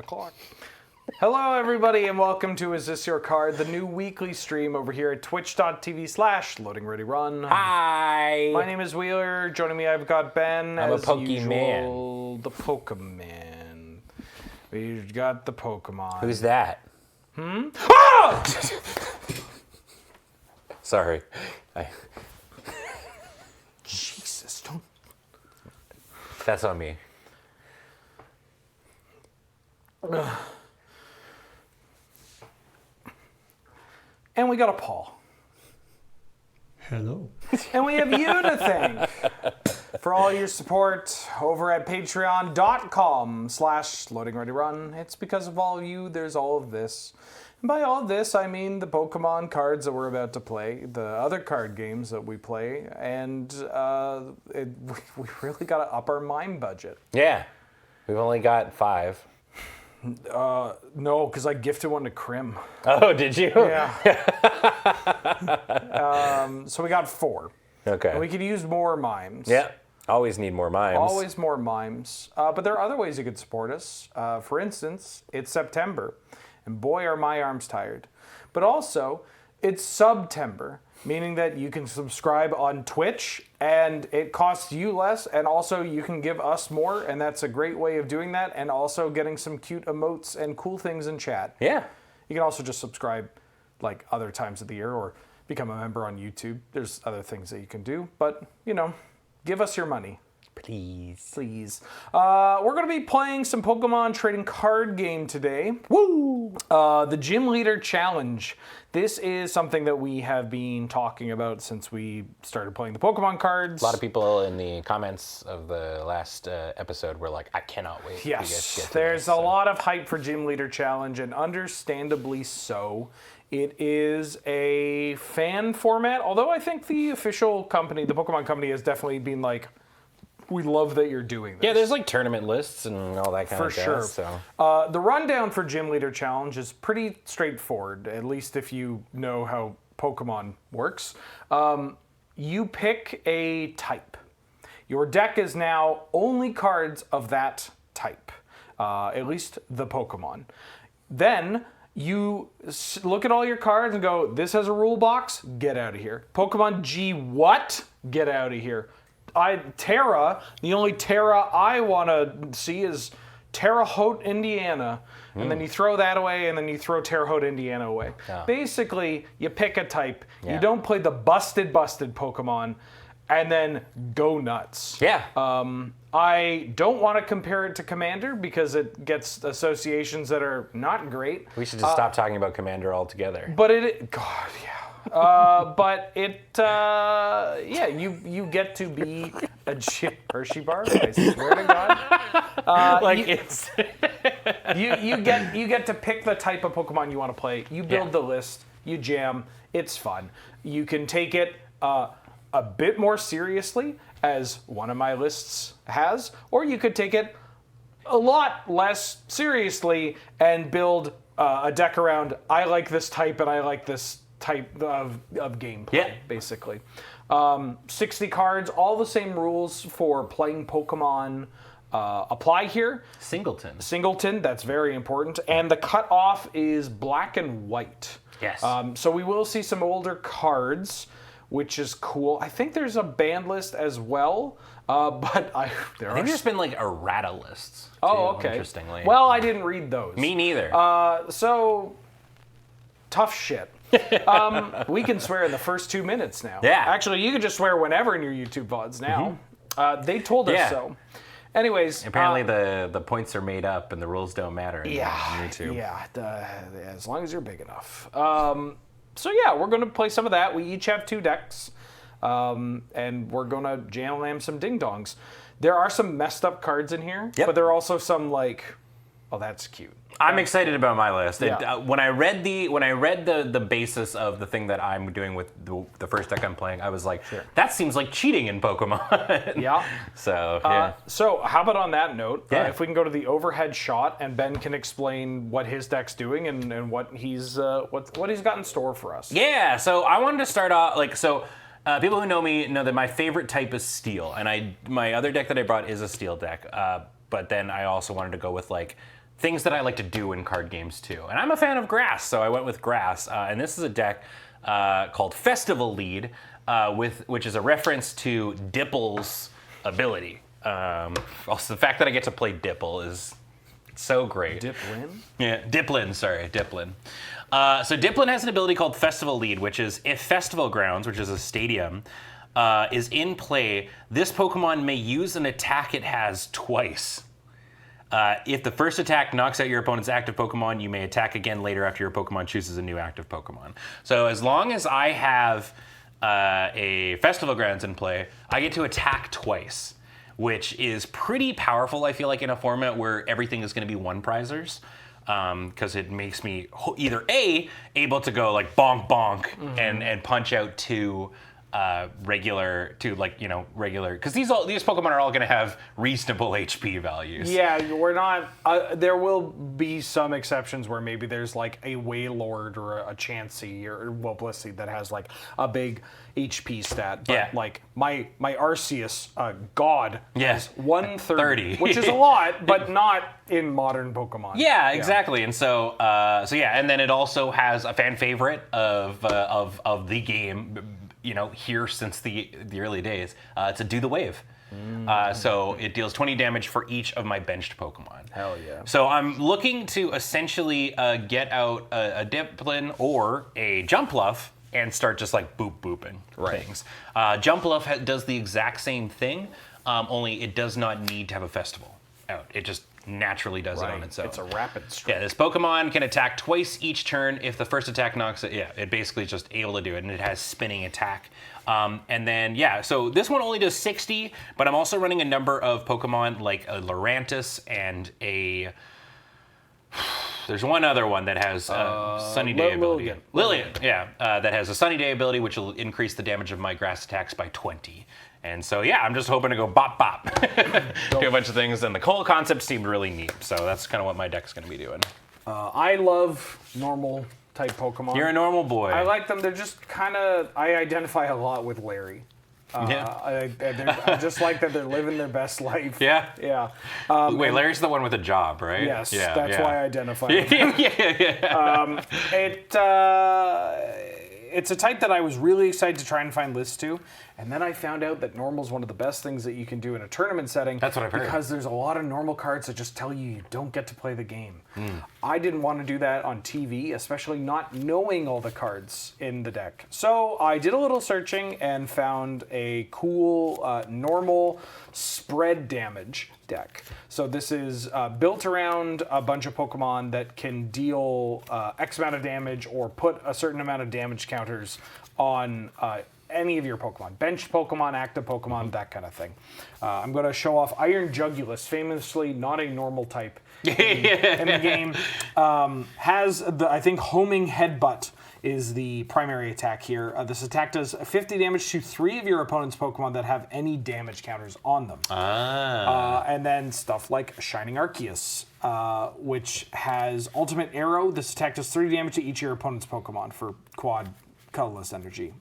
o'clock. Hello, everybody, and welcome to Is This Your Card, the new weekly stream over here at twitch.tv/loadingreadyrun. Hi! My name is Wheeler. Joining me, I've got Ben. I'm as a Pokemon. Usual, the Pokemon. We've got the Pokemon. Who's that? Ah! Sorry. Jesus, don't... That's on me. And we got a Paul. Hello. And we have you to thank for all your support over at patreon.com/loadingreadyrun. It's because of all of you, there's all of this. And by all of this, I mean the Pokemon cards that we're about to play, the other card games that we play, and we really got to up our mime budget. Yeah. We've only got 5. No, because I gifted one to Krim. Oh, did you? Yeah. So we got 4. Okay. And we could use more mimes. Yeah. Always need more mimes. Always more mimes. But there are other ways you could support us. For instance, it's September, and boy, are my arms tired. But also, it's Subtember, meaning that you can subscribe on Twitch, and it costs you less, and also you can give us more, and that's a great way of doing that, and also getting some cute emotes and cool things in chat. Yeah. You can also just subscribe like other times of the year, or become a member on YouTube. There's other things that you can do, but, you know, give us your money. Please. Please. We're going to be playing some Pokemon trading card game today. Woo! The Gym Leader Challenge. This is something that we have been talking about since we started playing the Pokemon cards. A lot of people in the comments of the last episode were like, I cannot wait. Yes, there's a lot of hype for Gym Leader Challenge, and understandably so. It is a fan format, although I think the official company, the Pokemon company, has definitely been like, we love that you're doing this. Yeah, there's like tournament lists and all that kind of stuff. For sure. So. The rundown for Gym Leader Challenge is pretty straightforward, at least if you know how Pokemon works. You pick a type. Your deck is now only cards of that type, at least the Pokemon. Then you look at all your cards and go, this has a rule box, get out of here. Pokemon G what? Get out of here. Terra, the only Terra I want to see is Terre Haute, Indiana. And then you throw that away, and then you throw Terre Haute, Indiana away. Yeah. Basically, you pick a type. Yeah. You don't play the busted Pokemon, and then go nuts. Yeah. I don't want to compare it to Commander because it gets associations that are not great. We should just stop talking about Commander altogether. But God, yeah. But it, yeah, you get to be a Hershey bar. I swear to God. You get to pick the type of Pokemon you want to play. You build the list. You jam. It's fun. You can take it a bit more seriously, as one of my lists has, or you could take it a lot less seriously and build a deck around. I like this type, and I like this type of gameplay, basically. 60 cards, all the same rules for playing Pokemon apply here. Singleton, that's very important. And the cutoff is black and white. Yes. So we will see some older cards, which is cool. I think there's a banned list as well, but I think there's been like errata lists. Too, okay. Interestingly. Well, I didn't read those. Me neither. So, tough shit. We can swear in the first 2 minutes now. Yeah. Actually, you can just swear whenever in your YouTube VODs now. They told us so. Anyways. Apparently the points are made up and the rules don't matter anymore on YouTube. Yeah, as long as you're big enough. So yeah, we're going to play some of that. We each have 2 decks. And we're going to jam some ding-dongs. There are some messed up cards in here. But there are also some like, oh, that's cute. I'm excited about my list. Yeah. When I read the basis of the thing that I'm doing with the first deck I'm playing, I was like, that seems like cheating in Pokemon. Yeah. So yeah. So how about on that note, Yeah. if we can go to the overhead shot and Ben can explain what his deck's doing and what he's what he's got in store for us. Yeah. So I wanted to start off people who know me know that my favorite type is Steel, and my other deck that I brought is a Steel deck. But then I also wanted to go with like things that I like to do in card games too. And I'm a fan of grass, so I went with grass. And this is a deck called Festival Lead, which is a reference to Dipple's ability. Also, the fact that I get to play Dipple is so great. Diplin? Yeah, Diplin, sorry, Diplin. So Diplin has an ability called Festival Lead, which is if Festival Grounds, which is a stadium, is in play, this Pokemon may use an attack it has twice. If the first attack knocks out your opponent's active Pokemon, you may attack again later after your Pokemon chooses a new active Pokemon. So as long as I have a Festival Grounds in play, I get to attack twice, which is pretty powerful, I feel like, in a format where everything is going to be one-prizers. Because it makes me either A, able to go like bonk bonk and punch out two regular, because these Pokemon are all going to have reasonable HP values. Yeah, we're not. There will be some exceptions where maybe there's like a Wailord or a Chansey or Blissey that has like a big HP stat. But like my Arceus God has 130, which is a lot, but not in modern Pokemon. Yeah, exactly. And so and then it also has a fan favorite of the game. Here since the early days, to Do the Wave. So it deals 20 damage for each of my benched Pokemon. Hell yeah. So I'm looking to essentially get out a Diplin or a Jumpluff and start just like booping things. Jumpluff does the exact same thing, only it does not need to have a festival out. It just naturally does it on its own. It's a rapid strike. Yeah, this Pokemon can attack twice each turn. If the first attack knocks it, it basically is just able to do it, and it has spinning attack. And then, so this one only does 60, but I'm also running a number of Pokemon like a Lurantis and a... There's one other one that has Sunny Day ability. Lillian, that has a Sunny Day ability, which will increase the damage of my grass attacks by 20. And so, I'm just hoping to go bop bop. Do a bunch of things, and the whole concept seemed really neat. So that's kind of what my deck's going to be doing. I love normal type Pokemon. You're a normal boy. I like them. They're just kind of, I identify a lot with Larry. I just like that they're living their best life. Yeah. Wait, Larry's the one with a job, right? Yes, that's why I identify with it's a type that I was really excited to try and find lists to, and then I found out that normal is one of the best things that you can do in a tournament setting. That's what I've heard. Because there's a lot of normal cards that just tell you don't get to play the game. I didn't want to do that on TV, especially not knowing all the cards in the deck. So I did a little searching and found a cool normal spread damage deck. So this is built around a bunch of Pokemon that can deal X amount of damage or put a certain amount of damage counters on any of your Pokemon. Benched Pokemon, active Pokemon, that kind of thing. I'm going to show off Iron Jugulus, famously not a normal type in the game. Has, I think, Homing Headbutt is the primary attack here. This attack does 50 damage to 3 of your opponent's Pokemon that have any damage counters on them. And then stuff like Shining Arceus, which has Ultimate Arrow. This attack does 30 damage to each of your opponent's Pokemon for quad colorless energy.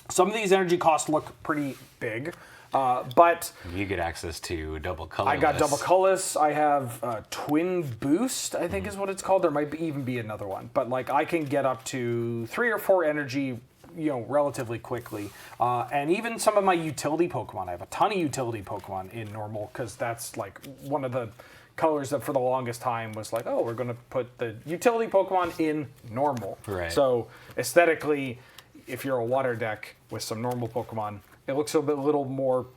Some of these energy costs look pretty big. But you get access to double colorless. I got double colorless. I have twin boost, I think is what it's called. There might even be another one, but like I can get up to 3 or 4 energy, relatively quickly. And even some of my utility Pokemon. I have a ton of utility Pokemon in normal because that's like one of the colors that for the longest time was like, oh, we're going to put the utility Pokemon in normal. Right. So aesthetically, if you're a water deck with some normal Pokemon, it looks a little more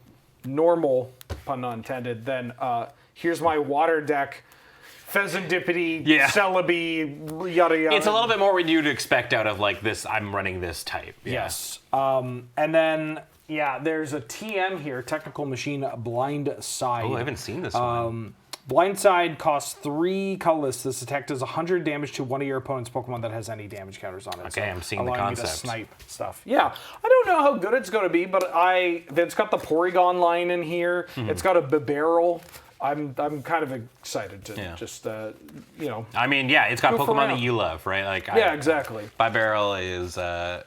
normal, pun not intended, than here's my water deck, Pheasantipity, Celebi, yada yada. It's a little bit more what you'd expect out of like this, I'm running this type. Yes. And then, there's a TM here, Technical Machine Blind Side. Oh, I haven't seen this one. Blind Side costs 3 colorless. This attack does 100 damage to one of your opponent's Pokemon that has any damage counters on it. Okay, I'm seeing the allowing concept. Me to snipe stuff. Yeah, I don't know how good it's going to be, but it's got the Porygon line in here. It's got a Bibarel. I'm kind of excited to just I mean, it's got Pokemon around. that you love, right? Like exactly. Bibarel is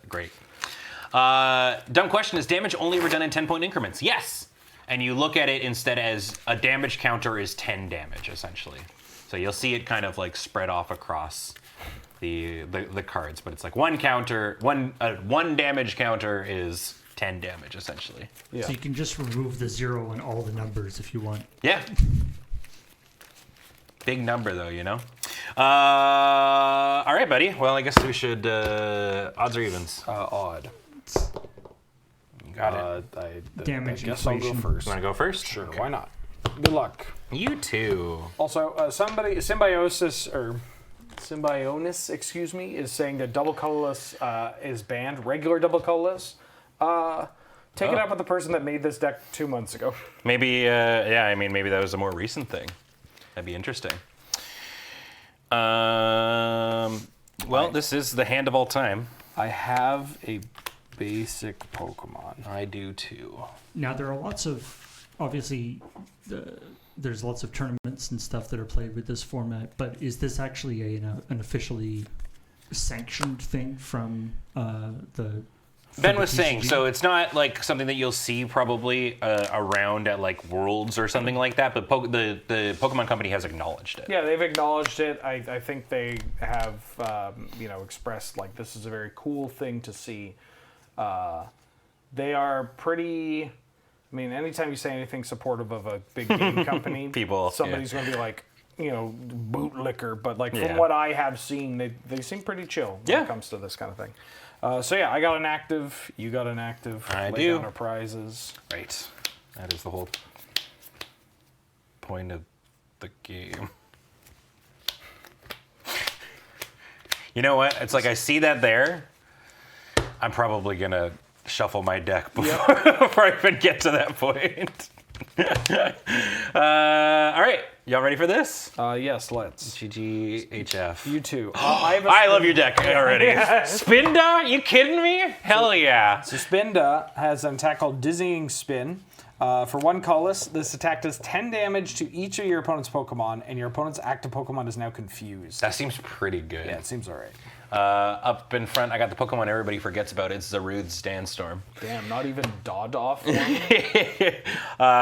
great. Dumb question: is damage only ever done in 10-point increments? Yes. And you look at it instead as a damage counter is 10 damage, essentially. So you'll see it kind of like spread off across the cards, but it's like one damage counter is 10 damage essentially. Yeah. So you can just remove the 0 and all the numbers if you want. Yeah. Big number though, you know. All right, buddy. Well, I guess we should odds or evens. Odd. Got it. I Damage guess I'll go inflation. first. You want to go first? Sure, why not? Good luck. You too. Also, Symbionis, excuse me, is saying that double colorless is banned. Regular double colorless. Take it up with the person that made this deck 2 months ago. Maybe, yeah. I mean, maybe that was a more recent thing. That'd be interesting. Well, this is the hand of all time. I have a basic Pokemon. I do too. Now there are lots of, obviously, there's lots of tournaments and stuff that are played with this format. But is this actually an officially sanctioned thing from the? Ben from was the saying, TCG? so it's not like something that you'll see probably around at like Worlds or something like that, but the Pokemon Company has acknowledged it. Yeah, they've acknowledged it. I think they have, expressed like this is a very cool thing to see. They are pretty. I mean, anytime you say anything supportive of a big game company, somebody's going to be like, bootlicker. But like from what I have seen, they seem pretty chill when it comes to this kind of thing. So yeah, I got an active. You got an active. I Lay do. down our prizes. Right. That is the whole point of the game. You know what? It's like I see that there. I'm probably going to shuffle my deck before I even get to that point. All right. Y'all ready for this? Yes, let's. GGHF. You too. I love your deck already. Spinda? You kidding me? Hell yeah. So Spinda has an attack called Dizzying Spin. For 1 colorless, this attack does 10 damage to each of your opponent's Pokemon, and your opponent's active Pokemon is now confused. That seems pretty good. Yeah, it seems alright. Up in front, I got the Pokemon everybody forgets about. It's Zarude's Sandstorm. Damn, not even Dawdoff.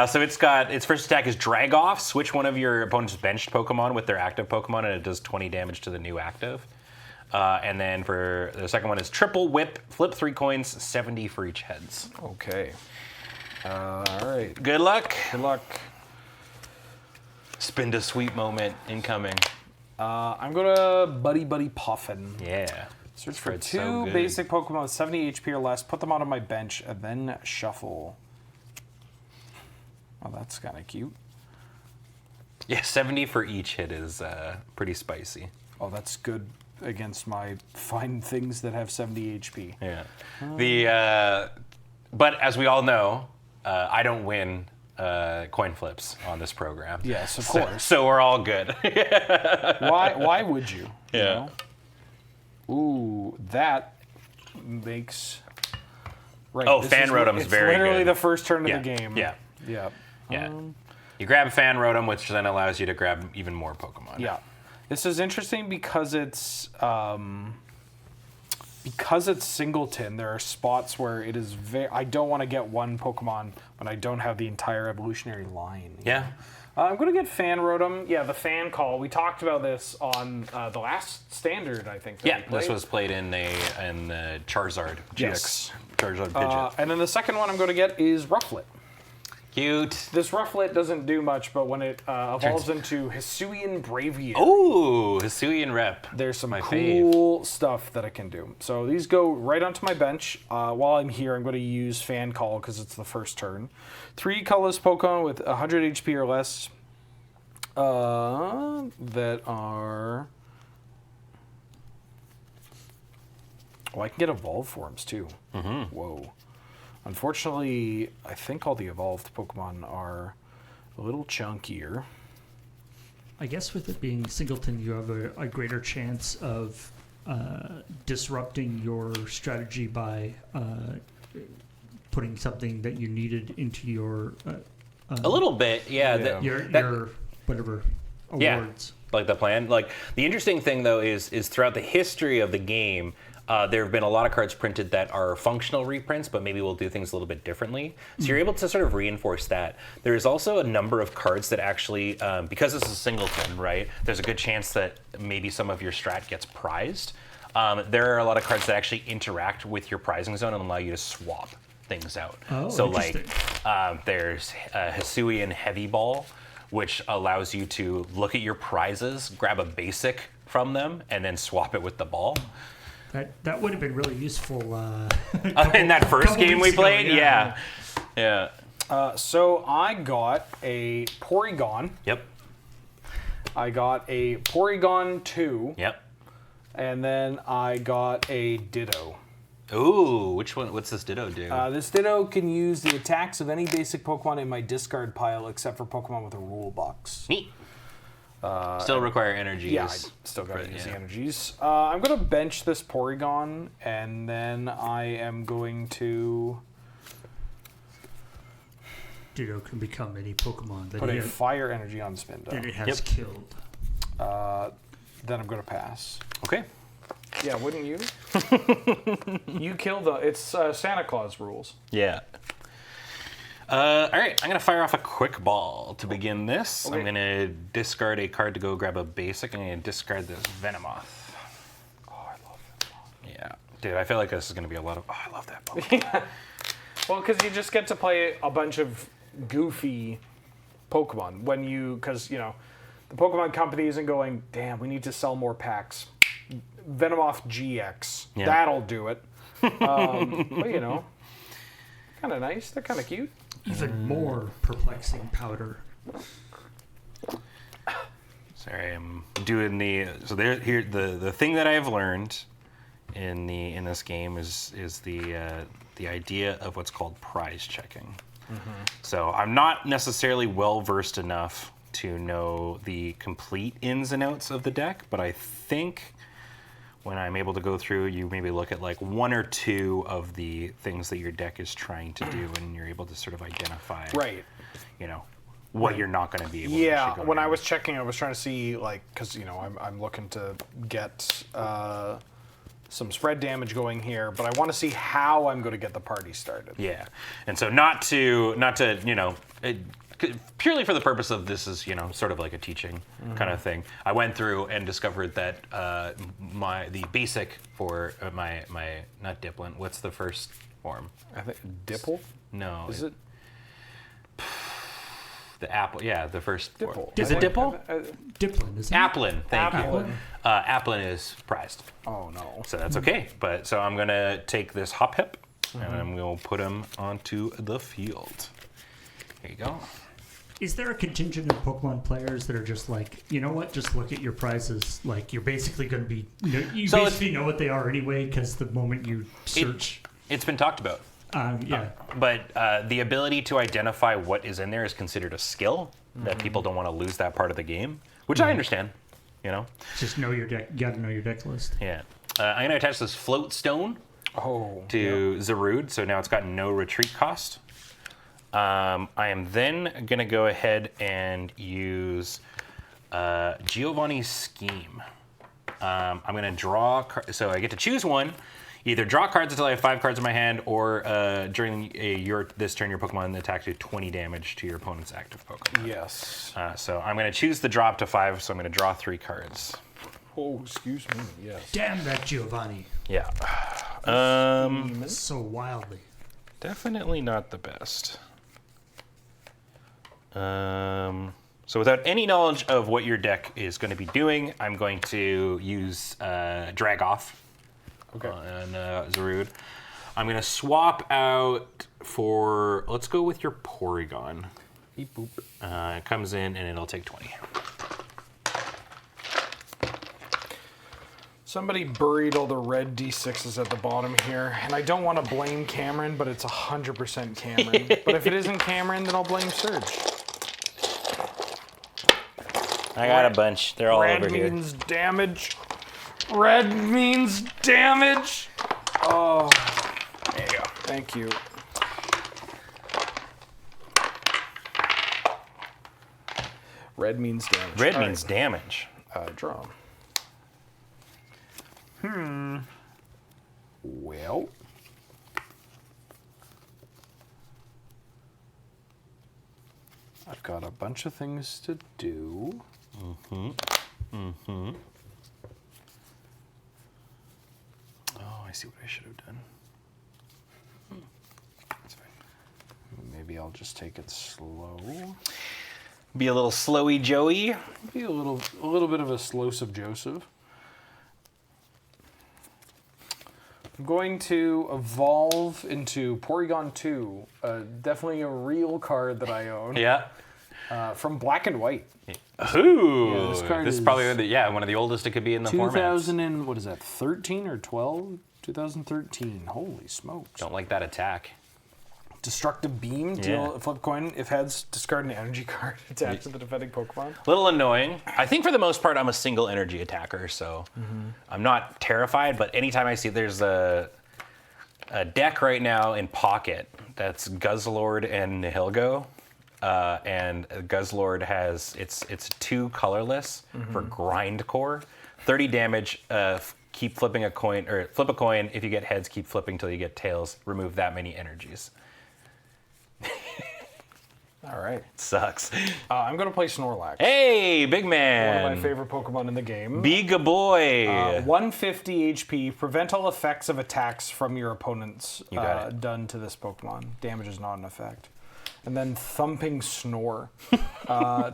So its first attack is Drag Off. Switch one of your opponent's benched Pokemon with their active Pokemon, and it does 20 damage to the new active. And then for the second one is Triple Whip. Flip 3 coins, 70 for each heads. Okay. Alright. Good luck. Good luck. Spin to sweep moment incoming. I'm gonna Buddy Puffin. Yeah. Search for Fred's 2 so good. basic Pokemon with 70 HP or less, put them onto my bench, and then shuffle. Oh, that's kind of cute. Yeah, 70 for each hit is pretty spicy. Oh, that's good against my fine things that have 70 HP. Yeah. But as we all know, I don't win coin flips on this program. Yes, of course. So we're all good. Why would you? You Yeah. know? Ooh, that makes. Right. Oh, this Fan is- Rotom's it's very literally good. the first turn Yeah, of the game. yeah. Yeah. Yeah. You grab Fan Rotom, which then allows you to grab even more Pokemon. Yeah. This is interesting because it's singleton. There are spots where it is I don't want to get one Pokemon when I don't have the entire evolutionary line. Yeah. I'm going to get Fan Rotom. Yeah, the fan call. We talked about this on the last standard, I think. that Yeah, we played. this was played in the Charizard GX. Yes. Charizard Pidgeot. And then the second one I'm going to get is Rufflet. Cute. This Rufflet doesn't do much, but when it evolves into Hisuian Braviary, Ooh, Hisuian Rep. there's some my cool stuff that it can do. So these go right onto my bench. While I'm here, I'm going to use Fan Call because it's the first turn. 3 colorless Pokemon with 100 HP or less that are... Oh, I can get Evolve Forms too. Mm-hmm. Whoa. Unfortunately, I think all the evolved Pokemon are a little chunkier. I guess with it being singleton, you have a greater chance of disrupting your strategy by putting something that you needed into your A little bit, yeah. your whatever awards. Like the plan. Like the interesting thing though is throughout the history of the game, there have been a lot of cards printed that are functional reprints, but maybe we'll do things a little bit differently. So you're able to sort of reinforce that. There's also a number of cards that actually, because this is a singleton, right, there's a good chance that maybe some of your strat gets prized. There are a lot of cards that actually interact with your prizing zone and allow you to swap things out. Oh, so interesting. there's Hisuian Heavy Ball, which allows you to look at your prizes, grab a basic from them, and then swap it with the ball. That would have been really useful. In that first game we weeks ago, played? yeah. Yeah. So I got a Porygon. Yep. I got a Porygon 2. Yep. And then I got a Ditto. Ooh, which one? What's this Ditto do? This Ditto can use the attacks of any basic Pokemon in my discard pile except for Pokemon with a rule box. Neat. Still require energies. Yeah, I still got to But, use yeah. the energies. I'm going to bench this Porygon, and then I am going to Ditto can become any Pokemon put a fire energy on Spinda. that it has Yep. killed. Then I'm going to pass. Okay. Yeah, wouldn't you? You kill the... It's Santa Claus rules. Yeah. All right, I'm going to fire off a quick ball to begin this. Okay. I'm going to discard a card to go grab a basic. I'm going to discard this Venomoth. Oh, I love it. Yeah. Dude, I feel like this is going to be a lot of... Oh, I love that ball. Well, because you just get to play a bunch of goofy Pokemon when you... Because, you know, the Pokemon company isn't going, damn, we need to sell more packs. Venomoth GX. Yeah. That'll do it. But, you know, kind of nice. They're kind of cute. Even more perplexing powder. Sorry, I'm doing the... So there, here, the thing that I've learned in this game is the idea of what's called prize checking. So I'm not necessarily well versed enough to know the complete ins and outs of the deck, but I think when I'm able to go through, you maybe look at like one or two of the things that your deck is trying to do, and you're able to sort of identify, Right. you know, what you're not going to be able to Yeah, actually go when I down. was checking, I was trying to see, like, because, you know, I'm looking to get some spread damage going here, but I want to see how I'm going to get the party started. Yeah, and so not to you know, purely for the purpose of this is, you know, sort of like a teaching kind of thing. I went through and discovered that the basic for my not Diplin. What's the first form? I think Dipple? No, Is it the apple? Yeah, the first form. Dipple? Is it Dipple? Diplin, isn't it? Applin. Thank you. Applin. Applin is prized, Oh, no. so that's okay. But so I'm gonna take this Hop Hip and I'm gonna put him onto the field. There you go. Is there a contingent of Pokemon players that are just like, you know what, just look at your prizes? Like, you're basically going to be, you So basically know what they are anyway, because the moment you search, It's been talked about. yeah. But the ability to identify what is in there is considered a skill that people don't want to lose that part of the game, which I understand, you know? Just know your deck. You got to know your deck list. Yeah. I'm going to attach this Float Stone Oh. to Zarude, so now it's got no retreat cost. I am then going to go ahead and use Giovanni's Scheme. I'm going to draw, so I get to choose one. Either draw cards until I have 5 cards in my hand, or during this turn, your Pokemon attacks do 20 damage to your opponent's active Pokemon. Yes. So I'm going to choose the drop to 5, so I'm going to draw 3 cards. Oh, excuse me. Yes. Damn that Giovanni. Yeah. So wildly. Definitely not the best. So without any knowledge of what your deck is going to be doing, I'm going to use Drag Off Okay. on Zarude. I'm going to swap out for, let's go with your Porygon. Beep boop. It comes in and it'll take 20. Somebody buried all the red D6s at the bottom here, and I don't want to blame Cameron, but it's 100% Cameron. But if it isn't Cameron, then I'll blame Serge. I got a bunch. They're all Red over here. means damage. Red means damage. Oh, There you go. thank you. Red means damage. Red All means damage. right, draw. out. I've got a bunch of things to do. Oh, I see what I should have done. That's fine. Maybe I'll just take it slow. Be a little slowy Joey. Be a little bit of a slosive Joseph. I'm going to evolve into Porygon 2, definitely a real card that I own. Yeah. From Black and White. Ooh. Yeah, this card is is probably one of the oldest it could be in the format. 2000 and what is that? 13 or 12? 2013. Holy smokes! Don't like that attack. Destructive Beam. Deal flip coin. If heads, discard an energy card attached to the defending Pokemon. Little annoying. I think for the most part, I'm a single energy attacker, so I'm not terrified. But anytime I see there's a deck right now in Pocket that's Guzzlord and Nihilgo, and Guzzlord has it's 2 colorless for Grindcore, 30 damage. Keep flipping a coin, or flip a coin. If you get heads, keep flipping till you get tails. Remove that many energies. All right. Sucks. I'm going to play Snorlax. Hey, big man. One of my favorite Pokemon in the game. Big boy. 150 HP. Prevent all effects of attacks from your opponents You got it. done to this Pokemon. Damage is not an effect. And then Thumping Snore.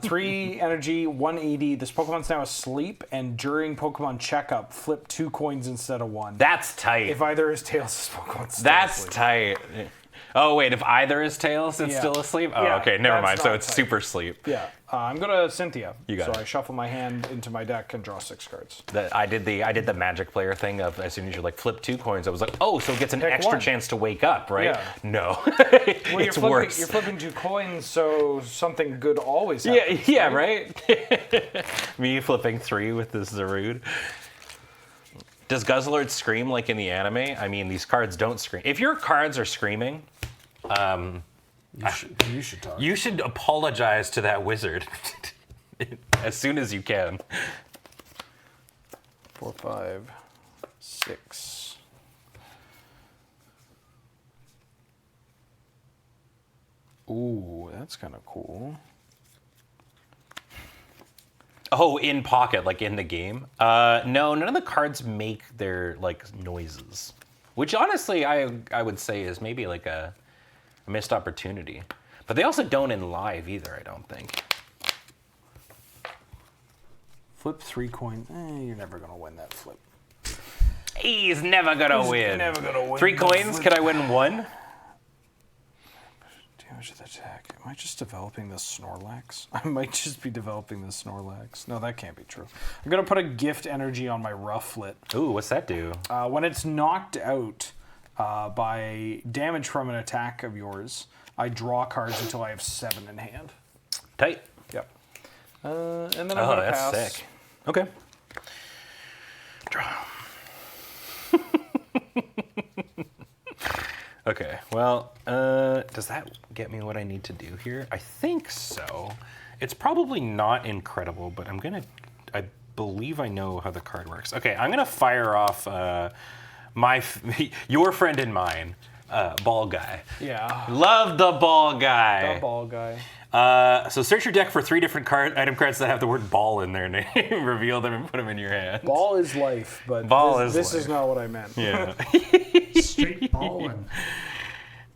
3 energy, 180. This Pokemon's now asleep, and during Pokemon checkup, flip 2 coins instead of 1. That's tight. If either is tails, this Pokemon's still That's asleep. tight. Oh, wait, if either is tails, it's Yeah. still asleep? Oh, Yeah, okay, never that's mind. So not it's tight. super sleep. Yeah. I'm going to Cynthia. You got so it. I shuffle my hand into my deck and draw 6 cards. I did the magic player thing of as soon as you like flip 2 coins, I was like, oh, so it gets an Pick extra one. chance to wake up, right? Yeah. No. Well, it's worse. You're flipping 2 coins, so something good always happens. Yeah, right? Me flipping 3 with this Zarude. Does Guzzlord scream like in the anime? I mean, these cards don't scream. If your cards are screaming, You should talk. you should apologize to that wizard as soon as you can. 4, 5, 6. Ooh, that's kind of cool. Oh, in Pocket, like in the game? No, none of the cards make their like noises, which honestly I would say is maybe like a missed opportunity. But they also don't in live either, I don't think. Flip 3 coins. You're never gonna win that flip. He's never gonna win. never gonna win 3 the coins? flip. Could I win 1? Damage to the attack. Am I just developing the Snorlax? I might just be developing the Snorlax. No, that can't be true. I'm gonna put a gift energy on my Rufflet. Ooh, what's that do? When it's knocked out by damage from an attack of yours, I draw cards until I have 7 in hand. Tight. Yep. And then I'm Oh, gonna that's pass. sick. Okay. Draw. Okay, well, does that get me what I need to do here? I think so. It's probably not incredible, but I believe I know how the card works. Okay, I'm gonna fire off your friend and mine, Ball Guy. Yeah. Love the Ball Guy. The ball guy. So search your deck for 3 different item cards that have the word ball in their name. Reveal them and put them in your hand. Ball is life, but Ball this is is not what I meant. Yeah. Straight ballin'.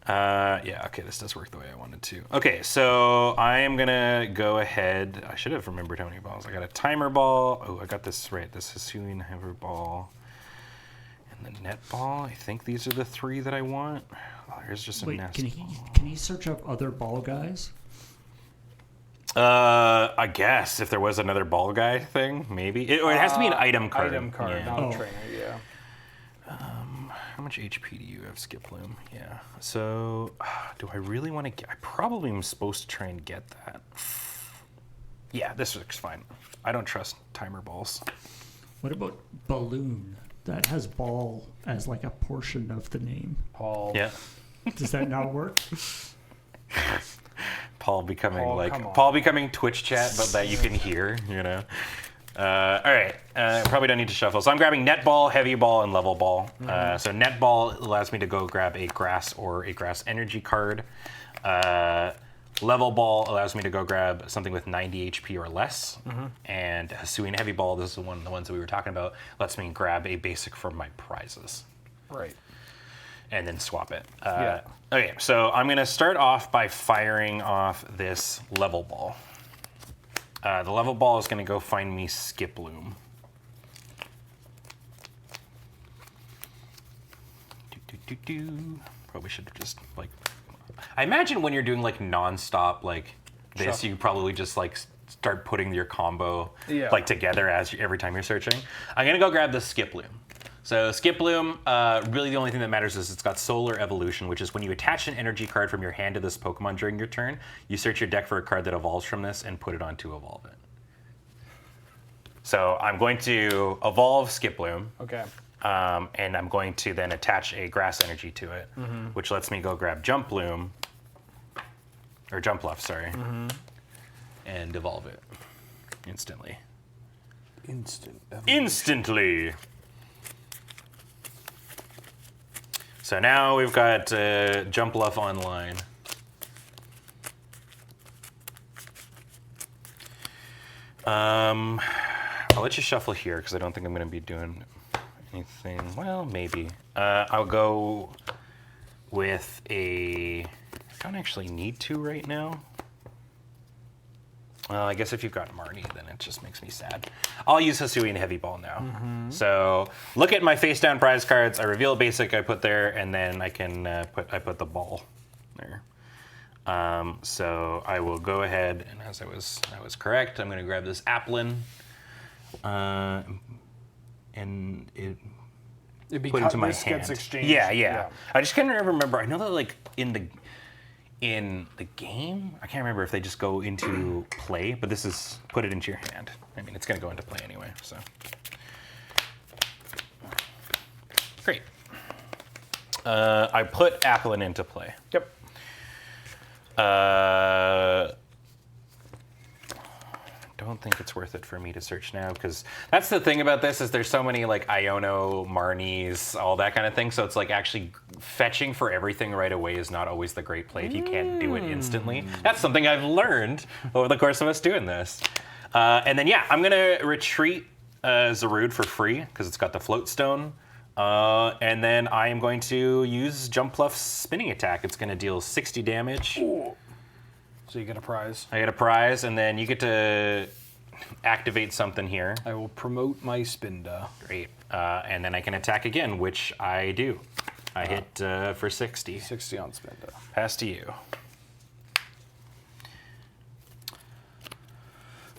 Yeah, okay, this does work the way I wanted to. Okay, so I am gonna go ahead. I should have remembered how many balls. I got a timer ball. Oh, I got this right. This is Hisuian Hover Ball. And the net ball. I think these are the 3 that I want. Oh, here's just a Wait, nest. can he search up other ball guys? I guess if there was another ball guy thing, maybe. It has to be an item card. Item card, Yeah. not Oh. a trainer, yeah. How much HP do you have, Skiploom? Yeah. So, do I really want to get... I probably am supposed to try and get that. Yeah, this looks fine. I don't trust timer balls. What about balloon? That has ball as like a portion of the name. Paul. Yeah. Does that not work? Paul becoming Paul, come on. Paul becoming Twitch chat, but that you can hear, you know. All right, probably don't need to shuffle. So I'm grabbing netball, heavy ball, and level ball. So netball allows me to go grab a grass or a grass energy card. Level ball allows me to go grab something with 90 HP or less. And Hisuian heavy ball, this is one of the ones that we were talking about, lets me grab a basic from my prizes. Right. And then swap it. Yeah. Okay, so I'm going to start off by firing off this level ball. The level ball is going to go find me Skiploom. Probably should have just, like... I imagine when you're doing, like, non-stop, like, this, you probably just, like, start putting your combo, like, together every time you're searching. I'm going to go grab the Skiploom. So Skiploom, really the only thing that matters is it's got Solar Evolution, which is when you attach an energy card from your hand to this Pokemon during your turn, you search your deck for a card that evolves from this and put it on to evolve it. So I'm going to evolve Skiploom. Okay. And I'm going to then attach a grass energy to it, which lets me go grab Jumpluff, sorry, and evolve it instantly. Instantly. So now we've got Jumpluff online. I'll let you shuffle here because I don't think I'm going to be doing anything. Well, maybe. I'll go with a... I don't actually need to right now. Well, I guess if you've got Marnie, then it just makes me sad. I'll use Hisuian Heavy Ball now. So look at my face down prize cards. I reveal a basic I put there, and then I can put the ball there. So I will go ahead, and as I was correct, I'm going to grab this Applin, and it put into my hand. Exchanged. Yeah. I just can't remember. I know that like in the game, I can't remember if they just go into play, but this is put it into your hand. I mean, it's going to go into play anyway, so. Great. I put Applin into play. Yep. Don't think it's worth it for me to search now because that's the thing about this is there's so many like Iono, Marnies, all that kind of thing. So it's like actually fetching for everything right away is not always the great play if you can't do it instantly. That's something I've learned over the course of us doing this. And then yeah, I'm gonna retreat Zarude for free because it's got the float stone. And then I am going to use Jumpluff's spinning attack. It's gonna deal 60 damage. Ooh. So you get a prize. I get a prize, and then you get to activate something here. I will promote my Spinda. Great. And then I can attack again, which I do. I hit for 60. 60 on Spinda. Pass to you.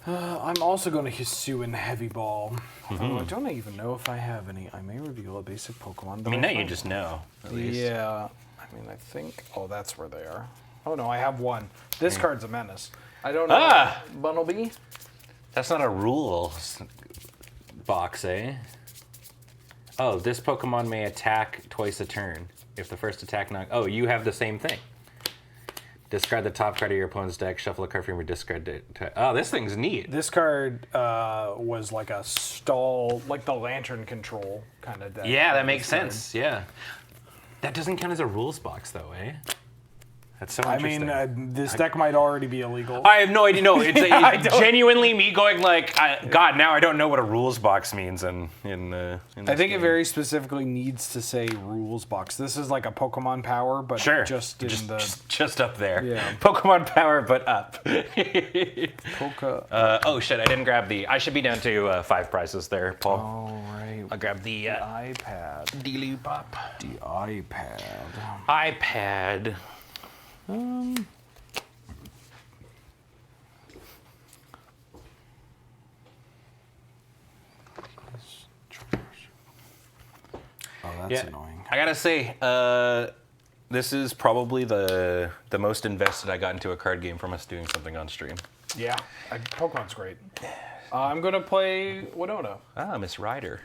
I'm also going to Hisuian Heavy Ball. I don't even know if I have any. I may reveal a basic Pokemon. I mean, now you just know, at least. Yeah. I mean, I think... Oh, that's where they are. Oh, no, I have one. This card's a menace. I don't know. Bunnelby? That's not a rules box, eh? Oh, this Pokemon may attack twice a turn. If the first attack Oh, you have the same thing. Discard the top card of your opponent's deck, shuffle a card from your discard deck. Oh, this thing's neat. This card was like a stall, like the Lantern Control kind of deck. Yeah, that makes sense, yeah. That doesn't count as a rules box, though, eh? That's so interesting. I mean, this deck might already be illegal. I have no idea. No, it's genuinely me going like, God, now I don't know what a rules box means in I think it very specifically needs to say rules box. This is like a Pokemon Power, but just up there. Yeah. Pokemon Power, but up. Oh shit! I didn't grab the. I should be down to 5 prizes there, Paul. All right. I'll grab the iPad. D-Loop-Up. The iPad. iPad. Oh, that's annoying. I gotta say, this is probably the most invested I got into a card game from us doing something on stream. Yeah, Pokemon's great. I'm gonna play Winona. Ah, Miss Ryder.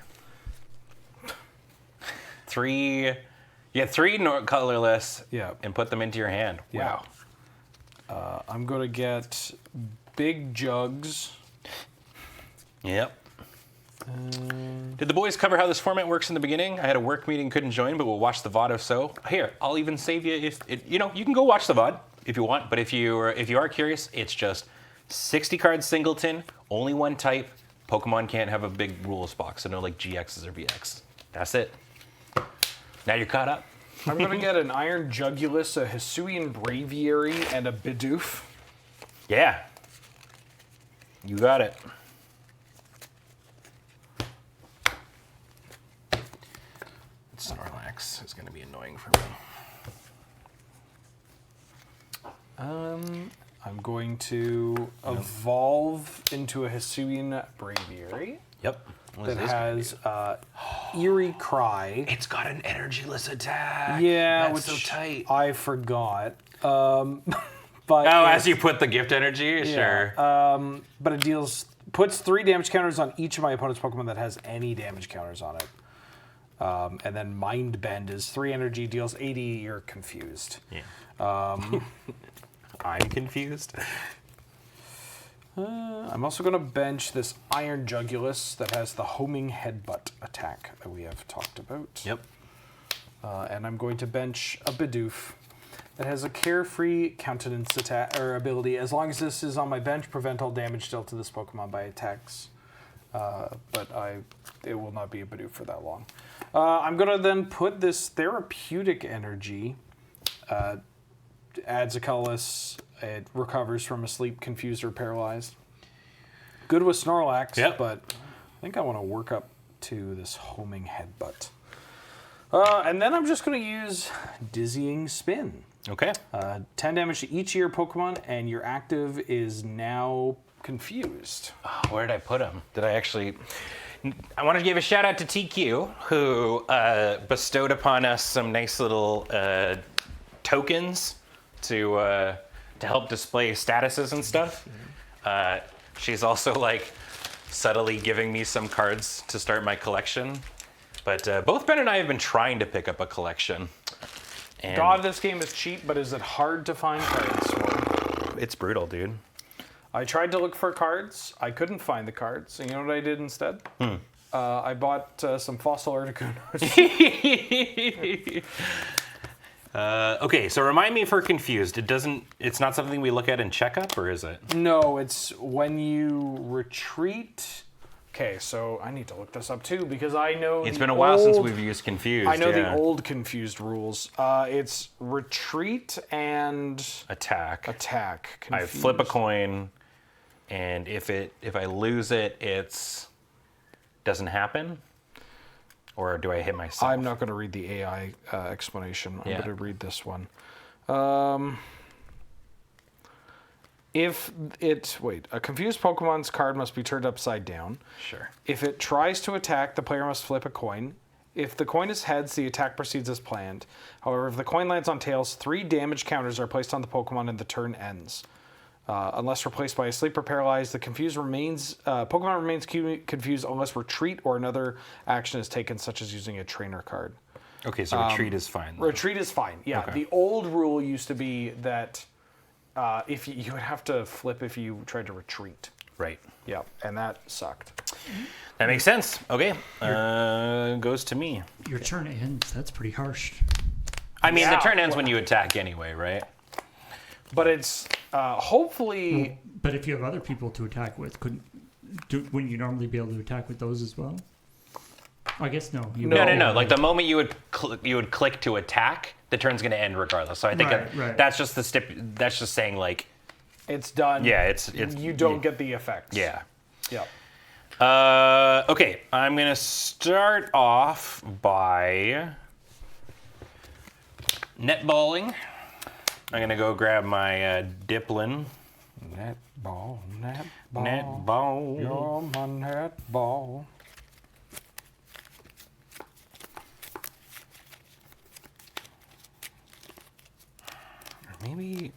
3 colorless. Yeah. And put them into your hand. Yeah. Wow. I'm gonna get Big Jugs. Yep. Did the boys cover how this format works in the beginning? I had a work meeting, couldn't join, but we'll watch the VOD if so. Here, I'll even save you if you can go watch the VOD if you want. But if you are curious, it's just 60 cards singleton, only one type. Pokemon can't have a big rules box, so no like GXs or VX. That's it. Now you're caught up. I'm gonna get an Iron Jugulus, a Hisuian Braviary, and a Bidoof. Yeah. You got it. Snorlax is going to be annoying for me. I'm going to evolve into a Hisuian Braviary Yep. that has Eerie Cry. It's got an energyless attack. Yeah, That's which so tight. I forgot. But As you put the gift energy, sure. but it puts 3 damage counters on each of my opponent's Pokemon that has any damage counters on it. And then Mind Bend is 3 energy, deals 80. You're confused. Yeah. I'm confused. I'm also going to bench this Iron Jugulus that has the Homing Headbutt attack that we have talked about. Yep. And I'm going to bench a Bidoof that has a Carefree Countenance attack or ability. As long as this is on my bench, prevent all damage dealt to this Pokemon by attacks. But it will not be a Bidoof for that long. I'm going to then put this Therapeutic Energy, adds a colorless, it recovers from a sleep, confused, or paralyzed. Good with Snorlax, but I think I want to work up to this Homing Headbutt. And then I'm just going to use Dizzying Spin. Okay. 10 damage to each of your Pokemon, and your active is now confused. Oh, where did I put him? Did I actually... I want to give a shout out to TQ, who bestowed upon us some nice little tokens to help display statuses and stuff. She's also like subtly giving me some cards to start my collection. But both Ben and I have been trying to pick up a collection. And God, this game is cheap, but is it hard to find cards for? it's brutal, dude. I tried to look for cards. I couldn't find the cards. And you know what I did instead? I bought some Fossil Articunos. Okay, so remind me if we're confused. It's not something we look at in checkup, or is it? No, it's when you retreat. Okay, so I need to look this up too because I know It's been a while since we've used confused. I know the old confused rules. It's retreat and attack. attack. I Confused. flip a coin, and if I lose it, it's doesn't happen. Or do I hit myself? I'm not going to read the AI explanation. I'm Yeah. going to read this one. A confused Pokemon's card must be turned upside down. Sure. If it tries to attack, the player must flip a coin. If the coin is heads, the attack proceeds as planned. However, if the coin lands on tails, 3 damage counters are placed on the Pokemon and the turn ends. Unless replaced by a sleep or paralyzed, the Pokemon remains confused unless retreat or another action is taken, such as using a trainer card. Okay, so retreat is fine. Though. Retreat is fine. Yeah, Okay. the old rule used to be that if you would have to flip if you tried to retreat. Right. Yeah, and that sucked. That makes sense. Okay, goes to me. Your turn ends. That's pretty harsh. I mean, the Yeah, turn ends when you attack anyway, right? But it's hopefully. But if you have other people to attack with, wouldn't you normally be able to attack with those as well? I guess no. No. Like the moment you would click to attack, the turn's going to end regardless. So I think Right. that's just that's just saying like It's done. yeah, it's You don't get the effects. yeah. Yeah. Okay, I'm gonna start off by netballing. I'm gonna go grab my Diplin. Netball. Netball. You're my netball. Maybe.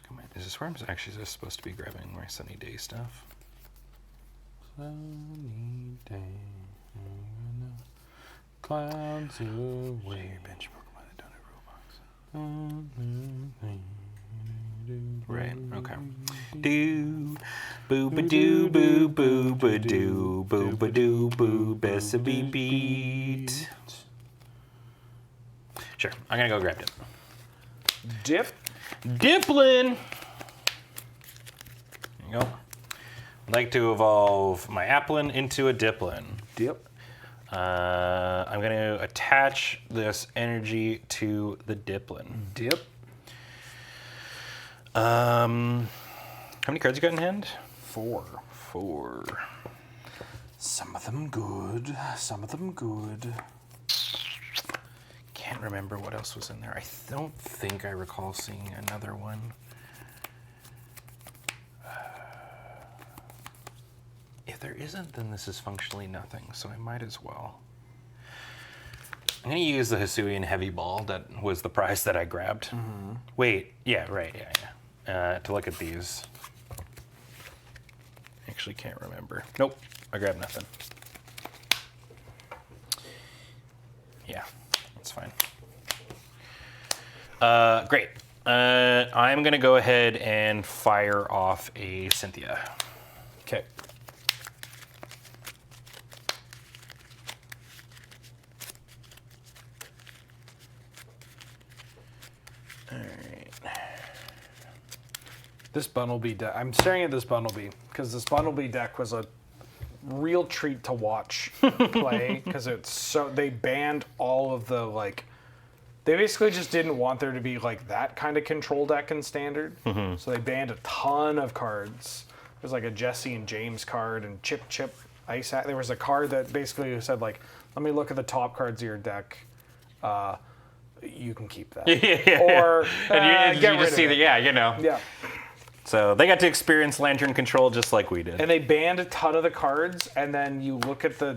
Come on, is this where I'm actually supposed to be grabbing my Sunny Day stuff? Sunny day. Clouds away. Bench Pokemon that don't have Robux. Right, okay. Boo-ba-doo, boo, boo-ba-doo, boo-ba-doo, boo, best be beat. Sure, I'm gonna go grab Dip. Dip. Diplin! There you go. I'd like to evolve my Applin into a Diplin. Dip. I'm going to attach this energy to the Diplin. Dip. How many cards you got in hand? 4. 4. Some of them good. Some of them good. Can't remember what else was in there. I don't think I recall seeing another one. If there isn't, then this is functionally nothing, so I might as well. I'm going to use the Hisuian Heavy Ball that was the prize that I grabbed. Wait, yeah, right, yeah. To look at these. Actually can't remember. Nope, I grabbed nothing. Yeah, that's fine. Great. I'm going to go ahead and fire off a Cynthia. Okay. This Bumblebee deck. I'm staring at this Bumblebee because this Bumblebee deck was a real treat to watch play because it's so they banned all of the like. They basically just didn't want there to be like that kind of control deck in Standard, so they banned a ton of cards. There's like a Jesse and James card and Chip Ice. There was a card that basically said like, "Let me look at the top cards of your deck. You can keep that." Or And you get rid just of see it. that, yeah, you know. Yeah. So they got to experience Lantern control just like we did. And they banned a ton of the cards, and then you look at the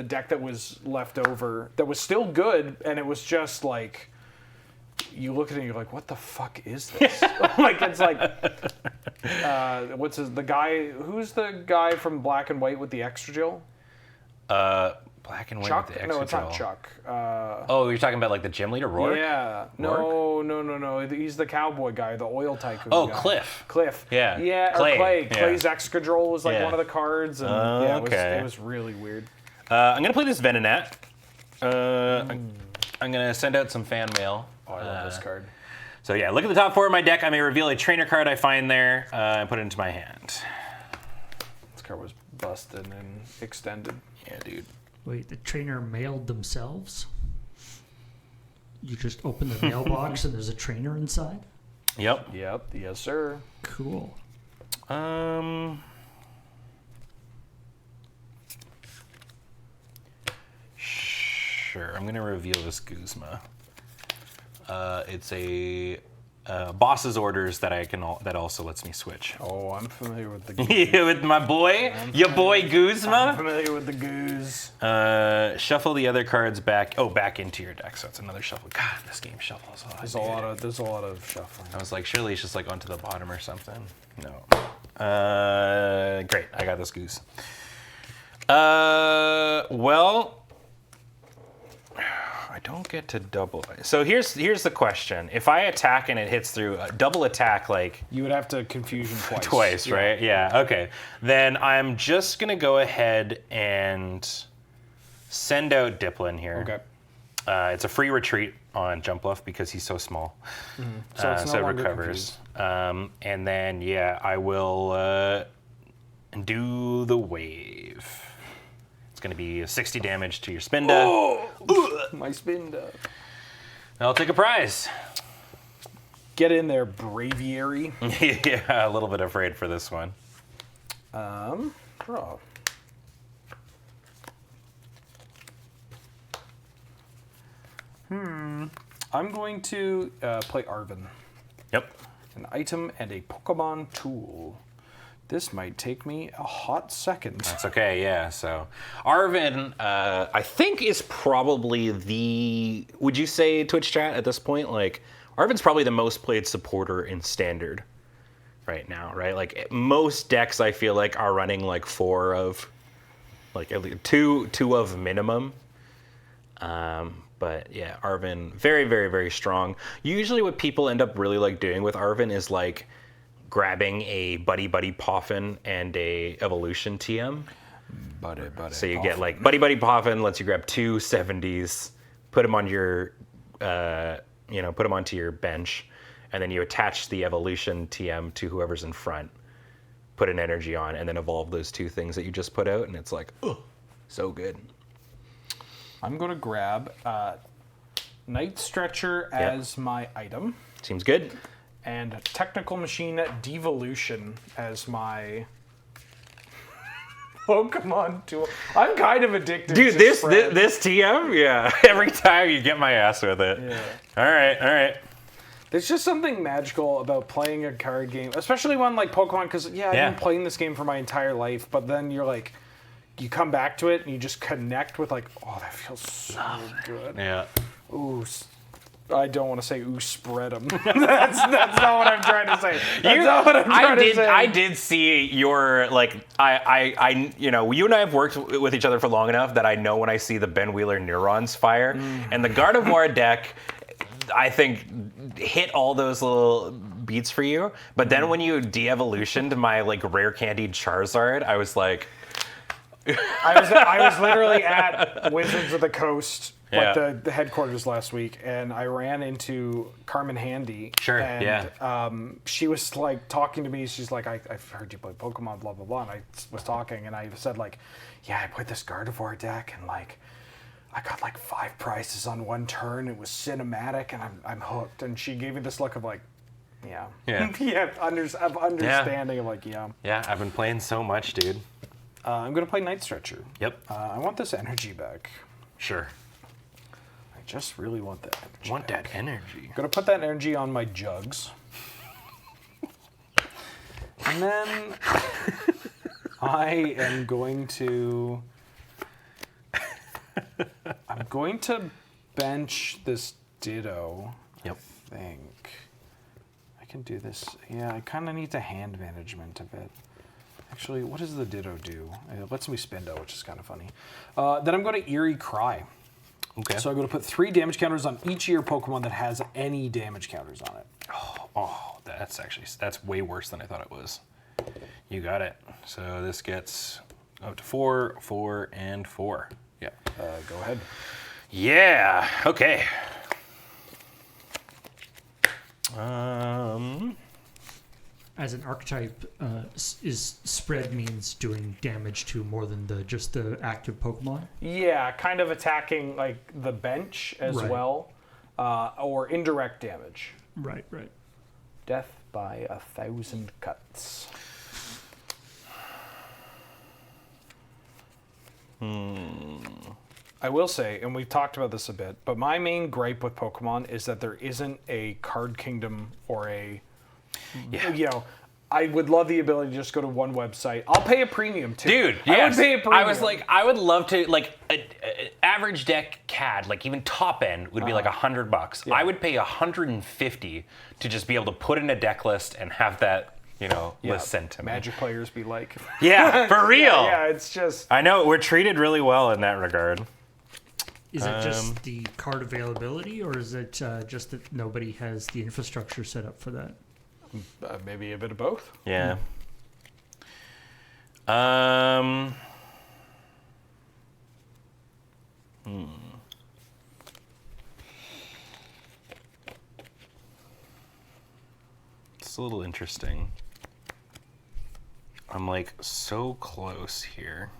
deck that was left over that was still good, and it was just like you look at it and you're like, what the fuck is this? Like it's like who's the guy from Black and White with the extra Jill? Black and White Chuck? with the No, extra it's not gel. Chuck. Oh, you're talking about like the gym leader, Rourke? Yeah. No. He's the cowboy guy, the oil tycoon Oh, guy. Cliff. Yeah. Yeah, Clay. or Clay. Yeah. Clay's Excadrill was like Yeah. one of the cards. And okay. It was really weird. I'm going to play this Venonat. I'm going to send out some fan mail. Oh, I love this card. So yeah, look at the top 4 of my deck. I may reveal a trainer card I find there and put it into my hand. This card was busted and extended. Yeah, dude. Wait, the trainer mailed themselves? You just open the mailbox and there's a trainer inside? Yep. Yep. Yes, sir. Cool. Sure. I'm going to reveal this Guzma. It's a boss's orders that that also lets me switch. Oh, I'm familiar with the goose. Yeah, with my boy, your boy I'm Guzma. familiar with the goose. Shuffle the other cards back. Oh, back into your deck. So it's another shuffle. God, this game shuffles a lot. There's a lot of shuffling. I was like, surely it's just like onto the bottom or something. No. Great. I got this goose. Well, I don't get to double. So here's the question: if I attack and it hits through, double attack, like You would have to confusion twice. twice, right? Yeah. Okay. Then I'm just gonna go ahead and send out Diplin here. Okay. It's a free retreat on Jump Bluff because he's so small. So it's no it longer recovers. And then, yeah, I will do the wave. It's going to be 60 damage to your Spinda. Oh, my Spinda. I'll take a prize. Get in there, Braviary. Yeah, a little bit afraid for this one. Draw. I'm going to play Arvin. Yep. An item and a Pokemon tool. This might take me a hot second. That's okay, yeah. So Arvin, I think is probably the, would you say, Twitch chat at this point? Like, Arvin's probably the most played supporter in Standard right now, right? Like, most decks I feel like are running like 4 of, like at least two of minimum. But yeah, Arvin, very, very, very strong. Usually what people end up really like doing with Arvin is like grabbing a Buddy Buddy Poffin and a Evolution TM. Buddy. So you get like Buddy Buddy Poffin lets you grab 2 70s, put them on your, put them onto your bench, and then you attach the Evolution TM to whoever's in front, put an energy on, and then evolve those 2 things that you just put out, and it's like, oh, so good. I'm going to grab Night Stretcher as my item. Seems good. And Technical Machine Devolution as my Pokemon tool. I'm kind of addicted Dude, to this spread. this TM, yeah. Every time you get my ass with it. Yeah. All right. There's just something magical about playing a card game, especially one like Pokemon, because, I've been playing this game for my entire life, but then you're like, you come back to it and you just connect with like, oh, that feels so good. Yeah. Ooh, I don't want to say ooh, spread them. that's not what I'm trying to say. That's not what I'm trying to say. I did see your, like, you and I have worked with each other for long enough that I know when I see the Ben Wheeler neurons fire. And the Gardevoir deck, I think, hit all those little beats for you. But then when you de-evolutioned my, like, rare candied Charizard, I was like... I was literally at Wizards of the Coast, like the headquarters last week, and I ran into Carmen Handy. Sure, and, she was like talking to me. She's like, I've heard you play Pokemon, blah, blah, blah. And I was talking, and I said, like, yeah, I played this Gardevoir deck, and like, I got like 5 prizes on one turn. It was cinematic, and I'm hooked. And she gave me this look of like, understanding of like, Yeah, I've been playing so much, dude. I'm going to play Night Stretcher. Yep. I want this energy back. Sure. I just really want that energy. That energy. I'm going to put that energy on my jugs. And then I am going to... I'm going to bench this Ditto. Yep. I think. I can do this. Yeah, I kind of need the hand management of it. Actually, what does the Ditto do? It lets me Spindo, which is kind of funny. Then I'm going to Eerie Cry. Okay. So I'm going to put 3 damage counters on each of your Pokemon that has any damage counters on it. Oh, that's way worse than I thought it was. You got it. So this gets up to 4, 4, and 4. Yeah. Go ahead. Yeah. Okay. As an archetype, is spread means doing damage to more than just the active Pokemon? Yeah, kind of attacking like the bench as well, or indirect damage. Right. Death by 1,000 cuts. I will say, and we've talked about this a bit, but my main gripe with Pokemon is that there isn't a card kingdom or a... I would love the ability to just go to one website. I'll pay a premium too. Dude, yes. I would pay a premium. I was like, I would love to, like, average deck CAD, like even top end would be like $100. Yeah. I would pay $150 to just be able to put in a deck list and have that, list sent to me. Magic players be like. Yeah, for real. Yeah, it's just. I know, we're treated really well in that regard. Is it just the card availability, or is it just that nobody has the infrastructure set up for that? Maybe a bit of both. Yeah. It's a little interesting. I'm like so close here.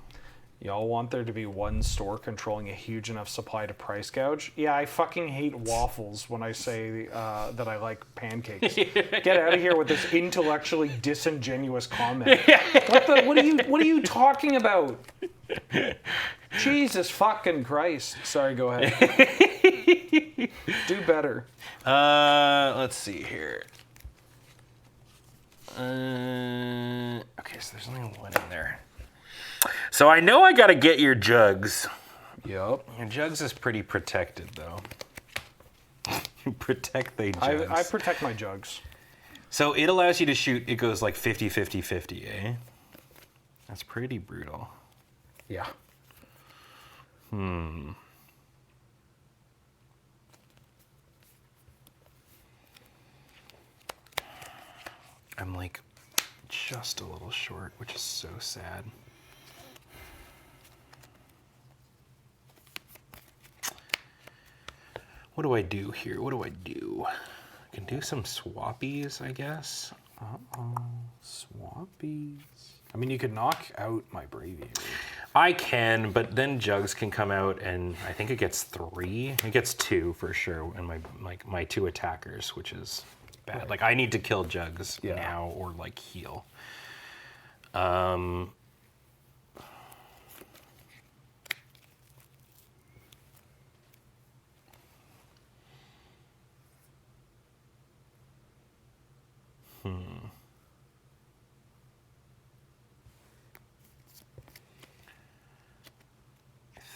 Y'all want there to be one store controlling a huge enough supply to price gouge? Yeah, I fucking hate waffles when I say that I like pancakes. Get out of here with this intellectually disingenuous comment. What are you talking about? Jesus fucking Christ. Sorry, go ahead. Do better. Let's see here. Okay, so there's only one in there. So I know I gotta get your jugs. Yep. Your jugs is pretty protected, though. Protect the jugs. I protect my jugs. So it allows you to shoot, it goes like 50, 50, 50, eh? That's pretty brutal. Yeah. I I'm like just a little short, which is so sad. What do I do here? What do I do? I can do some swappies, I guess. Swappies. I mean, you could knock out my Braviary. I can, but then Jugs can come out, and I think it gets 3. It gets 2 for sure, and my 2 attackers, which is bad. Right. Like I need to kill Jugs now or like heal. I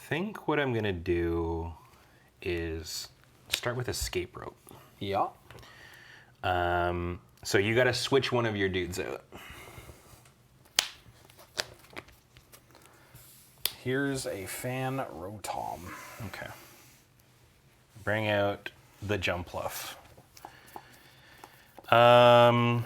think what I'm gonna do is start with escape rope. Yeah. So you gotta switch one of your dudes out. Here's a Fan Rotom. Okay. Bring out the Jumpluff. Yeah,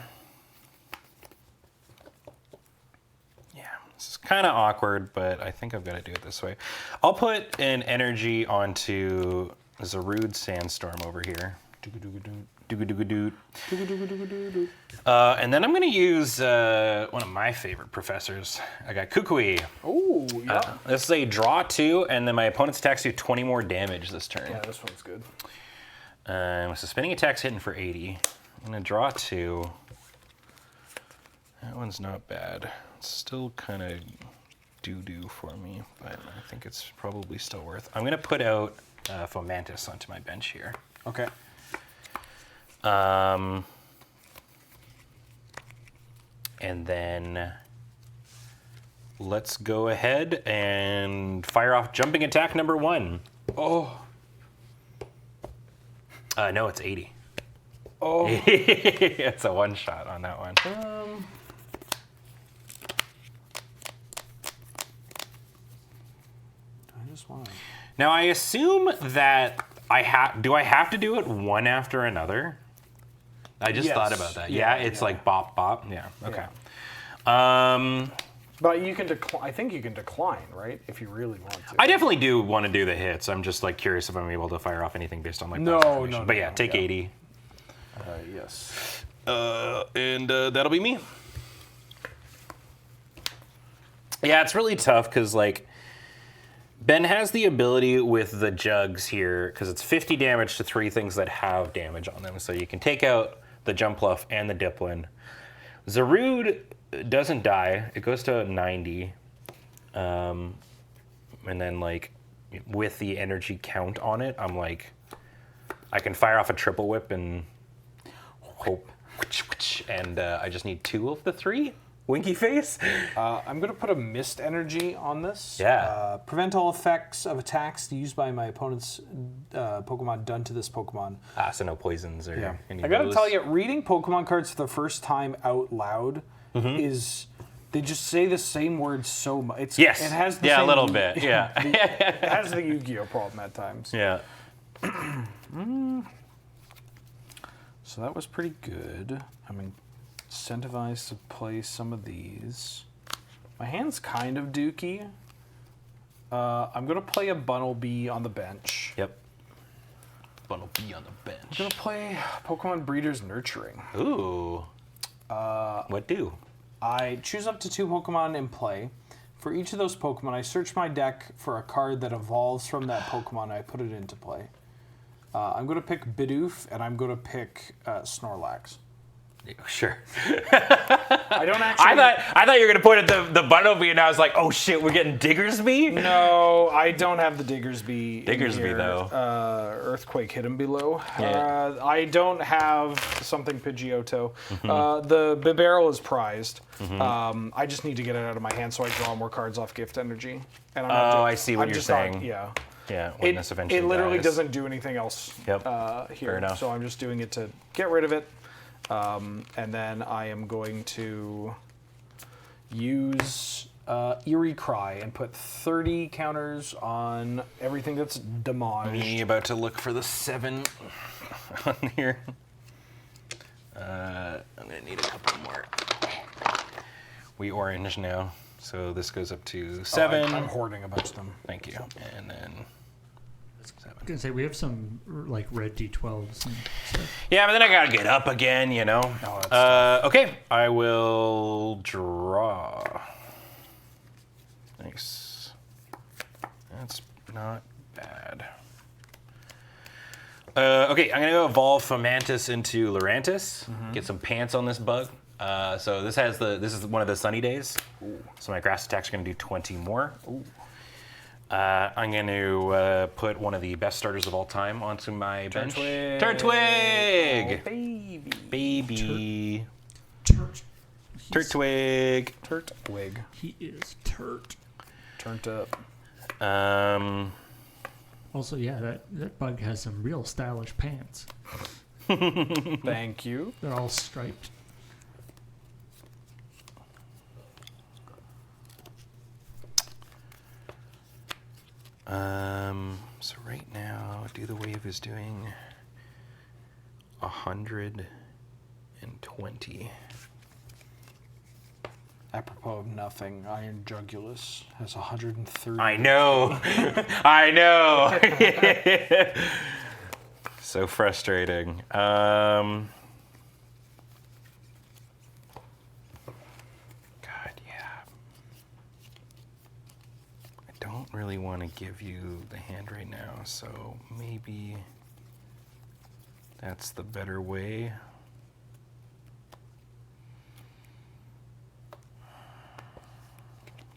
this is kind of awkward, but I think I've got to do it this way. I'll put an energy onto Zarude Sandstorm over here. And then I'm going to use one of my favorite professors. I got Kukui. Oh, yeah. This is a draw 2, and then my opponent's attacks do 20 more damage this turn. Yeah, this one's good. So spinning attacks hitting for 80. I'm going to draw 2. That one's not bad. It's still kind of doo-doo for me, but I think it's probably still worth. I'm going to put out Fomantis onto my bench here. Okay. And then let's go ahead and fire off jumping attack number 1. Oh. No, it's 80. Oh. It's a one shot on that one. I just want to... Now I assume that I have to do it one after another? I just Yes. thought about that. Yeah, Yeah, it's yeah. like bop bop. Yeah. Okay. But you can decline. I think you can decline, right? If you really want to. I definitely do want to do the hits. I'm just like curious if I'm able to fire off anything based on like No, past no, information. no, But yeah, no, take yeah. 80. Yes. And that'll be me. Yeah, it's really tough because like Ben has the ability with the Jugs here because it's 50 damage to 3 things that have damage on them. So you can take out the Jumpluff and the Diplin. Zarude doesn't die. It goes to 90. And then like with the energy count on it, I'm like, I can fire off a triple whip and hope. And I just need 2 of the 3. Winky face. I'm going to put a Mist Energy on this. Yeah. Prevent all effects of attacks used by my opponent's Pokemon done to this Pokemon. So no poisons or any I of got to those. tell you, reading Pokemon cards for the first time out loud is... They just say the same words so much. Yes. It has the yeah, same, a little bit. Yeah. It has the Yu-Gi-Oh problem at times. Yeah. So that was pretty good. I'm incentivized to play some of these. My hand's kind of dookie. I'm going to play a Bunnelby on the bench. Yep. Bunnel B on the bench. I'm going to play Pokemon Breeders Nurturing. Ooh. What do? I choose up to 2 Pokemon in play. For each of those Pokemon, I search my deck for a card that evolves from that Pokemon, and I put it into play. I'm going to pick Bidoof, and I'm going to pick Snorlax. Sure. I don't actually... I thought you were gonna point at the Bunnelby, and I was like, oh shit, we're getting Diggersby. No, I don't have the Diggersby. Diggersby, though. Earthquake hidden below. Yeah. I don't have something Pidgeotto. The Bibarel is prized. I just need to get it out of my hand so I draw more cards off Gift Energy. And I'm not I see what you're just saying. Not, yeah. Yeah. When this eventually It literally dies. doesn't do anything else Yep. here. Fair enough. So I'm just doing it to get rid of it. And then I am going to use Eerie Cry and put 30 counters on everything that's damaged. Me about to look for the 7 on here. I'm gonna need a couple more. We orange now, so this goes up to 7. I'm hoarding a bunch of them. Thank you. And then I was gonna say we have some like red D12s and stuff. yeah, but then I gotta get up again, you know. Oh, that's Okay, I will draw. Nice. That's not bad. Okay, I'm gonna go evolve Fomantis into Lurantis. Get some pants on this bug. So this is one of the sunny days. Ooh. So my grass attacks are gonna do 20 more. Ooh. I'm going to put one of the best starters of all time onto my bench. Turtwig! Oh, baby. Baby. Turtwig. Turtwig. He is turt. Turned up. Also, yeah, that bug has some real stylish pants. Thank you. They're all striped. So right now, Do the Wave is doing 120. Apropos of nothing, Iron Jugulus has 130. I know. I know. So frustrating. God, yeah. I don't really want to give you the hand right now, so maybe that's the better way.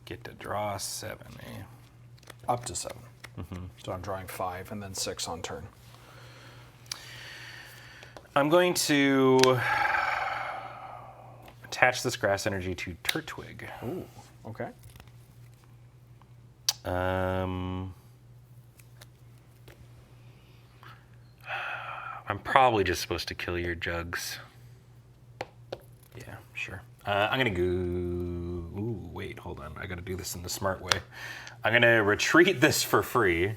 Get to draw 7, eh? Up to 7. So I'm drawing 5 and then 6 on turn. I'm going to attach this grass energy to Turtwig. Ooh, okay. I'm probably just supposed to kill your jugs. Yeah, sure. I'm gonna go. Ooh, wait, hold on. I gotta do this in the smart way. I'm gonna retreat this for free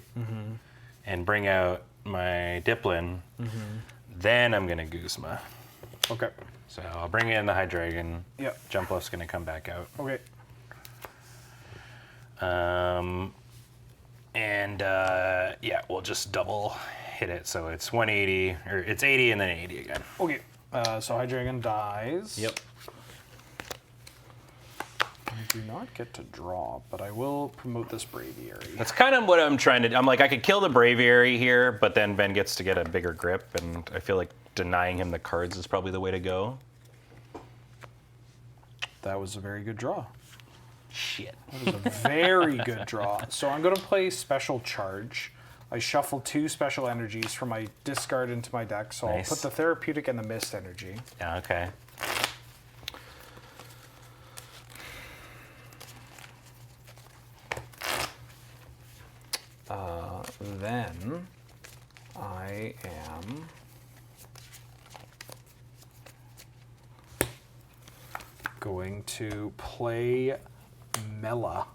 and bring out my Diplin. Then I'm gonna Guzma. Okay. So I'll bring in the Hydreigon. Yep. Jump Luft's gonna come back out. Okay. Yeah, we'll just double hit it. So it's 180, or it's 80 and then 80 again. Okay. So Hydreigon dies. Yep. I do not get to draw, but I will promote this Braviary. That's kind of what I'm trying to do. I'm like, I could kill the Braviary here, but then Ben gets to get a bigger grip, and I feel like denying him the cards is probably the way to go. That was a very good draw. Shit. That was a very good draw. So I'm going to play Special Charge. I shuffle 2 special energies from my discard into my deck, so Nice. I'll put the Therapeutic and the Mist energy. Yeah, okay. Then I am going to play Mela.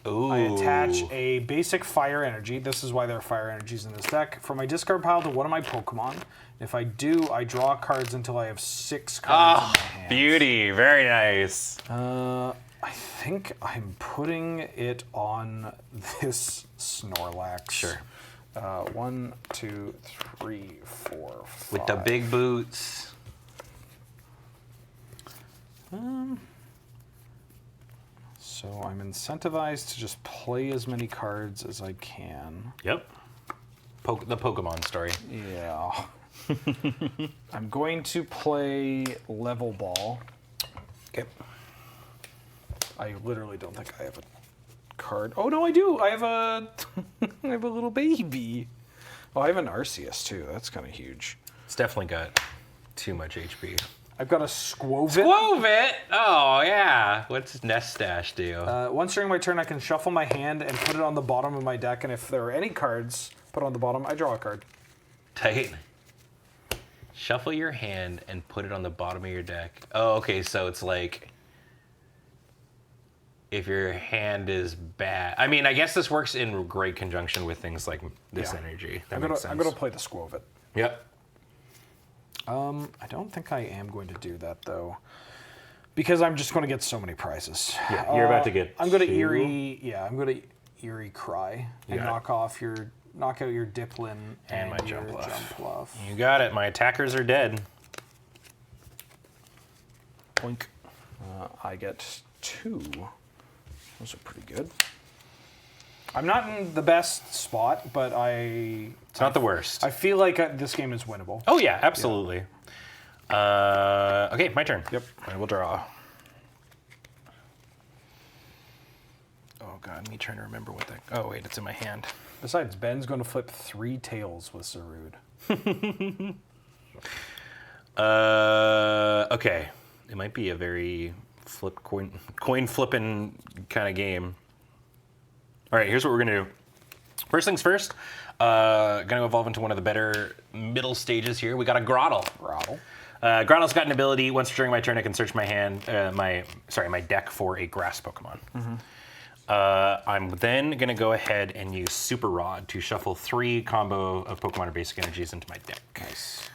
Ooh. I attach a basic fire energy. This is why there are fire energies in this deck. From my discard pile to one of my Pokemon. If I do, I draw cards until I have 6 cards in my hand. Beauty. Very nice. I think I'm putting it on this Snorlax. Sure. 1, 2, 3, 4, 5. With the big boots. So I'm incentivized to just play as many cards as I can. Yep. The Pokemon story. Yeah. I'm going to play Level Ball. Okay. I literally don't think I have a card. Oh no, I do. I have a I have a little baby. Oh, I have an Arceus too. That's kind of huge. It's definitely got too much HP. I've got a Squovit. Squovit! Oh, yeah. What's Nest Stash do? Once during my turn, I can shuffle my hand and put it on the bottom of my deck, and if there are any cards put on the bottom, I draw a card. Tight. Shuffle your hand and put it on the bottom of your deck. Oh, okay, so it's like if your hand is bad. I mean, I guess this works in great conjunction with things like this Yeah. energy. I'm gonna play the Squovit. Yep. I don't think I am going to do that though, because I'm just going to get so many prizes. Yeah, you're about to get. I'm going to 2. Eerie. Yeah, I'm going to Eerie Cry and got knock out your Diplin And my your Jump Bluff. Jump Bluff. You got it. My attackers are dead. Boink. I get 2. Those are pretty good. I'm not in the best spot, but It's not the worst. I feel like this game is winnable. Oh yeah, absolutely. Okay, my turn. Yep. I will draw. Oh god, me trying to remember what that. Oh wait, it's in my hand. Besides, Ben's going to flip 3 tails with Sarud. Okay. It might be a very coin flipping kind of game. All right, here's what we're gonna do. First things first, gonna evolve into one of the better middle stages here. We got a Grottle. Grottle's got an ability. Once during my turn, I can search my my deck for a grass Pokemon. I'm then gonna go ahead and use Super Rod to shuffle 3 combo of Pokemon or basic energies into my deck. Nice.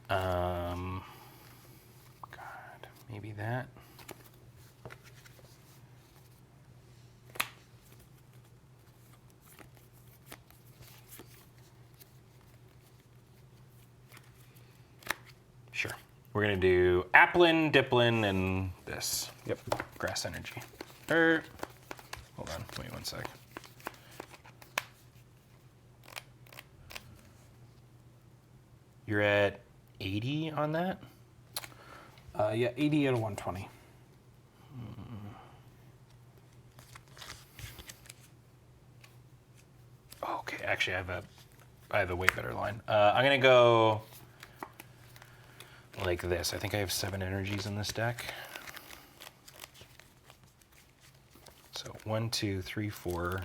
God, maybe that. Sure. We're gonna do Applin, Diplin, and this. Yep. Grass energy. Hold on, wait one sec. You're at 80 on that? Yeah, 80 out of 120. Okay, actually, I have a way better line. I'm gonna go like this. I think I have 7 energies in this deck. So 1, 2, 3, 4,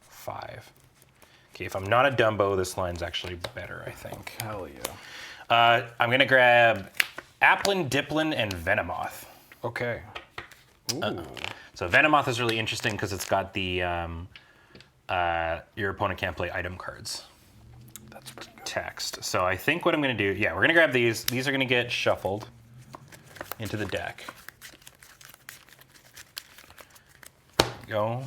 5. Okay, if I'm not a Dumbo, this line's actually better, I think. Hell yeah. I'm gonna grab Applin, Diplin, and Venomoth. Okay. Ooh. So Venomoth is really interesting because it's got the your opponent can't play item cards. That's pretty good. Text. So I think what I'm going to do, yeah, we're going to grab these. These are going to get shuffled into the deck. There we go.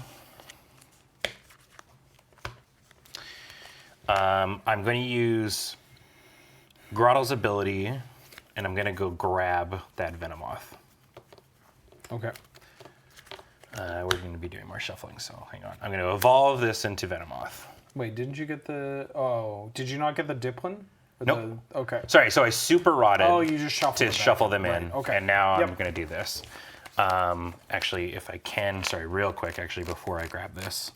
I'm going to use Grottle's ability, and I'm going to go grab that Venomoth. Okay. We're going to be doing more shuffling, so hang on. I'm going to evolve this into Venomoth. Wait, didn't you get the... Oh, did you not get the Diplin? Nope. Okay. Sorry, so I super rotted. Oh, you just shuffled to it back. shuffle them in. Right, okay. And now Yep. I'm going to do this. Actually, if I can, sorry, real quick, actually, before I grab this.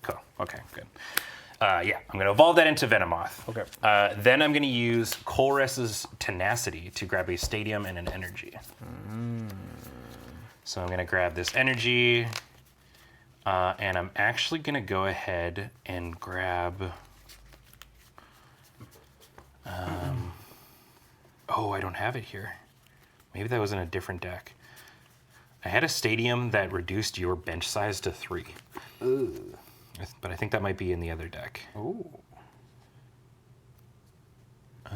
Cool. Okay, good. Yeah, I'm going to evolve that into Venomoth. Okay. Then I'm going to use Colress's Tenacity to grab a Stadium and an Energy. So I'm going to grab this Energy, and I'm actually going to go ahead and grab... oh, I don't have it here. Maybe that was in a different deck. I had a Stadium that reduced your bench size to 3. Ooh. But I think that might be in the other deck. Ooh. I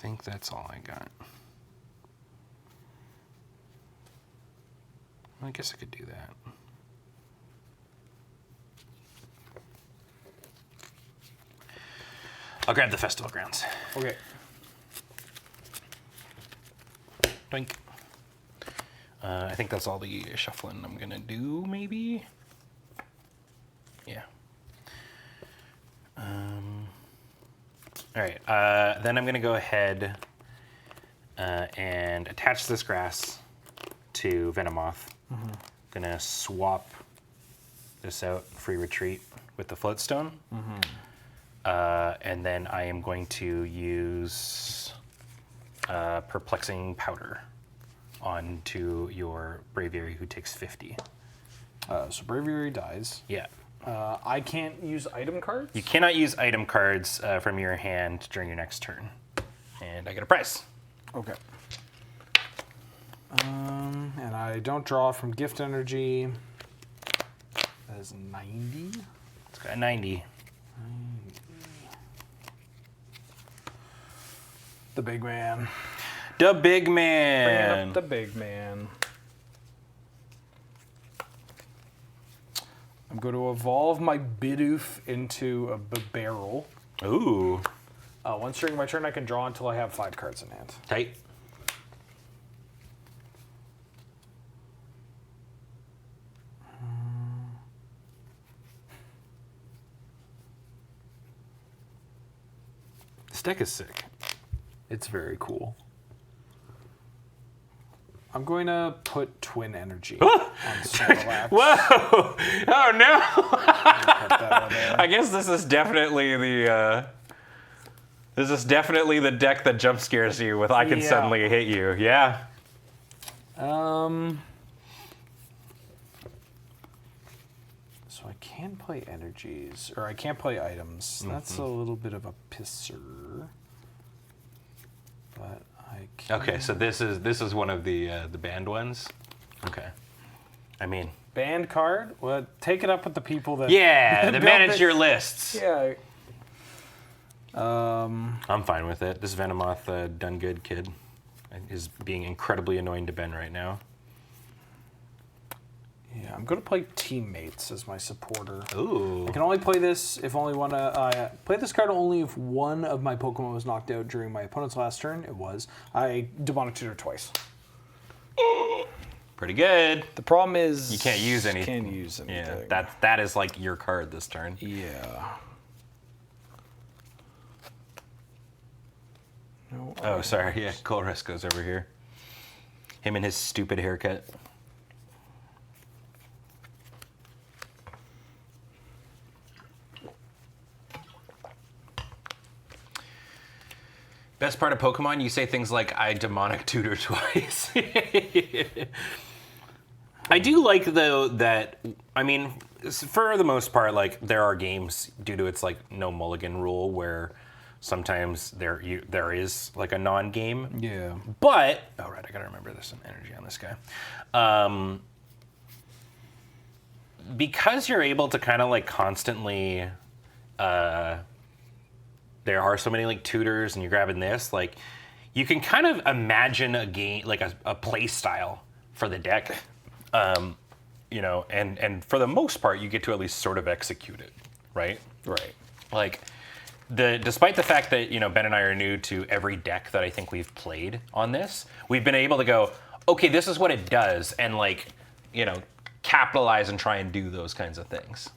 think that's all I got. I guess I could do that. I'll grab the Festival Grounds. Okay. Doink. I think that's all the shuffling I'm gonna do, maybe? Yeah. All right, then I'm gonna go ahead and attach this grass to Venomoth. Gonna swap this out, free retreat, with the Floatstone. And then I am going to use Perplexing Powder onto your Braviary, who takes 50. So Braviary dies. Yeah. I can't use item cards? You cannot use item cards from your hand during your next turn. And I get a prize. Okay. And I don't draw from gift energy. That is 90. It's got a 90. the big man. The big Bringing man. up the big man. I'm going to evolve my Bidoof into a barrel. Ooh. Once during my turn, I can draw until I have 5 cards in hand. Tight. This deck is sick. It's very cool. I'm going to put Twin Energy on Snorlax. Whoa! Oh no! Put that on there. I guess this is definitely the deck that jump scares you with I can Yeah. suddenly hit you. Yeah. So I can play energies, or I can't play items. That's a little bit of a pisser. But I can. Okay, so this is one of the banned ones. Okay. I mean, Banned card? Well, take it up with the people that. yeah, the built manage this. your lists. Yeah. I'm fine with it. This Venomoth done good kid is being incredibly annoying to Ben right now. Yeah, I'm going to play Teammates as my supporter. Ooh. I can only play this if only one. Play this card only if one of my Pokemon was knocked out during my opponent's last turn. It was. I Demonic Tutor twice. Pretty good. The problem is You can't use anything. Can't use anything. Yeah, that is like your card this turn. Yeah. No. Oh, sorry. Yeah, Colresco's over here. Him and his stupid haircut. Best part of Pokemon, you say things like, I demonic tutor twice. I do like, though, that, I mean, for the most part, like, there are games, due to its, like, no mulligan rule, where sometimes there is, like, a non-game. Yeah. But, oh, right, I gotta remember there's some energy on this guy. Because you're able to kind of, like, constantly, there are so many like tutors and you're grabbing this, like you can kind of imagine a game, like a play style for the deck, you know, and for the most part you get to at least sort of execute it, right? Right. Like despite the fact that, you know, Ben and I are new to every deck that I think we've played on this, we've been able to go, okay, this is what it does, and like, you know, capitalize and try and do those kinds of things.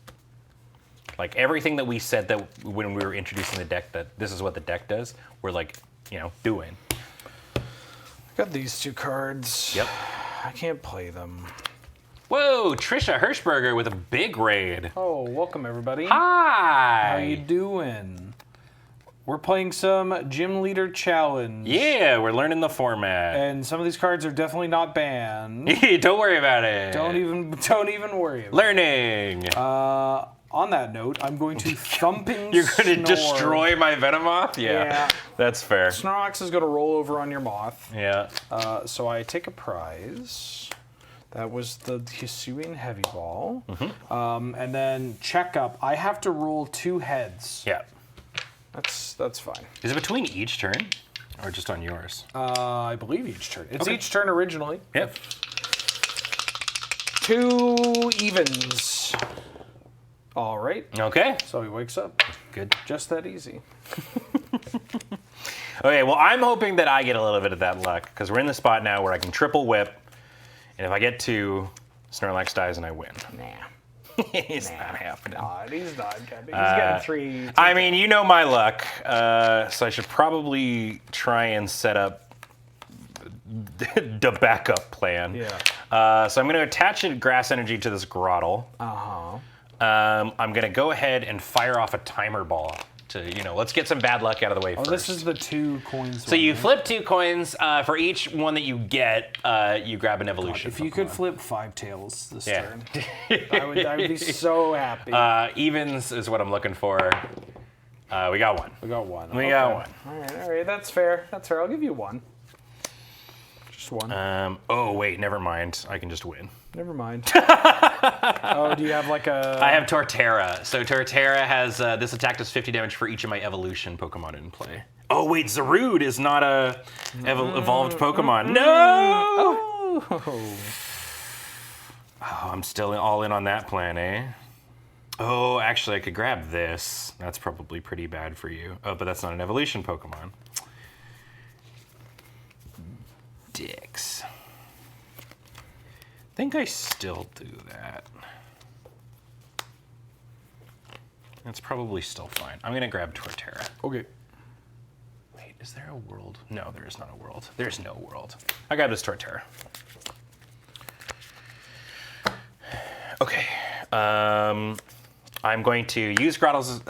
Like everything that we said that when we were introducing the deck, that this is what the deck does, we're like, you know, doing. Got these 2 cards. Yep. I can't play them. Whoa, Trisha Hirschberger with a big raid. Oh, welcome everybody. Hi. How you doing? We're playing some Gym Leader Challenge. Yeah, we're learning the format. And some of these cards are definitely not banned. Don't worry about it. Don't even worry about Learning. it. On that note, I'm going to thumping You're going to snore. destroy my Venomoth? Yeah. That's fair. Snorlax is going to roll over on your moth. Yeah. So I take a prize. That was the Hisuian Heavy Ball. Mm-hmm. And then check up. I have to roll 2 heads. Yeah. That's fine. Is it between each turn or just on yours? I believe each turn. It's Okay. each turn originally. Yep. 2 evens. All right. Okay. So he wakes up. Good. Just that easy. Okay, well, I'm hoping that I get a little bit of that luck, because we're in the spot now where I can triple whip, and if I get 2, Snorlax dies and I win. Nah. It's not happening. He's not getting. He's getting 3. I mean, you know my luck, so I should probably try and set up the backup plan. Yeah. So I'm going to attach a grass energy to this Grottle. Uh-huh. I'm going to go ahead and fire off a timer ball to, you know, let's get some bad luck out of the way Oh, first. this is the 2 coins. So you flip 2 coins. For each one that you get, you grab an evolution. If you could Pokemon. flip 5 tails this Yeah. turn, I would be so happy. Evens is what I'm looking for. We got 1. we got 1. We got 1. All right. That's fair. I'll give you 1. Just 1. Oh, wait, never mind. I can just win. Never mind. Oh, do you have like a... I have Torterra. So Torterra has, this attack does 50 damage for each of my evolution Pokemon in play. Oh wait, Zarude is not a evolved Pokemon. No. Oh. Oh, I'm still all in on that plan, eh? Oh, actually, I could grab this. That's probably pretty bad for you. Oh, but that's not an evolution Pokemon. Dicks. I think I still do that. That's probably still fine. I'm gonna grab Torterra. Okay. Wait, is there a world? No, there is not a world. There's no world. I grab this Torterra. Okay. I'm going to use Grottle's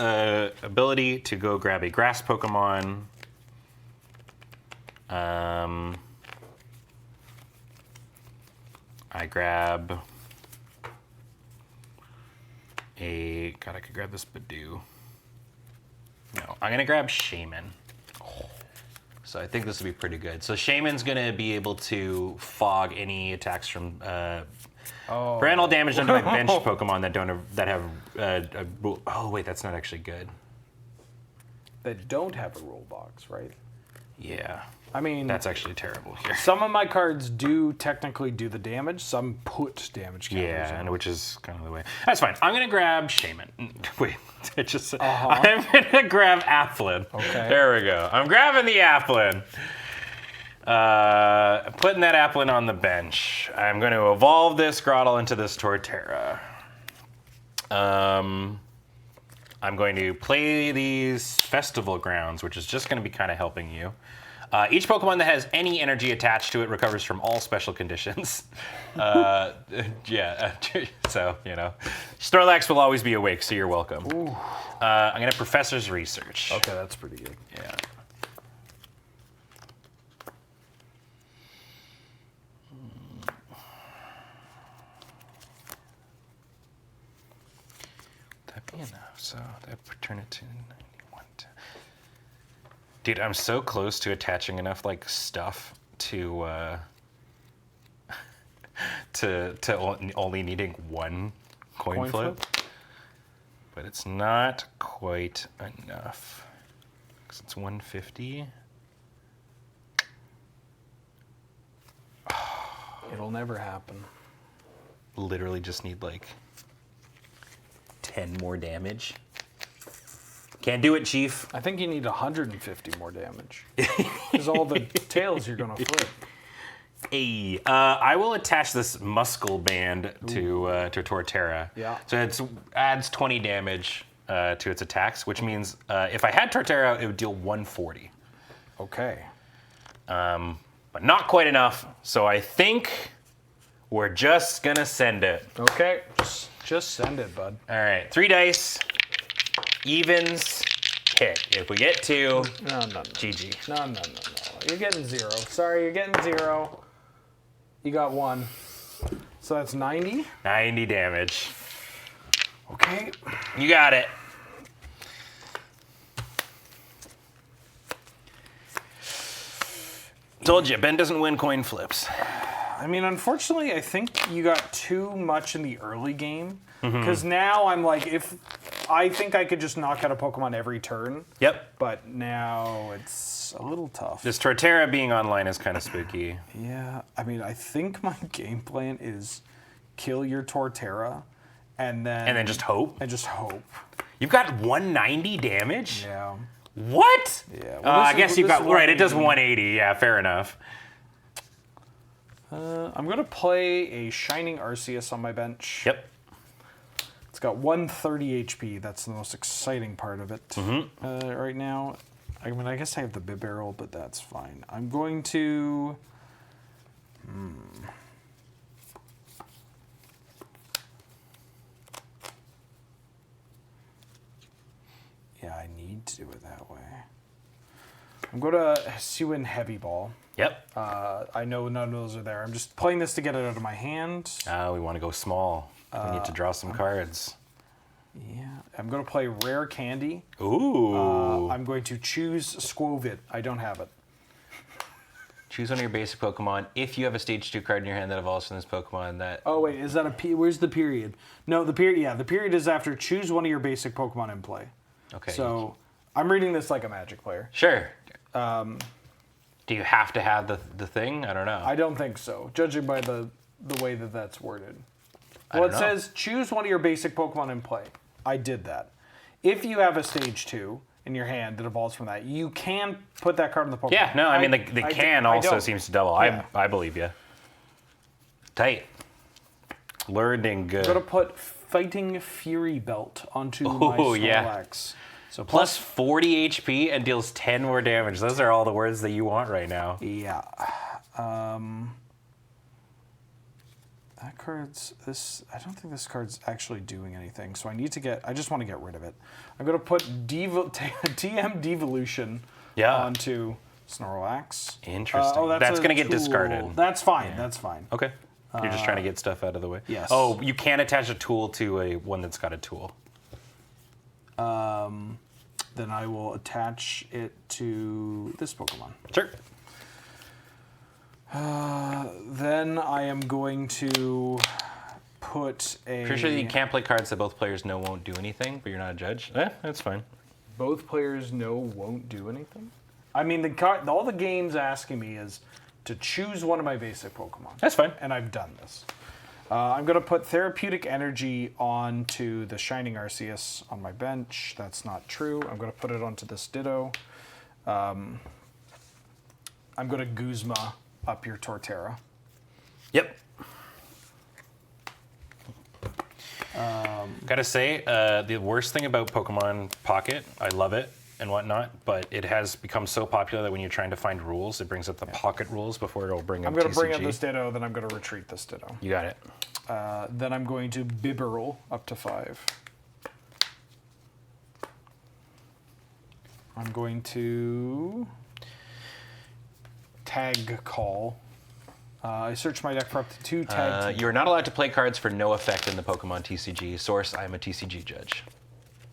ability to go grab a grass Pokemon. I grab a... God, I could grab this Badoo. No, I'm going to grab Shaman. So I think this will be pretty good. So Shaman's going to be able to fog any attacks from... prevent all damage done to my bench Pokemon that have oh wait, that's not actually good. That don't have a rule box, right? Yeah. I mean, That's actually terrible here. some of my cards do technically do the damage. Some put damage counters Yeah, on. and which is kind of the way. That's fine. I'm gonna grab Shaman. Wait, I just I'm gonna grab Applin. Okay. There we go. I'm grabbing the Applin. Putting that Applin on the bench. I'm going to evolve this Grottle into this Torterra. I'm going to play these Festival Grounds, which is just going to be kind of helping you. Each Pokemon that has any energy attached to it recovers from all special conditions. Yeah, so, you know. Snorlax will always be awake, so you're welcome. I'm going to Professor's Research. Okay, that's pretty good. Yeah. That'd be enough. So that would turn it to 91. Dude, I'm so close to attaching enough like stuff to only needing one coin flip, but it's not quite enough because it's 150. It'll never happen. Literally just need like 10 more damage. Can't do it, Chief. I think you need 150 more damage. Because all the tails you're going to flip. Hey, I will attach this Muscle Band to Torterra. Yeah. So it adds 20 damage to its attacks, which means if I had Torterra, it would deal 140. Okay. But not quite enough, so I think we're just gonna send it. Okay, just send it, bud. All right, 3 dice, evens, hit. If we get 2, No. GG. No. You're getting 0. Sorry, you're getting 0. You got 1. So that's 90. 90 damage. Okay. You got it. Told you, Ben doesn't win coin flips. I mean, unfortunately, I think you got too much in the early game. Because now I'm like, if I think I could just knock out a Pokemon every turn. Yep. But now it's a little tough. This Torterra being online is kind of spooky. Yeah, I mean, I think my game plan is kill your Torterra and then just hope? And just hope. You've got 190 damage? Yeah. What? Yeah. I guess you've got, right, it does 180. 180. Yeah, fair enough. I'm going to play a Shining Arceus on my bench. Yep. It's got 130 HP. That's the most exciting part of it right now. I mean, I guess I have the Bibarel, but that's fine. I'm going to... Yeah, I need to do it that way. I'm going to Hisuian Heavy Ball. Yep. I know none of those are there. I'm just playing this to get it out of my hand. We want to go small. We need to draw some cards. Yeah. I'm going to play Rare Candy. Ooh. I'm going to choose Squovit. I don't have it. Choose one of your basic Pokemon. If you have a Stage 2 card in your hand that evolves from this Pokemon, that... Oh, wait. Is that a P? Where's the period? No, the period... Yeah, the period is after choose one of your basic Pokemon in play. Okay. So I'm reading this like a Magic player. Sure. Do you have to have the thing? I don't know. I don't think so, judging by the way that that's worded. I Well, don't it know. says choose one of your basic Pokemon in play. I did that. If you have a stage 2 in your hand that evolves from that, you can put that card in the Pokemon. Yeah, no, I mean, the can also don't. seems to double. Yeah. I believe you. Tight. Learning good. I'm going to put Fighting Fury Belt onto my Oh, yeah. Snorlax. So Plus 40 HP and deals 10 more damage. Those are all the words that you want right now. Yeah. That card's this. I don't think this card's actually doing anything. So I need to get. I just want to get rid of it. I'm gonna put TM Devolution onto Snorlax. Interesting. That's a going to get tool. discarded. That's fine. That's fine. Okay. You're just trying to get stuff out of the way. Yes. Oh, you can attach a tool to a one that's got a tool. Then I will attach it to this Pokemon. Sure. Then I am going to put a. Pretty sure you can't play cards that both players know won't do anything, but you're not a judge. That's fine. Both players know won't do anything. I mean, all the game's asking me is to choose one of my basic Pokemon. That's fine. And I've done this. I'm going to put Therapeutic Energy onto the Shining Arceus on my bench. That's not true. I'm going to put it onto this Ditto. I'm going to Guzma up your Torterra. Yep. Gotta say, the worst thing about Pokemon Pocket, I love it and whatnot, but it has become so popular that when you're trying to find rules, it brings up the Pocket rules before it'll bring up I'm going to bring TCG. up this Ditto, then I'm going to retreat this Ditto. You got it. Then I'm going to Bibarel up to 5. I'm going to Tag Call. I searched my deck for up to 2 tag. You are not allowed to play cards for no effect in the Pokemon TCG. Source, I am a TCG judge.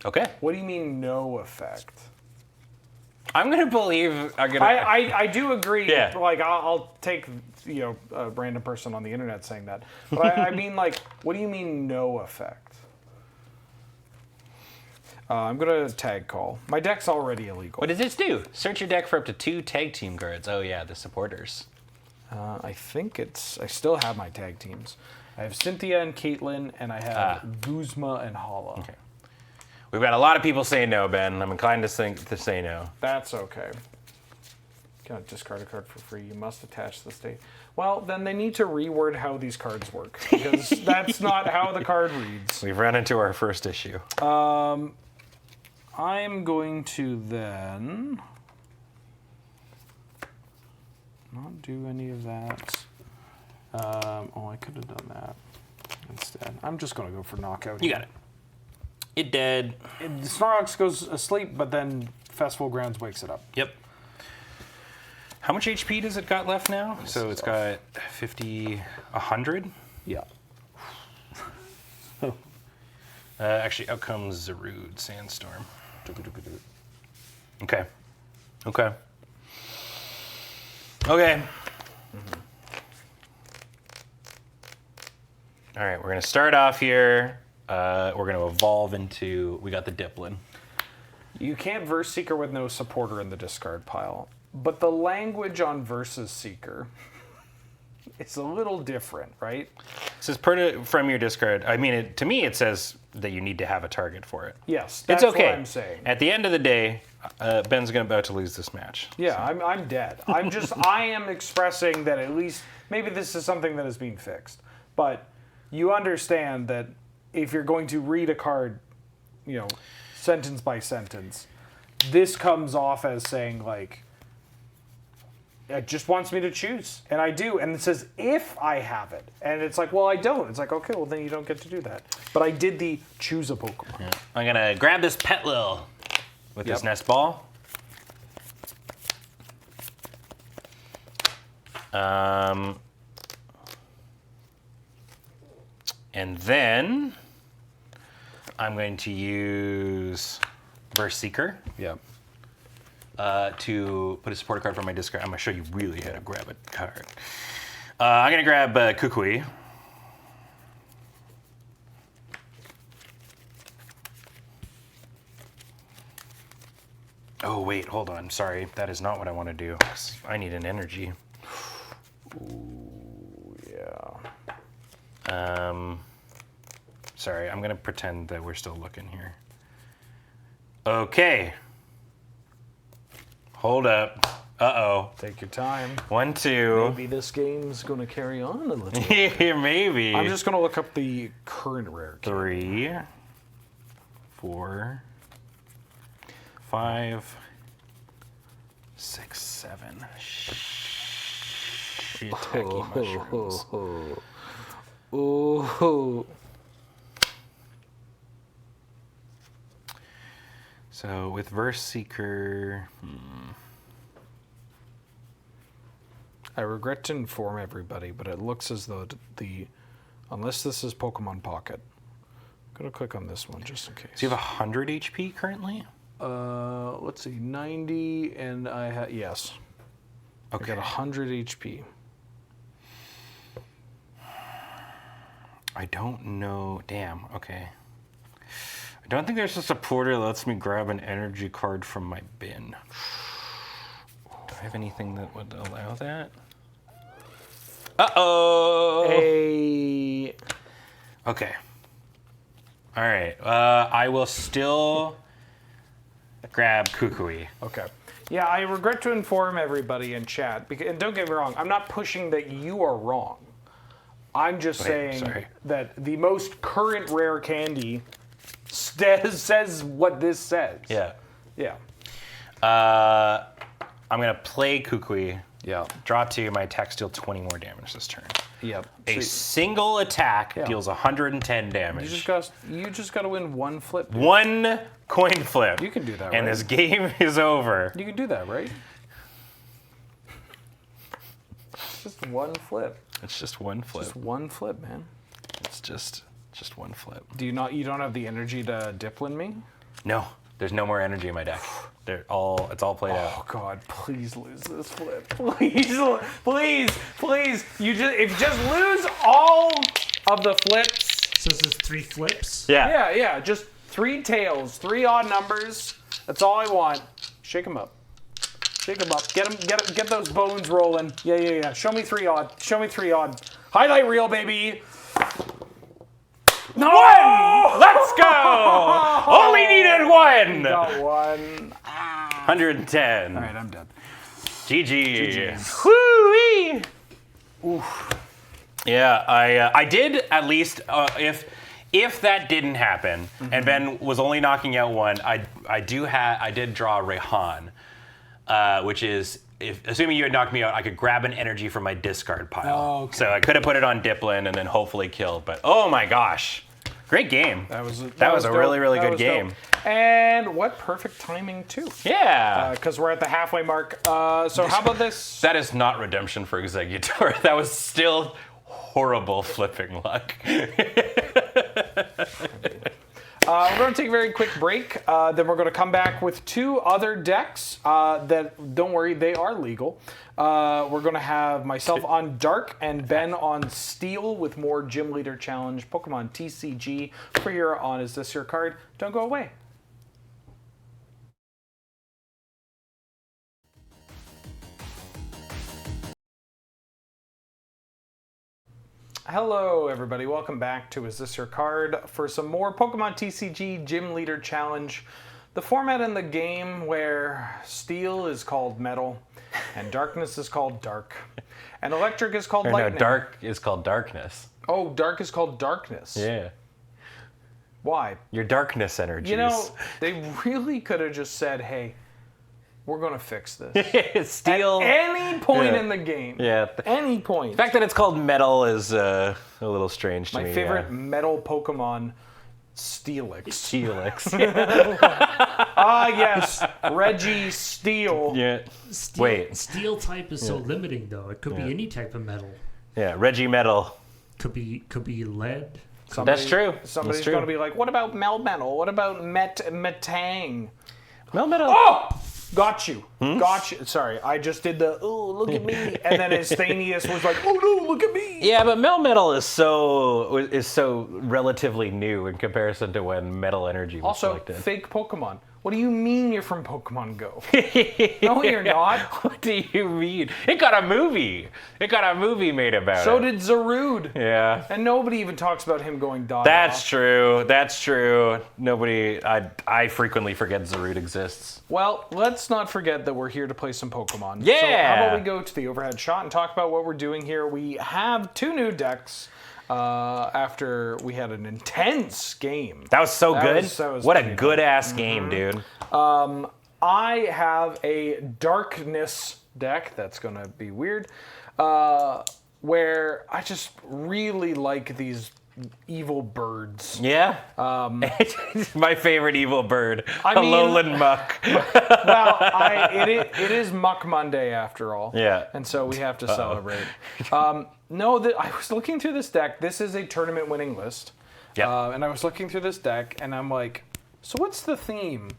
Okay. What do you mean no effect? I'm going to believe... I do agree. Yeah. Like, I'll take, a random person on the internet saying that. But I mean, like, what do you mean no effect? I'm going to Tag Call. My deck's already illegal. What does this do? Search your deck for up to 2 tag team cards. Oh, yeah, the supporters. I think I still have my tag teams. I have Cynthia and Caitlin, and I have Guzma and Hala. Okay. We've got a lot of people saying no, Ben. I'm inclined to say no. That's okay. Cannot discard a card for free. You must attach the state. Well, then they need to reword how these cards work, because that's not how the card reads. We've run into our first issue. I'm going to then not do any of that. I could have done that instead. I'm just going to go for knockout. You got it. It dead. Snorlax goes asleep, but then Festival Grounds wakes it up. Yep. How much HP does it got left now? So it's got 50, 100? Yeah. Actually, out comes Zarude Sandstorm. Okay. Okay. Okay. All right, we're going to start off here. We're going to evolve into... We got the Diplin. You can't Verse Seeker with no supporter in the discard pile. But the language on Versus Seeker is a little different, right? It says from your discard. I mean, to me, it says that you need to have a target for it. Yes, that's it's okay. what I'm saying. At the end of the day, Ben's about to lose this match. Yeah, so. I'm dead. I am expressing that at least, maybe this is something that is being fixed. But you understand that if you're going to read a card, sentence by sentence, this comes off as saying, like, it just wants me to choose. And I do. And it says, if I have it. And it's like, well, I don't. It's like, okay, well, then you don't get to do that. But I did the choose a Pokemon. Yeah. I'm going to grab this Petlil with this Nest Ball. And then I'm going to use Verse Seeker. Yep. To put a supporter card from my discard. I'm going to show you really how to grab a card. I'm going to grab Kukui. Oh, wait, hold on. Sorry, that is not what I want to do. 'Cause I need an energy. Ooh, yeah. Sorry, I'm going to pretend that we're still looking here. Okay. Hold up. Uh-oh. Take your time. 1, 2. Maybe this game's going to carry on a little. Maybe. I'm just going to look up the current rare. 3, 4, 5, 6, 7. Shiitake mushrooms. Ooh. So with Verse Seeker, I regret to inform everybody, but it looks as though unless this is Pokemon Pocket, I'm gonna click on this one just in case. do you have 100 HP currently? Let's see, 90, and I have yes. Okay. I got 100 HP. I don't know. Damn. Okay. I don't think there's a supporter that lets me grab an energy card from my bin. Do I have anything that would allow that? Uh-oh! Hey. Okay. All right. I will still grab Kukui. Okay. Yeah, I regret to inform everybody in chat, and don't get me wrong, I'm not pushing that you are wrong. I'm just saying that the most current rare candy says what this says. Yeah. Yeah. I'm going to play Kukui. Yeah. Draw 2. My attack deal 20 more damage this turn. Yep. A single attack deals 110 damage. You just got to win one flip. Dude. One coin flip. You can do that, right? And this game is over. You can do that, right? Just one flip. It's just one flip. Just one flip, man. It's just one flip. You don't have the energy to Diplin me? No, there's no more energy in my deck. It's all played out. Oh God, please lose this flip. Please. If you just lose all of the flips. So this is 3 flips? Yeah, just 3 tails, 3 odd numbers. That's all I want. Shake them up. Get those bones rolling. Yeah. Show me 3 odd. Highlight reel, baby. No! Let's go! Only needed 1! Got 1. 110. All right, I'm done. GG. Woo-wee! Oof. Yeah, I did at least, if that didn't happen, and Ben was only knocking out 1, I did draw Rehan, which is, assuming you had knocked me out, I could grab an energy from my discard pile. Oh, okay. So I could have put it on Diplin and then hopefully killed, but oh my gosh. Great game. That was a really, really good game. Dope. And what perfect timing, too. Yeah. Because we're at the halfway mark. So how about this? That is not redemption for Executor. That was still horrible flipping luck. We're going to take a very quick break. Then we're going to come back with 2 other decks that, don't worry, they are legal. We're going to have myself on Dark and Ben on Steel with more Gym Leader Challenge Pokemon TCG for here on Is This Your Card? Don't go away. Hello, everybody. Welcome back to Is This Your Card for some more Pokemon TCG Gym Leader Challenge. The format in the game where Steel is called Metal, and Darkness is called Dark, and Electric is called Lightning. No, Dark is called Darkness. Oh, Dark is called Darkness. Yeah. Why? Your darkness energies. You know, they really could have just said, hey, we're going to fix this. Steel. At any point in the game. Yeah. Any point. The fact that it's called Metal is a little strange to me. My favorite metal Pokemon, Steelix. Steelix. Yes. Reggie Steel. Yeah. Steel type is so limiting, though. It could be any type of metal. Yeah, Reggie Metal. Could be lead. That's true. Somebody's going to be like, what about Melmetal? What about Metang? Melmetal. Oh! Got you. Got you. Sorry, I just did the, oh, look at me. And then Estanius was like, oh no, look at me. Yeah, but Melmetal is so relatively new in comparison to when Metal Energy was also, selected. fake Pokemon. What do you mean you're from Pokemon Go? No, you're not. What do you mean? It got a movie. It got a movie made about So it. did Zarude. Yeah. And nobody even talks about him going Dada. That's true. That's true. Nobody. I frequently forget Zarude exists. Well, let's not forget that we're here to play some Pokemon. Yeah. So how about we go to the overhead shot and talk about what we're doing here? We have 2 new decks after we had an intense game. That was so good. was What a pretty good ass game, dude. I have a darkness deck. That's going to be weird. Where I just really like these evil birds. Yeah. My favorite evil bird, I a mean- lowland muck. Well, it is Muck Monday after all. Yeah. And so we have to celebrate. No, I was looking through this deck. This is a tournament winning list. Yep. And I was looking through this deck, and I'm like, so what's the theme?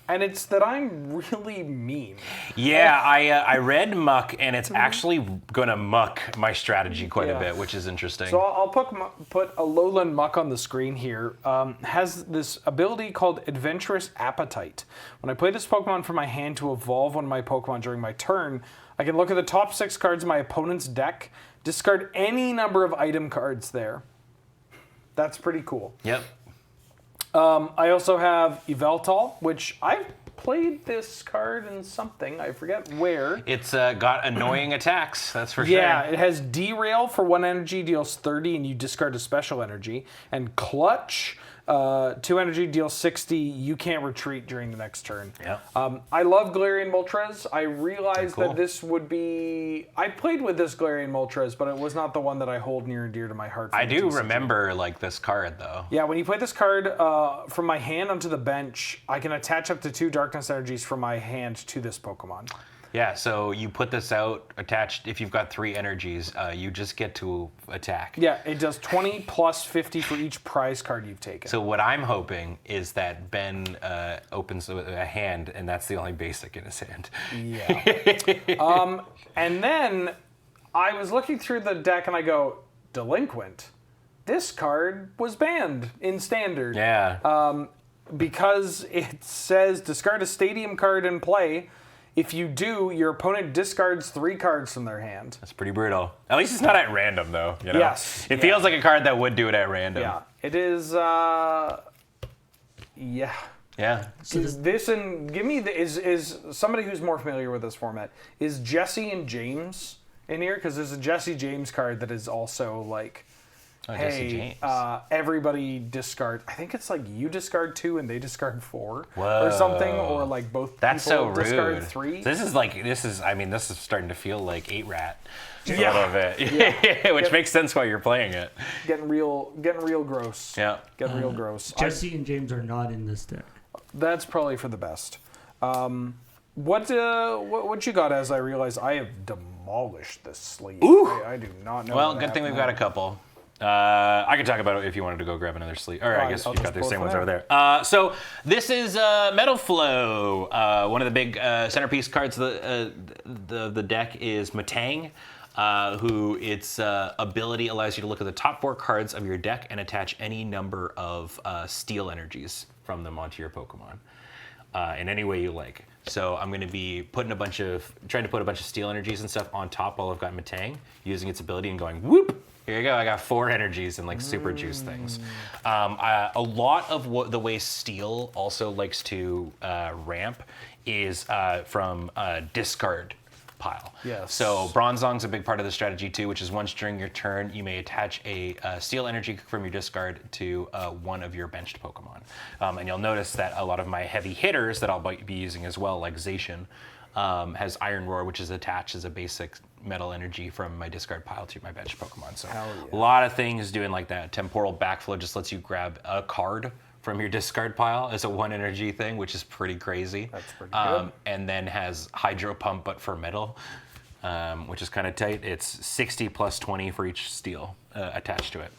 And it's that I'm really mean. Yeah, I read muck, and it's actually gonna muck my strategy quite a Yeah. bit, which is interesting. So I'll put a lowland muck on the screen here. Has this ability called Adventurous Appetite. When I play this Pokemon from my hand to evolve one of my Pokemon during my turn, I can look at the top 6 cards of my opponent's deck, discard any number of item cards there. That's pretty cool. Yep. I also have Yveltal, which I've played this card in something. I forget where. It's got annoying attacks, that's for sure. Yeah, it has Derail for 1 energy, deals 30, and you discard a special energy. And Clutch, 2 energy, deals 60. You can't retreat during the next turn. Yeah. I love Galarian Moltres. I realized Cool. that this would be... I played with this Galarian Moltres, but it was not the one that I hold near and dear to my heart. I from the do TCG. remember like this card though. Yeah, when you play this card from my hand onto the bench, I can attach up to 2 Darkness energies from my hand to this Pokemon. Yeah, so you put this out attached. If you've got 3 energies, you just get to attack. Yeah, it does 20 plus 50 for each prize card you've taken. So what I'm hoping is that Ben opens a hand, and that's the only basic in his hand. Yeah. And then I was looking through the deck and I go, Delinquent. This card was banned in Standard. Yeah. Because it says discard a stadium card in play. If you do, your opponent discards 3 cards from their hand. That's pretty brutal. At least it's not at random, though. You know? Yes, It yeah. feels like a card that would do it at random. Yeah. It is, yeah. Yeah. Is this and give me the is somebody who's more familiar with this format, is Jesse and James in here? Because there's a Jesse James card that is also like, Oh, Jesse hey, James. everybody discard. I think it's like you discard 2 and they discard 4 Whoa. or something, or like both That's so people discard rude. 3. This is starting to feel like 8-rat. Yeah. A little bit. Which makes sense why you're playing it. Getting real gross. Yeah. Getting real gross. Jesse and James are not in this deck. That's probably for the best. What you got? As I realize I have demolished this sleeve. Ooh. I do not know. Well, what good thing we've happened got a couple. I can talk about it if you wanted to go grab another sleeve. Or I guess I'll you've just got the pull same it ones from over there. So this is Metal Flow. One of the big centerpiece cards of the deck is Matang, who its ability allows you to look at the top 4 cards of your deck and attach any number of steel energies from them onto your Pokemon. In any way you like. So I'm going to be trying to put a bunch of steel energies and stuff on top while I've got Matang, using its ability and going whoop. Here you go. I got 4 energies and like super juice things. A lot of the way steel also likes to ramp is from discard pile. Yes. So Bronzong's a big part of the strategy too, which is once during your turn, you may attach a steel energy from your discard to one of your benched Pokemon. And you'll notice that a lot of my heavy hitters that I'll be using as well, like Zacian, has Iron Roar, which is attached as a basic metal energy from my discard pile to my bench Pokemon. So a lot of things doing like that. Temporal Backflow just lets you grab a card from your discard pile as a 1 energy thing, which is pretty crazy. That's pretty good. And then has Hydro Pump, but for metal, which is kind of tight. It's 60 plus 20 for each steel attached to it.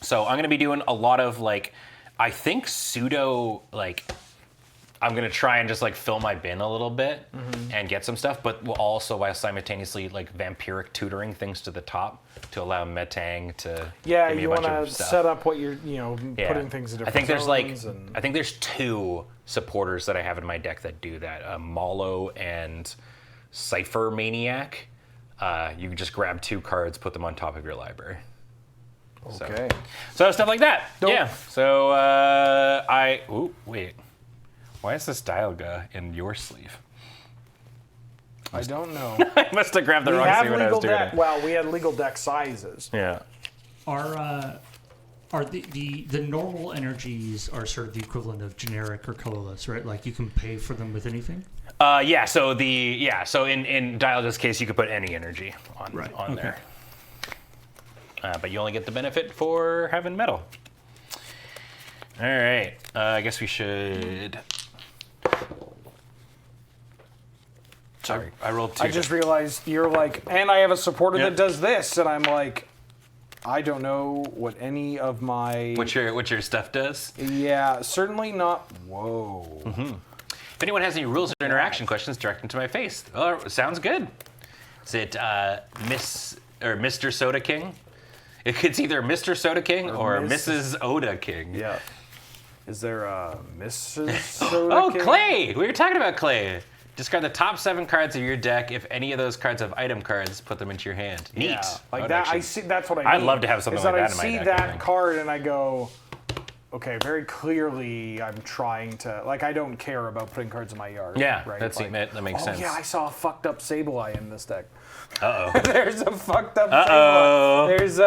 So I'm going to be doing a lot of like, I think pseudo like I'm gonna try and just like fill my bin a little bit and get some stuff, but we'll also while simultaneously like vampiric tutoring things to the top to allow Metang to Yeah, give me you a bunch want of to stuff. set up what you're, Yeah. putting things in different I think there's like zones and... I think there's 2 supporters that I have in my deck that do that. Mallow and Cypher Maniac. You can just grab 2 cards, put them on top of your library. Okay. So stuff like that. Dope. Yeah. So ooh, wait. Why is this Dialga in your sleeve? I don't know. I must have grabbed the We wrong have sleeve when I legal was doing deck. it. Well, we had legal deck sizes. Yeah. Are the normal energies are sort of the equivalent of generic or colorless, right? Like you can pay for them with anything. Yeah. So in Dialga's case, you could put any energy on there. But you only get the benefit for having metal. All right. I guess we should. Sorry, I rolled 2. I just realized you're like, and I have a supporter that does this, and I'm like, I don't know what any of my... What your stuff does. Yeah, certainly not... Whoa. If anyone has any rules or interaction questions, direct them to my face. Oh, sounds good. Is it Mr. Soda King? It's either Mr. Soda King or Mrs. Oda King. Yeah. Is there a Mrs. Soda Oh, King? Clay! We were talking about Clay. Discard the top 7 cards of your deck. If any of those cards have item cards, put them into your hand. Neat. Yeah, like would that. actually- I see. That's what I mean. I'd love to have something is like that I in my see deck, I that think. card and I go, okay, very clearly I'm trying to, like, I don't care about putting cards in my yard. Yeah, right? that makes sense. Oh yeah, I saw a fucked up Sableye in this deck. Uh-oh. There's a fucked up Uh-oh. Sableye. There's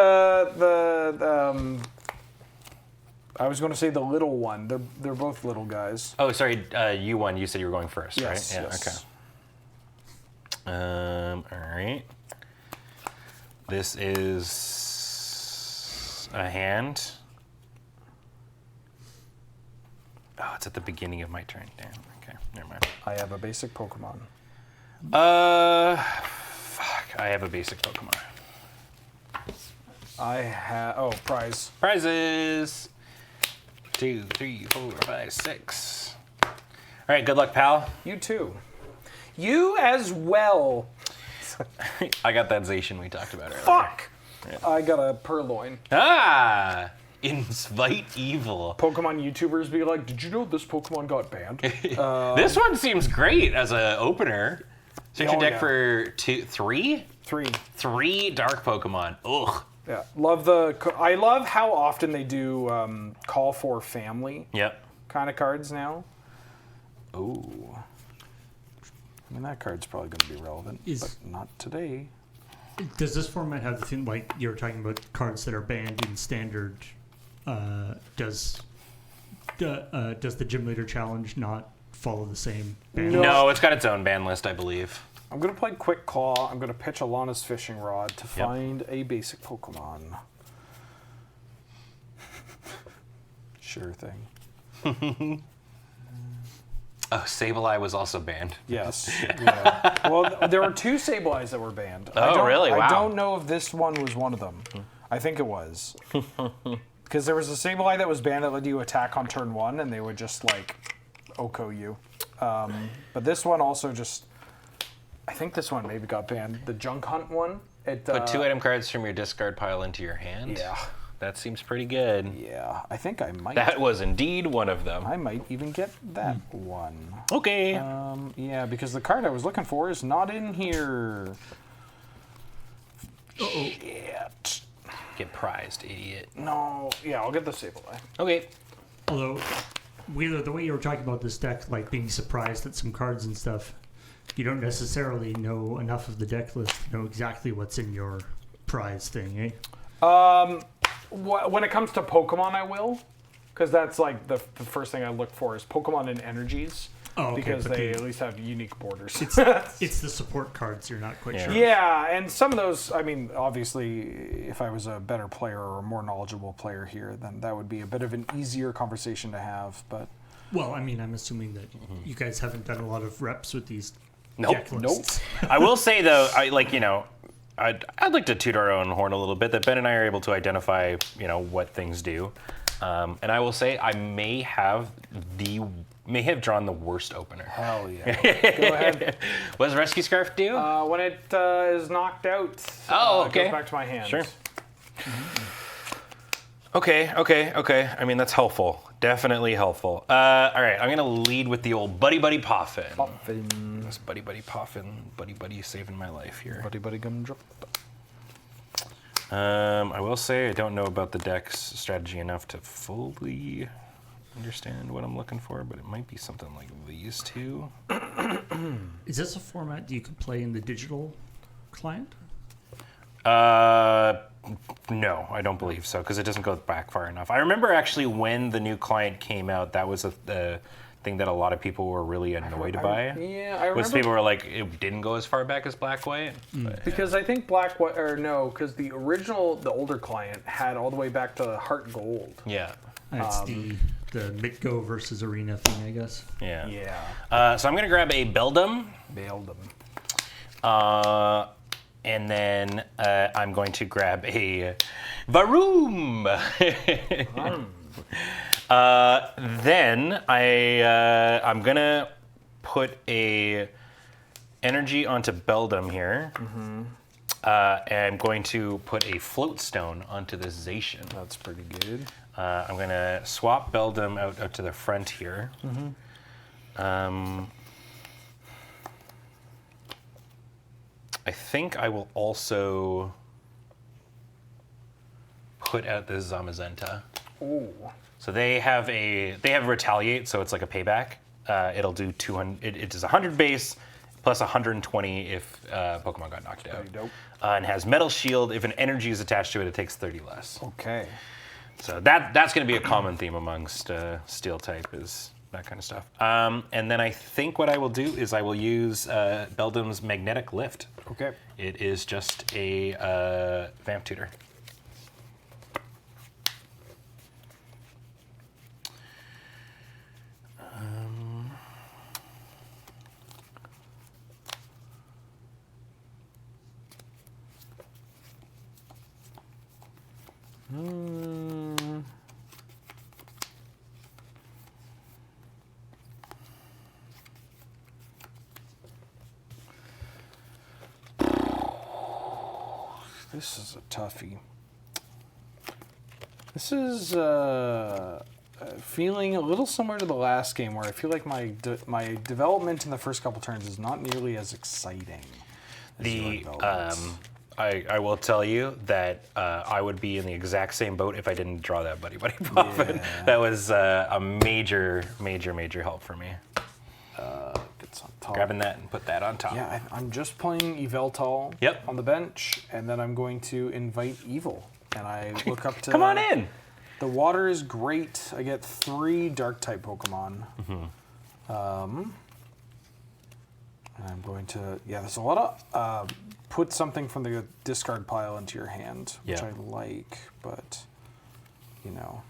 I was going to say the little one. They're both little guys. Oh, sorry. You won. You said you were going first, Yes. right? Yeah. Yes. Okay. All right. This is a hand. Oh, it's at the beginning of my turn. Damn. Okay. Never mind. I have a basic Pokemon. Fuck. I have a basic Pokemon. I have prize. Prizes. 2, 3, 4, 5, 6. All right. Good luck, pal. You too. You as well. I got that Zacian we talked about earlier. Fuck. I got a Purloin. Ah! Invite evil. Pokemon YouTubers be like, did you know this Pokemon got banned? This one seems great as an opener. Search your deck yeah. for 3 3. dark Pokemon. Ugh. Yeah. I love how often they do call for family Yep. kind of cards now. Ooh. I mean, that card's probably going to be relevant, but not today. Does this format have the thing like you were talking about cards that are banned in standard? Does the gym leader challenge not follow the same ban? No, it's got its own ban list, I believe. I'm going to play Quick Claw. I'm going to pitch Alana's Fishing Rod to find a basic Pokemon. Sure thing. Oh, Sableye was also banned. Yes. Yeah. Well, there were 2 Sableyes that were banned. Oh, really? Wow. I don't know if this one was one of them. I think it was. Because there was a Sableye that was banned that let you attack on turn 1, and they would just, like, Oko you. But this one also just... I think this one maybe got banned. The Junk Hunt one. Put 2 item cards from your discard pile into your hand. Yeah. That seems pretty good. Yeah. I think I might... That was indeed one of them. I might even get that one. Okay. Yeah, because the card I was looking for is not in here. Uh-oh. Shit. Get prized, idiot. No. Yeah, I'll get the Sableye. Okay. Although, Wheeler, the way you were talking about this deck, like being surprised at some cards and stuff, you don't necessarily know enough of the deck list to know exactly what's in your prize thing, eh? When it comes to Pokemon, I will. Because that's like the first thing I look for is Pokemon and energies. Oh, okay, because but they at least have unique borders. It's the support cards you're not quite sure. Yeah, and some of those, I mean, obviously, if I was a better player or a more knowledgeable player here, then that would be a bit of an easier conversation to have. But Well, I mean, I'm assuming that you guys haven't done a lot of reps with these Nope. deck lists. I will say though, I'd like to toot our own horn a little bit that Ben and I are able to identify, what things do. And I will say I may have the may have drawn the worst opener. Hell yeah. Go ahead. What does Rescue Scarf do? When it is knocked out, it goes back to my hands. Sure. Okay. I mean, that's helpful. Definitely helpful. All right, I'm gonna lead with the old buddy poffin. This buddy poffin, buddy saving my life here. Buddy gumdrop. I will say I don't know about the deck's strategy enough to fully understand what I'm looking for, but it might be something like these two. Is this a format you could play in the digital client? No, I don't believe so, because it doesn't go back far enough. I remember actually when the new client came out, that was the thing that a lot of people were really annoyed by. Yeah, I remember. Was people were like, it didn't go as far back as Black White. But, Because I think because the older client had all the way back to Heart Gold. yeah. That's the Mitgo versus Arena thing, I guess. Yeah. Yeah. So I'm going to grab a Beldum. Bailed them. And then I'm going to grab a Varoom. Then I'm gonna put a energy onto Beldum here. And I'm going to put a float stone onto this Zacian. That's pretty good. I'm gonna swap Beldum out to the front here. I think I will also put out this Zamazenta. Ooh. So they have retaliate, so it's like a payback. It'll do 200. It does 100 base plus 120 if Pokemon got knocked out. Pretty dope. And has metal shield. If an energy is attached to it, it takes 30 less. Okay. So that's going to be a common theme amongst steel type is that kind of stuff. And then I think what I will do is I will use Beldum's Magnetic Lift. Okay. It is just a Vamp Tutor. This is a toughie. This is feeling a little similar to the last game, where I feel like my development in the first couple turns is not nearly as exciting. As your development. I will tell you that I would be in the exact same boat if I didn't draw that Buddy Poffin. Yeah. That was a major help for me. It's on top. Grabbing that and put that on top. Yeah, I'm just playing Yveltal Yep. on the bench, and then I'm going to invite Evil. And I look up to... Come on in! The water is great. I get 3 Dark-type Pokemon. And I'm going to... Yeah, there's a lot of... put something from the discard pile into your hand, which Yeah. I like, but, you know...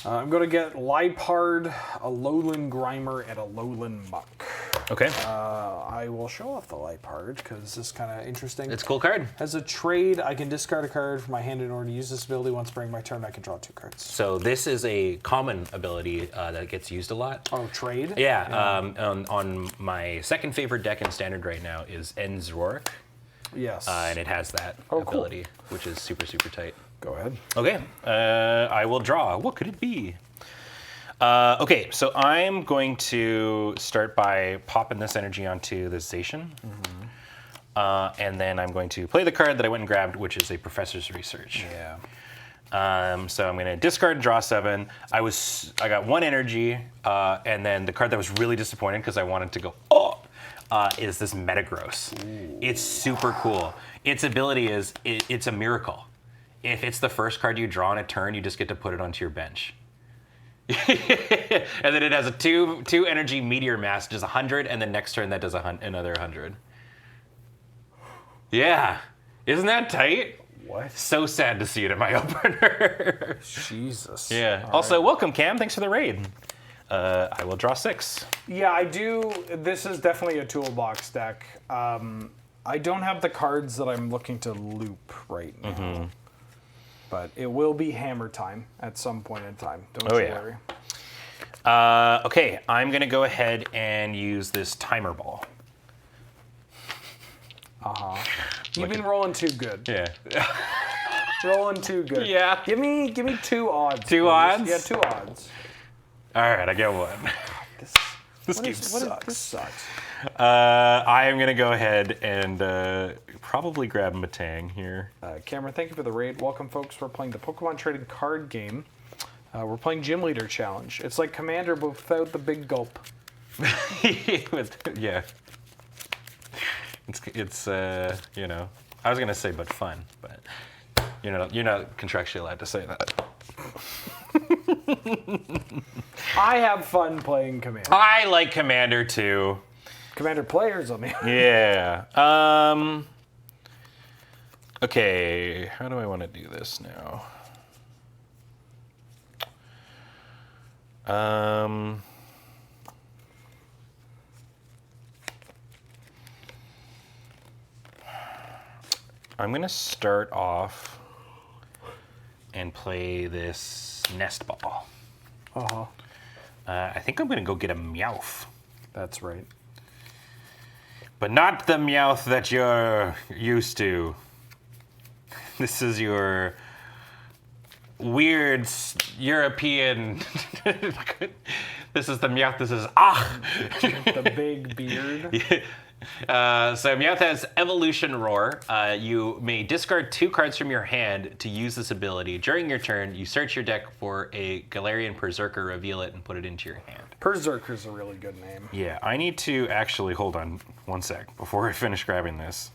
I'm going to get Liepard, a Lowland Grimer, and a Lowland Muck. Okay. I will show off the Liepard because this is kind of interesting. It's a cool card. As a trade, I can discard a card from my hand in order to use this ability. Once during my turn, I can draw 2 cards. So this is a common ability that gets used a lot. Oh, trade? Yeah. On my second favorite deck in Standard right now is Enzroark. Yes. And it has that Oh, cool. ability, which is super, super tight. Go ahead. Okay, I will draw. What could it be? Okay, so I'm going to start by popping this energy onto the Zacian. And then I'm going to play the card that I went and grabbed, which is a Professor's Research. Yeah. So I'm going to discard and draw 7. I got 1 energy, and then the card that was really disappointing because I wanted to go, is this Metagross. Ooh. It's super cool. Its ability is, it's a miracle. If it's the first card you draw on a turn, you just get to put it onto your bench. And then it has a 2 energy Meteor Mass, does 100, and then next turn that does another 100. Yeah. Isn't that tight? What? So sad to see it in my opener. Jesus. Yeah. All Also, right. welcome, Cam. Thanks for the raid. I will draw 6. Yeah, I do. This is definitely a toolbox deck. I don't have the cards that I'm looking to loop right now. But it will be hammer time at some point in time. Don't you worry. Okay, I'm going to go ahead and use this timer ball. You've been rolling too good. Yeah. Rolling too good. Yeah. Give me 2 odds. Two please. odds? Yeah, 2 odds. All right, I get one. This game This sucks. sucks. I am going to go ahead and probably grab Matang here. Cameron, thank you for the raid. Welcome, folks. We're playing the Pokemon trading card game. We're playing Gym Leader Challenge. It's like Commander, but without the big gulp. Yeah. It's you know, I was going to say but fun, but you're not contractually allowed to say that. I have fun playing Commander. I like Commander too. Commander players, I mean. Yeah. Okay, how do I want to do this now? I'm going to start off and play this nest ball. Uh-huh. I think I'm going to go get a Meowth. That's right. But not the Meowth that you're used to. This is your weird European... This is the Meowth, this is... The big beard. So Meowth has Evolution Roar. You may discard 2 cards from your hand to use this ability. During your turn, you search your deck for a Galarian Berserker, reveal it, and put it into your hand. Berserker's a really good name. Yeah, I need to actually, hold on one sec, before I finish grabbing this.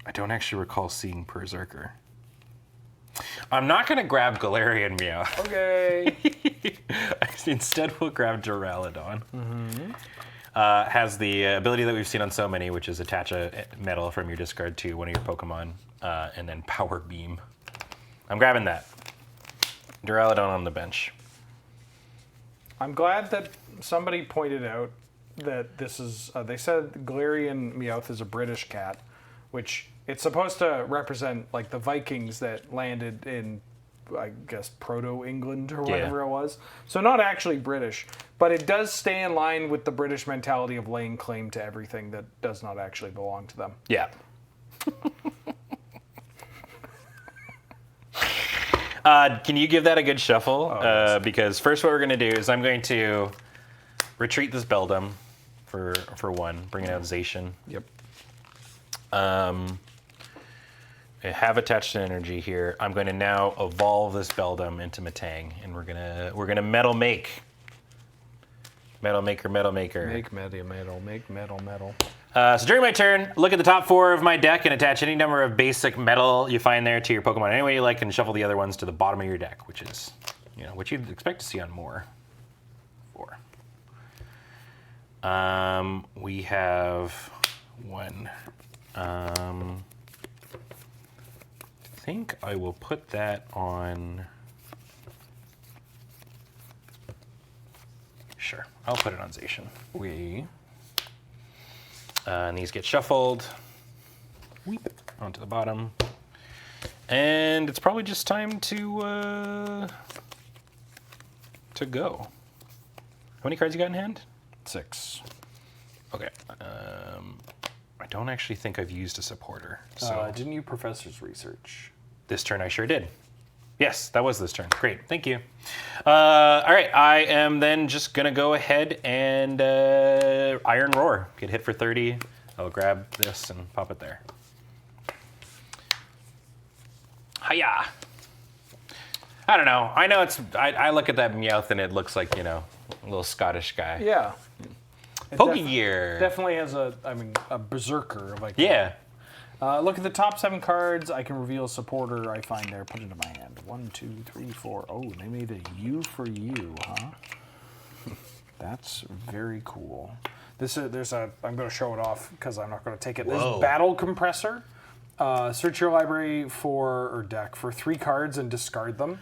I don't actually recall seeing Berserker. I'm not going to grab Galarian Meowth. Okay. Instead, we'll grab Duraludon. Has the ability that we've seen on so many, which is attach a medal from your discard to one of your Pokemon, and then Power Beam. I'm grabbing that. Duraludon on the bench. I'm glad that somebody pointed out that this is, they said Galarian Meowth is a British cat, which it's supposed to represent like the Vikings that landed in, I guess, Proto-England or whatever it was. So not actually British, but it does stay in line with the British mentality of laying claim to everything that does not actually belong to them. Yeah. Can you give that a good shuffle? Yes. Because first what we're going to do is I'm going to retreat this Beldum for 1, bringing out Zacian. Yep. I have attached an energy here. I'm going to now evolve this Beldum into Matang, and we're gonna Metal Make. Metal Maker, Metal Maker. Make metal. So during my turn, look at the top 4 of my deck and attach any number of basic metal you find there to your Pokemon any way you like, and shuffle the other ones to the bottom of your deck, which is, what you'd expect to see on more. 4. We have 1. I think I will put that on. Sure, I'll put it on Zacian. And these get shuffled. Weep onto the bottom. And it's probably just time to go. How many cards you got in hand? 6. Okay. I don't actually think I've used a supporter. So Didn't you Professor's Research? this turn I sure did. Yes, that was this turn. Great, thank you. All right, I am then just gonna go ahead and Iron Roar. Get hit for 30. I'll grab this and pop it there. Hiya! I don't know. I know it's. I look at that Meowth and it looks like, a little Scottish guy. Yeah. It Pokegear. Definitely has a berserker. Like Yeah. Look at the top 7 cards. I can reveal a supporter I find there. Put it in my hand. 1, 2, 3, 4. Oh, they made a U for you, huh? That's very cool. I'm going to show it off because I'm not going to take it. This is Battle Compressor. Search your library or deck for 3 cards and discard them.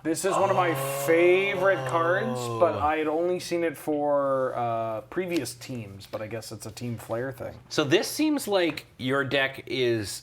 This is one of my favorite cards, but I had only seen it for previous teams, but I guess it's a Team Flare thing. So this seems like your deck is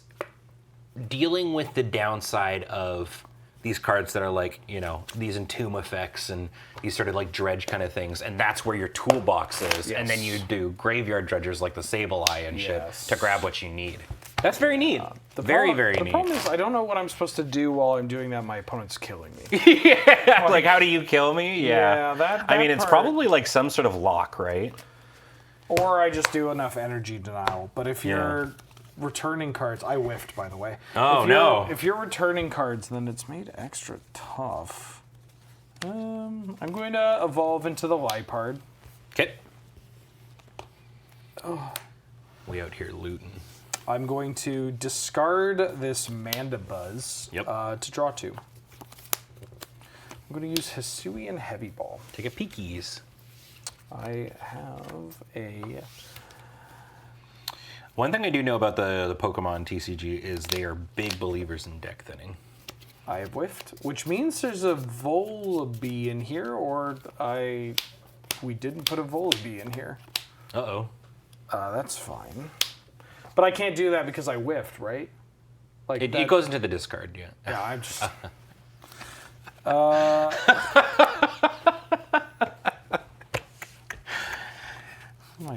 dealing with the downside of these cards that are like, you know, these entomb effects and these sort of like dredge kind of things, and that's where your toolbox is. And then you do graveyard dredgers like the Sable Eye and shit to grab what you need. That's very neat. Very neat. The problem is I don't know what I'm supposed to do while I'm doing that. My opponent's killing me. Yeah, like how do you kill me? Yeah, that I mean, it's part- probably like some sort of lock, right? Or I just do enough energy denial. But if you're returning cards, I whiffed, by the way. Oh, if no. If you're returning cards, then it's made extra tough. I'm going to evolve into the Lipard. Okay. We out here looting. I'm going to discard this Mandibuzz to draw 2. I'm going to use Hisuian Heavy Ball. Take a peekies. I have a... One thing I do know about the Pokemon TCG is they are big believers in deck thinning. I have whiffed, which means there's a Volibee in here, or we didn't put a Volibee in here. Uh-oh. That's fine. But I can't do that because I whiffed, right? Like It goes into the discard, yeah. Yeah, I'm just...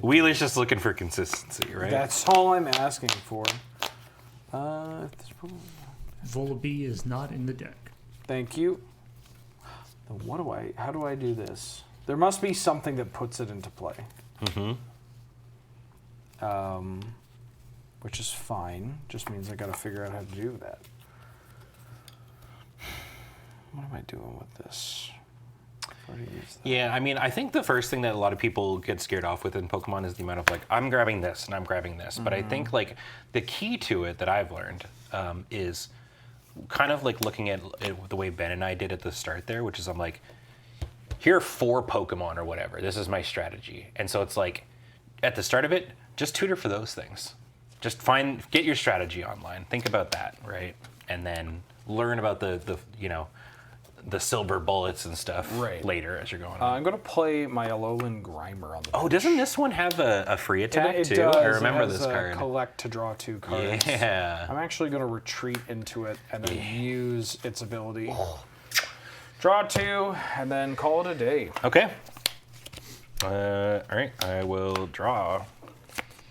Wheeler's just looking for consistency, right? That's all I'm asking for. Volibee is not in the deck. Thank you. Then how do I do this? There must be something that puts it into play. Which is fine. Just means I gotta figure out how to do that. What am I doing with this? Yeah, I mean, I think the first thing that a lot of people get scared off with in Pokemon is the amount of like, I'm grabbing this and I'm grabbing this. But I think like the key to it that I've learned is kind of like looking at it the way Ben and I did at the start there, which is I'm like, here are 4 Pokemon or whatever. This is my strategy. And so it's like, at the start of it, just tutor for those things. Just get your strategy online. Think about that, right? And then learn about the silver bullets and stuff later as you're going on. I'm going to play my Alolan Grimer on the Oh, doesn't this one have a free attack it too? does. I remember it has this card. Collect to draw 2 cards. Yeah. I'm actually going to retreat into it and then use its ability. Draw 2 and then call it a day. Okay. All right, I will draw.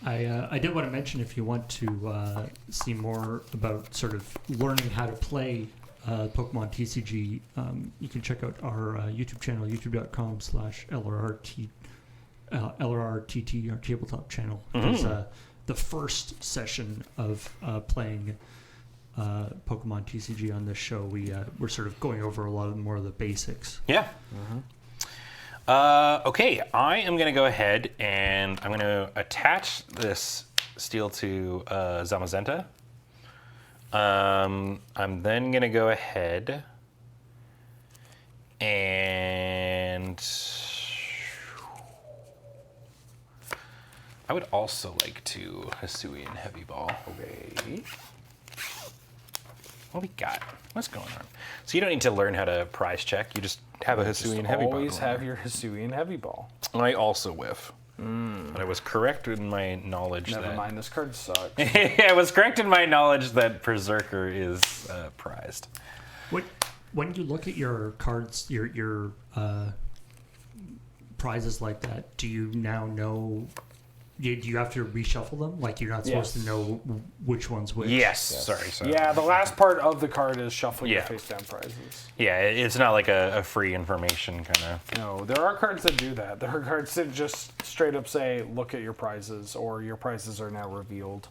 I did want to mention, if you want to see more about sort of learning how to play Pokemon TCG, you can check out our YouTube channel, youtube.com/LRRTT, our tabletop channel. Because the first session of playing Pokemon TCG on this show, we're sort of going over a lot more of the basics. Yeah. Okay, I am going to go ahead and I'm going to attach this steel to Zamazenta. I'm then going to go ahead and I would also like to Hisuian Heavy Ball. Okay. What we got? What's going on? So you don't need to learn how to prize check. You just have a Hisuian Heavy Ball. Always have your Hisuian Heavy Ball. I also whiff. But I was correct in my knowledge Never that... mind, this card sucks. I was correct in my knowledge that Berserker is prized. When you look at your cards, your prizes like that, do you now know... Do you have to reshuffle them? Like, you're not supposed to know which one's which? Yes. Sorry. Yeah, the last part of the card is shuffling your Yeah. face-down prizes. Yeah, it's not like a free information kind of... No, there are cards that do that. There are cards that just straight up say, look at your prizes, or your prizes are now revealed.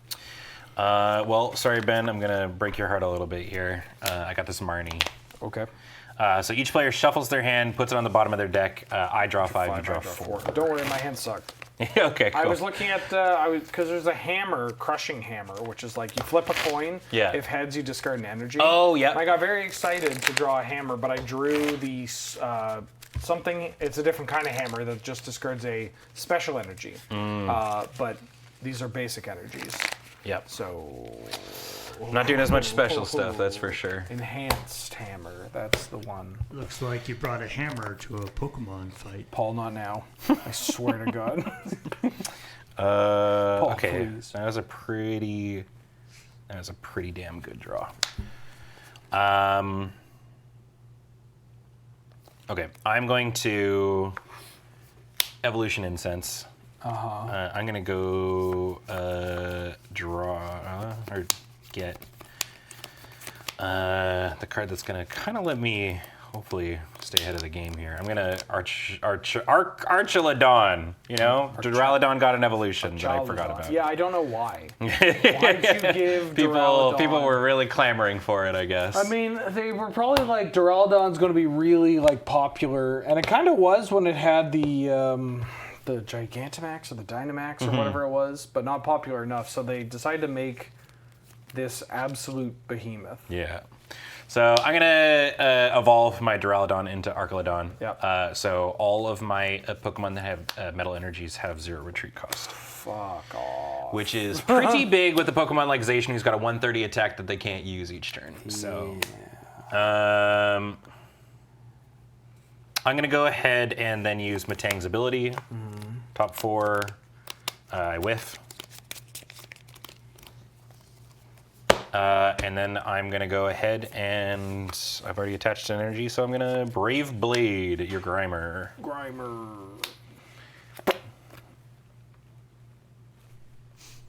Well, sorry, Ben. I'm going to break your heart a little bit here. I got this Marnie. Okay. So each player shuffles their hand, puts it on the bottom of their deck. I draw 5, you draw 4. Don't worry, my hand sucked. Okay, cool. I was looking at because there's a hammer, crushing hammer, which is like you flip a coin. Yeah. If heads, you discard an energy. Oh, yeah. And I got very excited to draw a hammer, but I drew the something. It's a different kind of hammer that just discards a special energy. But these are basic energies. Yep. So. Not doing as much special stuff, that's for sure. Enhanced hammer. That's the one. Looks like you brought a hammer to a Pokemon fight. Paul, not now. I swear to God. Paul, okay, please. that was a pretty damn good draw. Okay, I'm going to Evolution Incense. I'm going to go draw or get the card that's going to kind of let me hopefully stay ahead of the game here. I'm going to Archilodon, you know? Duraludon got an evolution that I forgot about. Yeah, I don't know why. Why'd you give Duraludon? People were really clamoring for it, I guess. I mean, they were probably like, Duraludon's going to be really like popular, and it kind of was when it had the Gigantamax or the Dynamax or whatever it was, but not popular enough, so they decided to make this absolute behemoth. Yeah. So I'm going to evolve my Duraludon into Archilodon. Yep. So all of my Pokemon that have Metal Energies have 0 retreat cost. Fuck off. Which is pretty big with a Pokemon like Zacian, who's got a 130 attack that they can't use each turn. So I'm going to go ahead and then use Metang's ability. Top 4. I whiff. And then I'm going to go ahead and I've already attached an energy, so I'm going to Brave Blade your Grimer.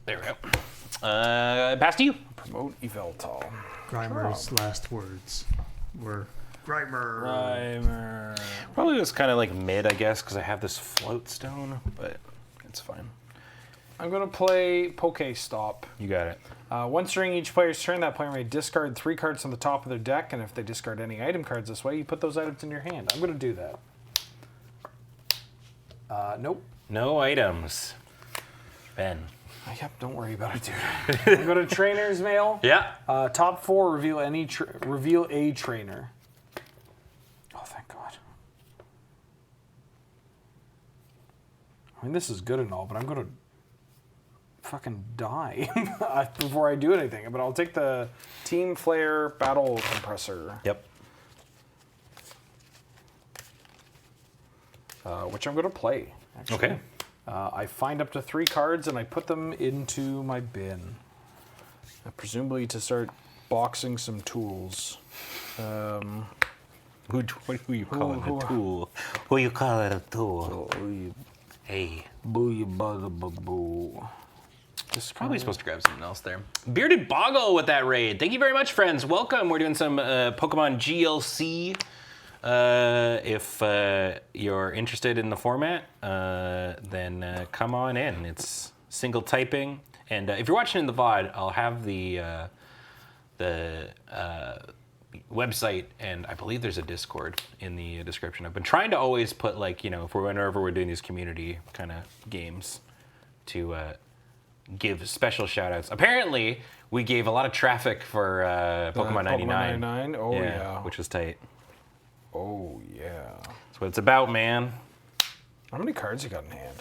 There we go. Pass to you. Promote Yveltal. Grimer's last words were Grimer. Probably was kind of like mid, I guess, because I have this Float Stone, but it's fine. I'm going to play Pokestop. You got it. Once during each player's turn, that player may discard 3 cards from the top of their deck, and if they discard any item cards this way, you put those items in your hand. I'm going to do that. Nope. No items. Ben. Yep, don't worry about it, dude. I'm going to Trainer's Mail. Yeah. Top 4, reveal a trainer. Oh, thank God. I mean, this is good and all, but I'm going to fucking die before I do anything. But I'll take the Team Flare Battle Compressor. Yep. Which I'm going to play, actually. Okay. I find up to 3 cards and I put them into my bin. Presumably to start boxing some tools. Who you calling a tool? Who you calling a tool? Hey. Boo. Probably supposed to grab something else there. Bearded Boggle with that raid. Thank you very much, friends. Welcome. We're doing some Pokemon GLC. If you're interested in the format, then come on in. It's single typing. And if you're watching in the VOD, I'll have the website, and I believe there's a Discord in the description. I've been trying to always put, like, you know, whenever we're doing these community kind of games, to give special shout outs. Apparently, we gave a lot of traffic for Pokemon 99. Pokemon 99? Oh, yeah. Which was tight. Oh, yeah. That's what it's about, man. How many cards you got in hand?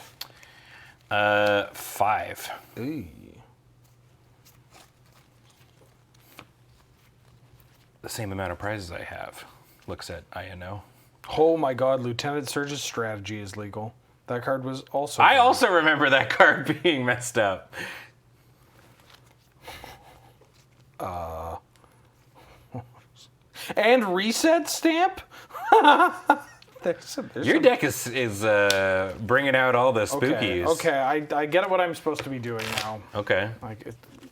5. Ooh. The same amount of prizes I have. Looks at INO. Oh my God, Lieutenant Surge's strategy is legal. That card was also... I also remember that card being messed up. And reset stamp? Your deck is bringing out all the spookies. Okay, I get what I'm supposed to be doing now. Okay.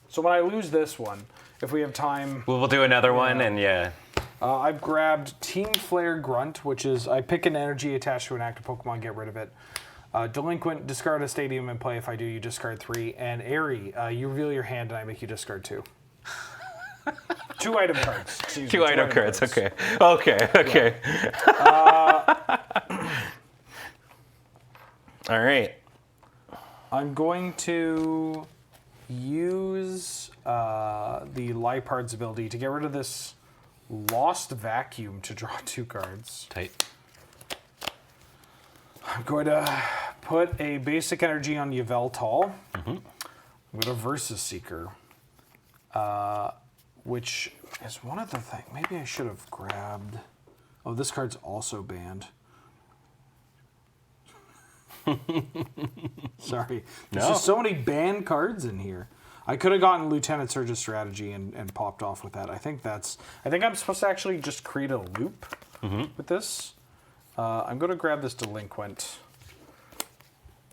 So when I lose this one, if we have time... We'll do another one, and yeah. I've grabbed Team Flare Grunt, which is I pick an energy attached to an active Pokemon, get rid of it. Delinquent, discard a stadium and play. If I do, you discard 3. And Airy, you reveal your hand and I make you discard 2. 2 item cards. Excuse me, 2 item cards. Okay. Okay. Yeah. All right. I'm going to use the Lipard's ability to get rid of this Lost Vacuum to draw 2 cards. Tight. I'm going to put a basic energy on Yveltal. Mm-hmm. I'm going to Versus Seeker, which is one of the things. Maybe I should have grabbed... Oh, this card's also banned. Sorry. There's just so many banned cards in here. I could have gotten Lieutenant Surge's strategy and popped off with that. I think I'm supposed to actually just create a loop with this. I'm going to grab this Delinquent.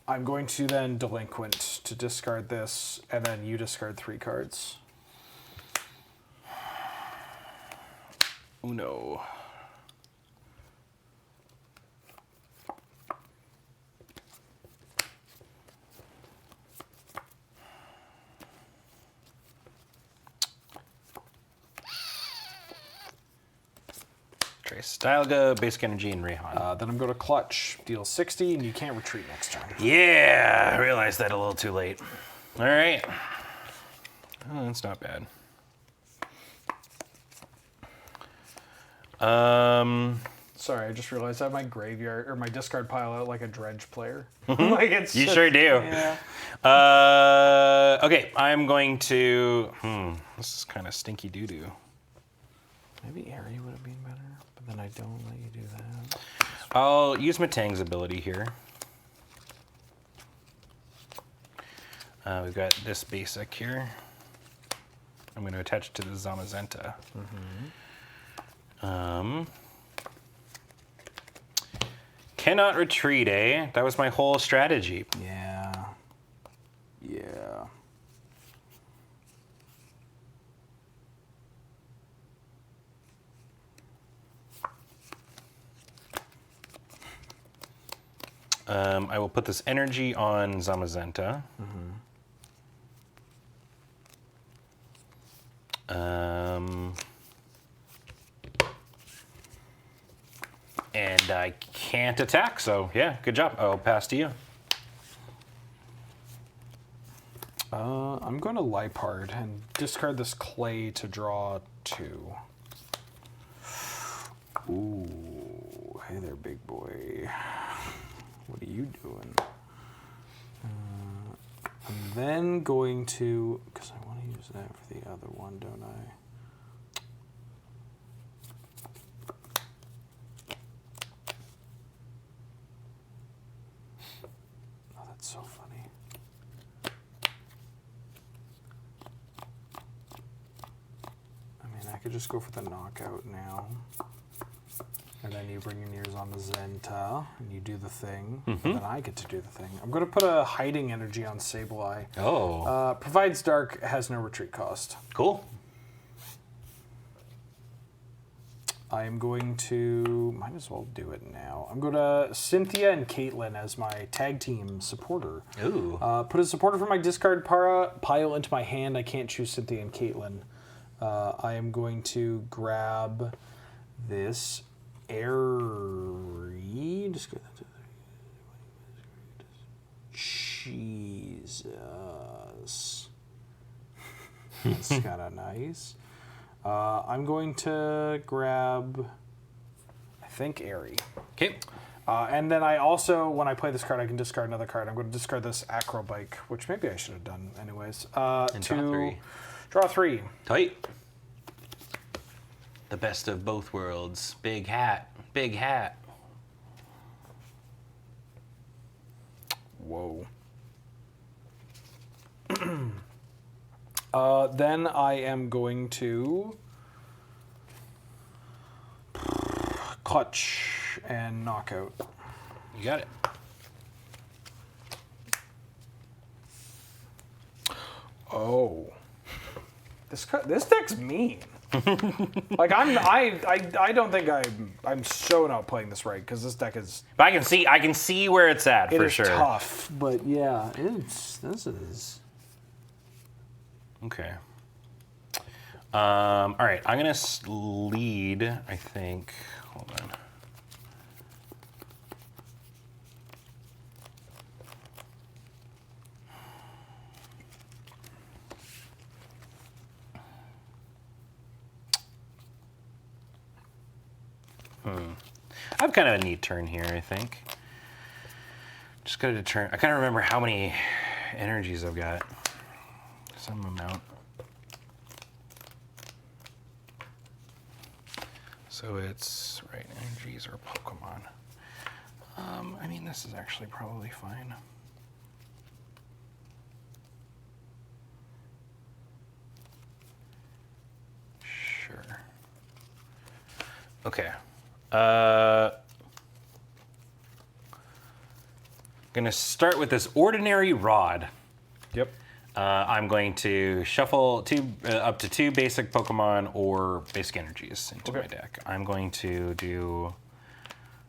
I'm going to then Delinquent to discard this, and then you discard 3 cards. Uno. Trace Dialga, Basic Energy, and Rayhan. Then I'm going to Clutch, deal 60, and you can't retreat next turn. Yeah, I realized that a little too late. All right. Oh, that's not bad. Sorry, I just realized I have my graveyard or my discard pile out like a dredge player. Like it's You just- sure do. Yeah. Okay, I'm going to. This is kind of stinky doo doo. Maybe Airy would have been better, but then I don't let you do that. I'll use Matang's ability here. We've got this basic here. I'm going to attach it to the Zamazenta. Cannot retreat, eh? That was my whole strategy. Yeah. Yeah. I will put this energy on Zamazenta. And I can't attack, so yeah, good job. I'll pass to you. I'm going to Lipard and discard this clay to draw 2. Ooh, hey there, big boy. What are you doing? I'm then going to, because I want to use that for the other one, don't I? Oh, that's so funny. I mean, I could just go for the knockout now. And then you bring in yours on the Zenta, and you do the thing, and then I get to do the thing. I'm going to put a hiding energy on Sableye. Oh, Provides dark, has no retreat cost. cool. I am going to, might as well do it now. I'm going to Cynthia and Caitlin as my tag team supporter. Ooh. Put a supporter from my discard pile into my hand. I can't choose Cynthia and Caitlin. I am going to grab this Airy. Just go. Jesus. That's kind of nice. I'm going to grab, I think, Airy. Okay. And then I also, when I play this card, I can discard another card. I'm going to discard this Acrobike, which maybe I should have done anyways. And draw 3. Draw 3. Tight. The best of both worlds. Big hat. Big hat. Whoa. Then I am going to Clutch and Knockout. You got it. Oh. This deck's mean. Like I don't think I'm so not playing this right because this deck is But I can see where it's at for sure. tough, but yeah, this is Okay. All right, I'm gonna lead. I think. Hold on. I have kind of a neat turn here, I think. Just gotta determine. I kind of remember how many energies I've got. Some amount. So it's, right, energies or Pokemon. I mean, this is actually probably fine. Sure. Okay. gonna start with this ordinary rod. Yep. I'm going to shuffle up to 2 basic Pokemon or basic energies into my deck. I'm going to do,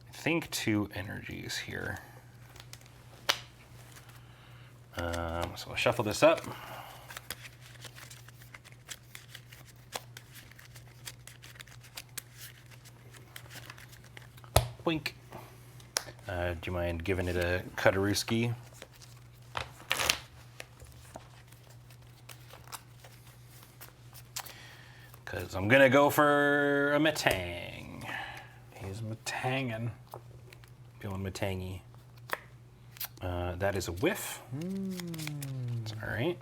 I think, 2 energies here. So I'll shuffle this up. Boink. Do you mind giving it a Cutarooski? Because I'm going to go for a Metang. He's Metangin'. Feeling Metangy. That is a whiff. It's all right.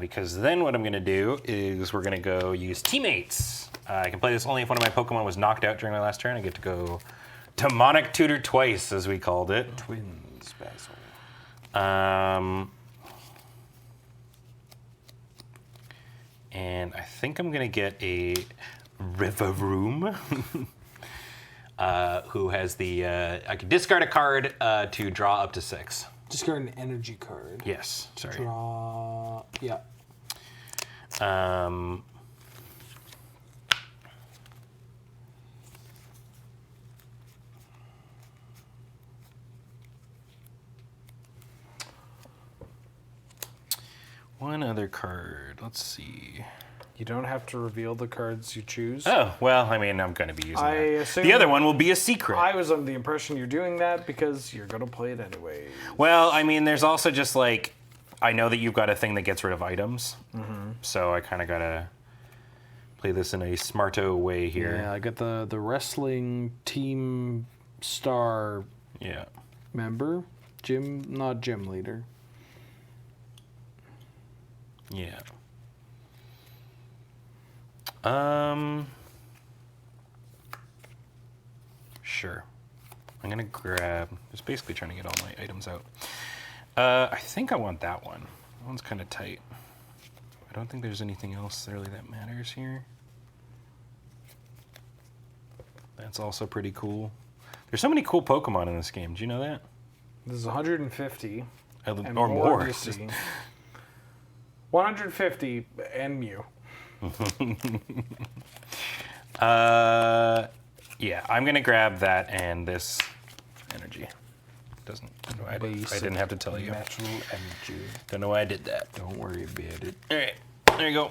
Because then what I'm going to do is we're going to go use Teammates. I can play this only if one of my Pokemon was knocked out during my last turn. I get to go Demonic Tutor twice, as we called it. Twins, Basil. And I think I'm going to get a Rivaroom. Who has the... I can discard a card to draw up to 6. Discard an energy card. Yes, sorry. Draw. Yeah. One other card. Let's see. You don't have to reveal the cards you choose. Oh, well, I mean, I'm going to be using I that. assume The other one will be a secret. I was under the impression you're doing that because you're going to play it anyway. Well, I mean, there's also just like, I know that you've got a thing that gets rid of items. So I kind of got to play this in a smarto way here. Yeah, I got the wrestling team star Yeah. member. Not gym leader. Yeah. Sure. I'm gonna grab, just basically trying to get all my items out. I think I want that one. That one's kind of tight. I don't think there's anything else really that matters here. That's also pretty cool. There's so many cool Pokemon in this game. Do you know that? There's 150. And or more. to see. 150 and Mew. Yeah, I'm gonna grab that and this energy. Doesn't. I didn't have to tell you. Natural energy. Don't know why I did that. Don't worry about it. All right, there you go.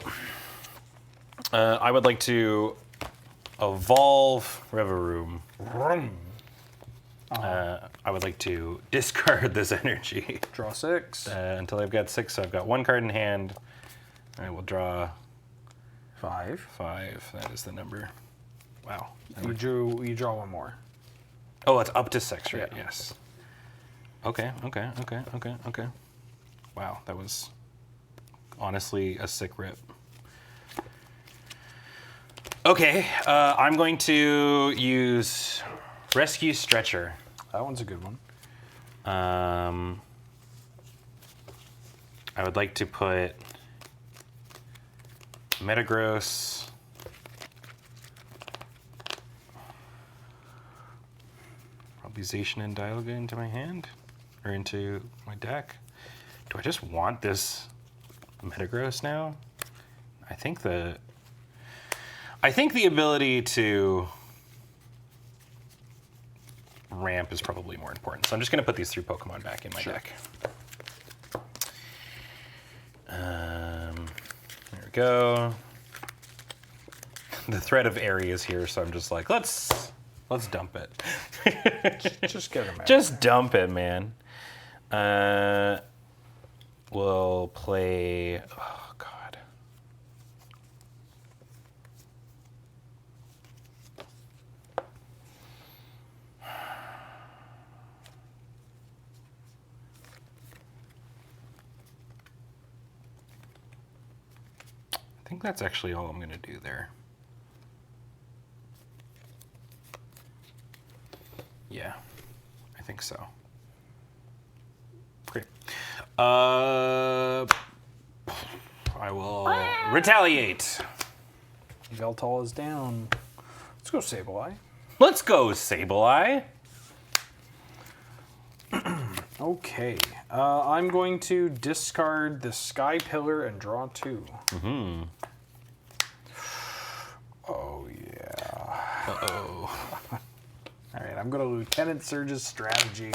I would like to evolve Rivaroom. I would like to discard this energy. Draw 6. Until I've got 6, so I've got 1 card in hand. I will draw 5. 5. That is the number. Wow. You draw 1 more. Oh, it's up to 6, right? Yeah. Yes. Okay. Wow, that was honestly a sick rip. Okay, I'm going to use Rescue Stretcher. That one's a good one. I would like to put Metagross, probably Zacian and Dialga into my hand, or into my deck. Do I just want this Metagross now? I think the ability to ramp is probably more important. So I'm just going to put these 3 Pokemon back in my deck. There we go. The threat of Airy is here, so I'm just like, let's dump it. Just get him out. Just dump it, man. We'll play. Oh God. I think that's actually all I'm going to do there. Yeah, I think so. Great. I will retaliate. Veltal is down. Let's go Sableye. Let's go, Sableye. Okay. I'm going to discard the Sky Pillar and draw 2. Mm-hmm. Oh, yeah. Uh-oh. All right, I'm going to Lieutenant Surge's Strategy.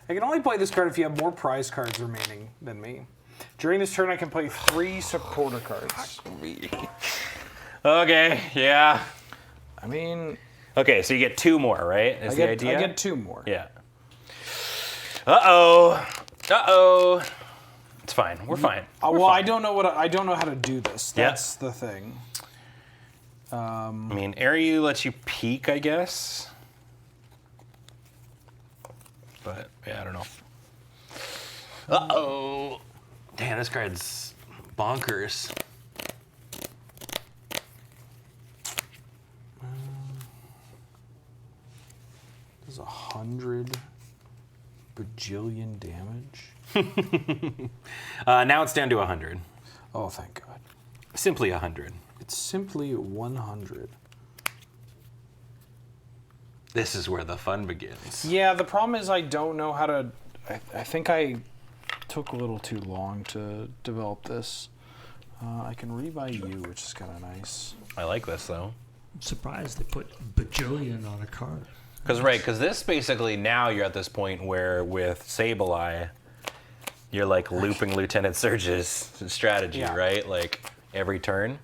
I can only play this card if you have more prize cards remaining than me. During this turn, I can play 3 supporter cards. Okay, yeah. I mean... Okay, so you get 2 more, right? Is the idea? I get 2 more. Yeah. Uh-oh. Uh-oh. It's fine. We're fine. Well, fine. I don't know how to do this. That's the thing. I mean, Area lets you peek, I guess. But, yeah, I don't know. Uh-oh. Damn, this card's bonkers. Does 100 bajillion damage? Now it's down to 100. Oh, thank God. Simply 100. It's simply 100. This is where the fun begins. Yeah, the problem is I don't know how to... I think I took a little too long to develop this. I can rebuy you, which is kind of nice. I like this, though. I'm surprised they put bajillion on a card. Because this basically, now you're at this point where with Sableye, you're like looping Lieutenant Surge's strategy, right? Like every turn.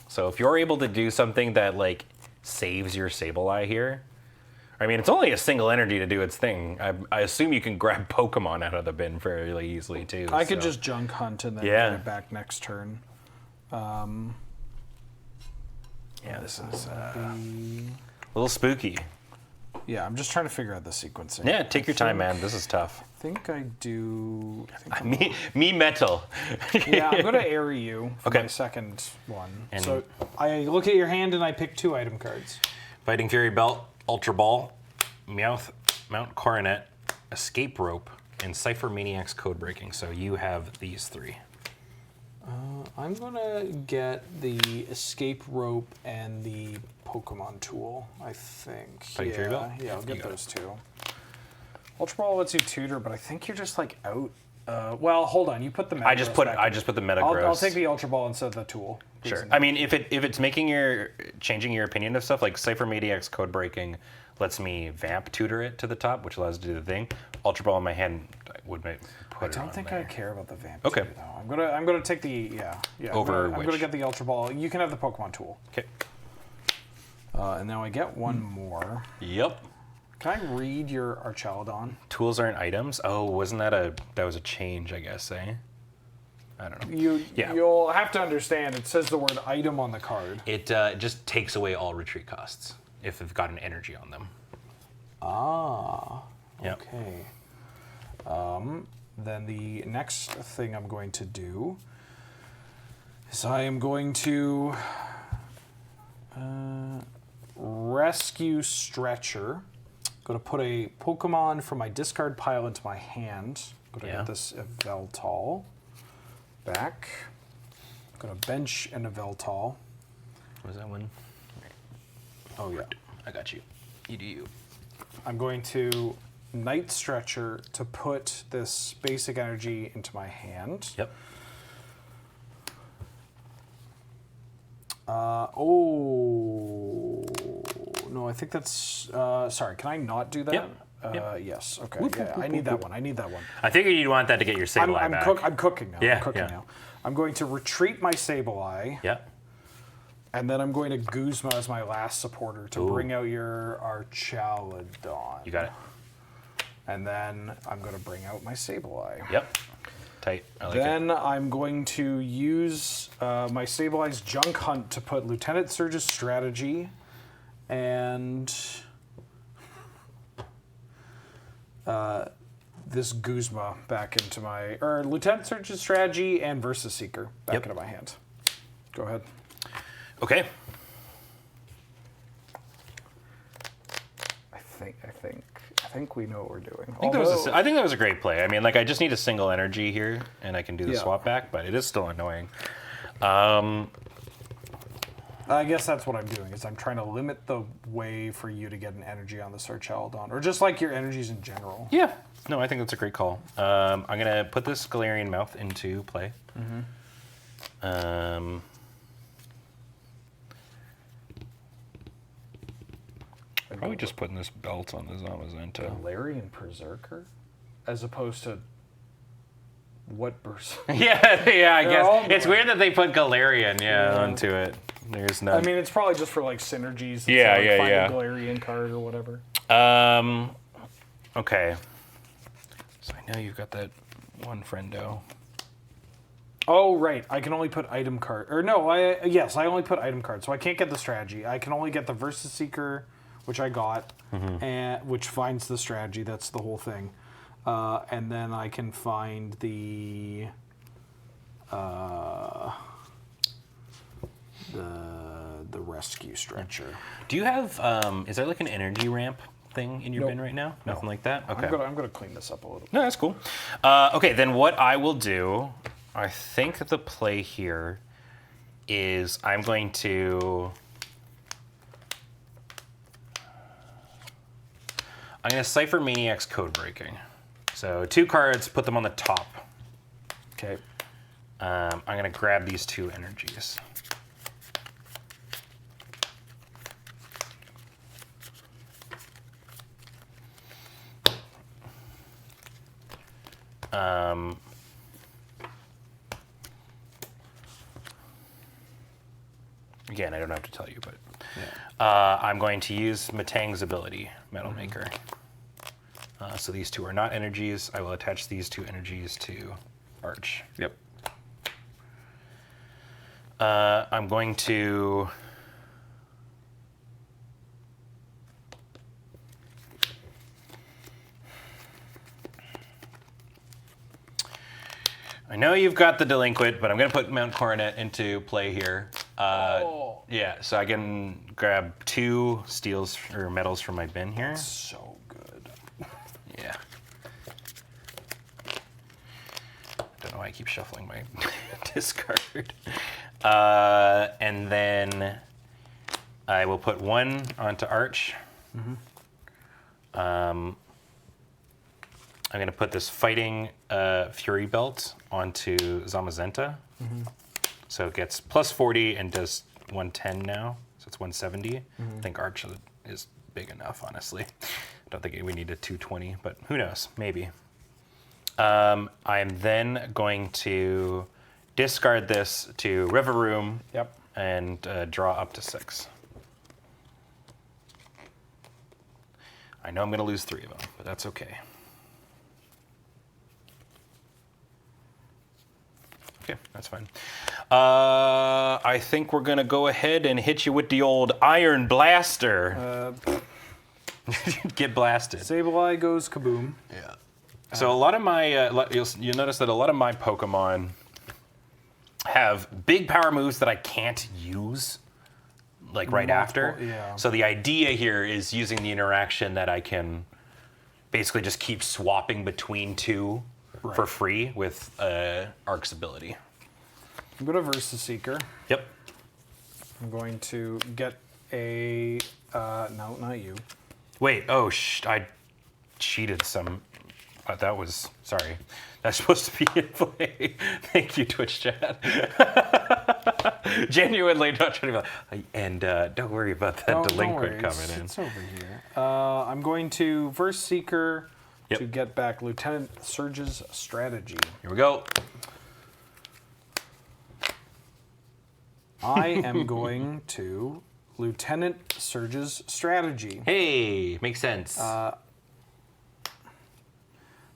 So if you're able to do something that like saves your Sableye here, I mean, it's only a single energy to do its thing. I assume you can grab Pokemon out of the bin fairly easily too. I could just junk hunt and then get it back next turn. Yeah, this is a little spooky. Yeah, I'm just trying to figure out the sequencing. Yeah, take your time, man. This is tough. I think I do... Me metal. Yeah, I'm going to area you for my second one. And so I look at your hand and I pick 2 item cards. Fighting Fury Belt, Ultra Ball, Mount Coronet, Escape Rope, and Cypher Maniac's Code Breaking. So you have these 3. I'm going to get the Escape Rope and the Pokemon Tool, I think. Fighting Fury Belt? Yeah, I'll get those 2. Ultra Ball lets you tutor, but I think you're just like out. Well, hold on. You put the Metagross I just put the Metagross. I'll take the Ultra Ball instead of the Tool. Sure. I mean, if it's changing your opinion of stuff, like Cypher Maniac's Code Breaking lets me vamp tutor it to the top, which allows it to do the thing. Ultra Ball in my hand would put I it don't on think there. I care about the vamp. Okay. Tutor, though. I'm gonna take the Over I'm gonna get the Ultra Ball. You can have the Pokemon Tool. Okay. And now I get one more. Yep. Can I read your Archaladon? Tools aren't items. Oh, wasn't that was a change? I guess. I don't know. You'll have to understand. It says the word item on the card. It just takes away all retreat costs if they've got an energy on them. Ah. Yep. Okay. Then the next thing I'm going to do is I am going to rescue Stretcher. Going to put a Pokemon from my discard pile into my hand. Going to get this Yveltal back. Going to bench an Yveltal. What was that one? Oh yeah, I got you. You do you. I'm going to Night Stretcher to put this basic energy into my hand. Yep. No, I think that's... sorry, can I not do that? Yep. Yes, okay. I need that one. I figured you'd want that to get your Sableye back. I'm cooking now. Yeah, I'm cooking now. I'm going to retreat my Sableye. Yep. And then I'm going to Guzma as my last supporter to bring out your Archaladon. You got it. And then I'm going to bring out my Sableye. Yep. Tight. I like Then I'm going to use my Sableye's Junk Hunt to put Lieutenant Surge's Strategy and this Guzma back into my... Or Lieutenant Surge's Strategy and Versus Seeker back into my hand. Go ahead. Okay. I think we know what we're doing. I think that was a great play. I mean, like, I just need a single energy here, and I can do the swap back, but it is still annoying. I guess that's what I'm doing, is I'm trying to limit the way for you to get an energy on the Archaladon. Or just like your energies in general. Yeah. No, I think that's a great call. I'm going to put this Galarian Mouth into play. Probably just putting this belt on the Zamazenta. Galarian Berserker? As opposed to what Berserker? yeah, I all guess. It's weird that they put Galarian, onto it. There's no. I mean, it's probably just for like synergies. Yeah, like, find yeah. a Galarian card or whatever. Okay. So I know you've got that one friendo. Oh, right. I can only put item card. Or no, I only put item cards. So I can't get the strategy. I can only get the Versus Seeker, which I got, and which finds the strategy. That's the whole thing. And then I can find the rescue stretcher. Do you have, is there like an energy ramp thing in your Nope. bin right now? Nothing like that? Okay. I'm gonna clean this up a little. No, that's cool. Okay, then what I will do, I think the play here is I'm going to Cypher Maniac's Code Breaking. So 2 cards, put them on the top. Okay. I'm going to grab these 2 energies. Again, I don't have to tell you, but I'm going to use Matang's ability, Metal Maker. So these 2 are not energies. I will attach these 2 energies to Arch. Yep. I'm going to... I know you've got the Delinquent, but I'm going to put Mount Coronet into play here. Yeah, so I can grab 2 steels or metals from my bin here. So good. Yeah. Don't know why I keep shuffling my discard. And then I will put 1 onto Arch. I'm going to put this Fighting Fury Belt onto Zamazenta. So it gets plus 40 and does 110 now. So it's 170. I think Arch is big enough, honestly. I don't think we need a 220, but who knows? Maybe. I'm then going to discard this to River Room. Yep. And draw up to 6. I know I'm going to lose 3 of them, but that's okay. Okay, that's fine. I think we're going to go ahead and hit you with the old Iron Blaster. Get blasted. Sableye goes kaboom. Yeah. So a lot of my, you'll notice that a lot of my Pokemon have big power moves that I can't use, like right after. Yeah. So the idea here is using the interaction that I can basically just keep swapping between 2 for free with Arc's ability. I'm going to Versus Seeker. Yep. I'm going to get a... no, not you. Wait, I cheated some. That was, sorry. That's supposed to be in play. Thank you, Twitch chat. Genuinely not trying to be and don't worry about that delinquent coming in. It's over here. I'm going to Versus Seeker to get back Lieutenant Surge's strategy. Here we go. I am going to Lieutenant Surge's strategy. Hey, makes sense.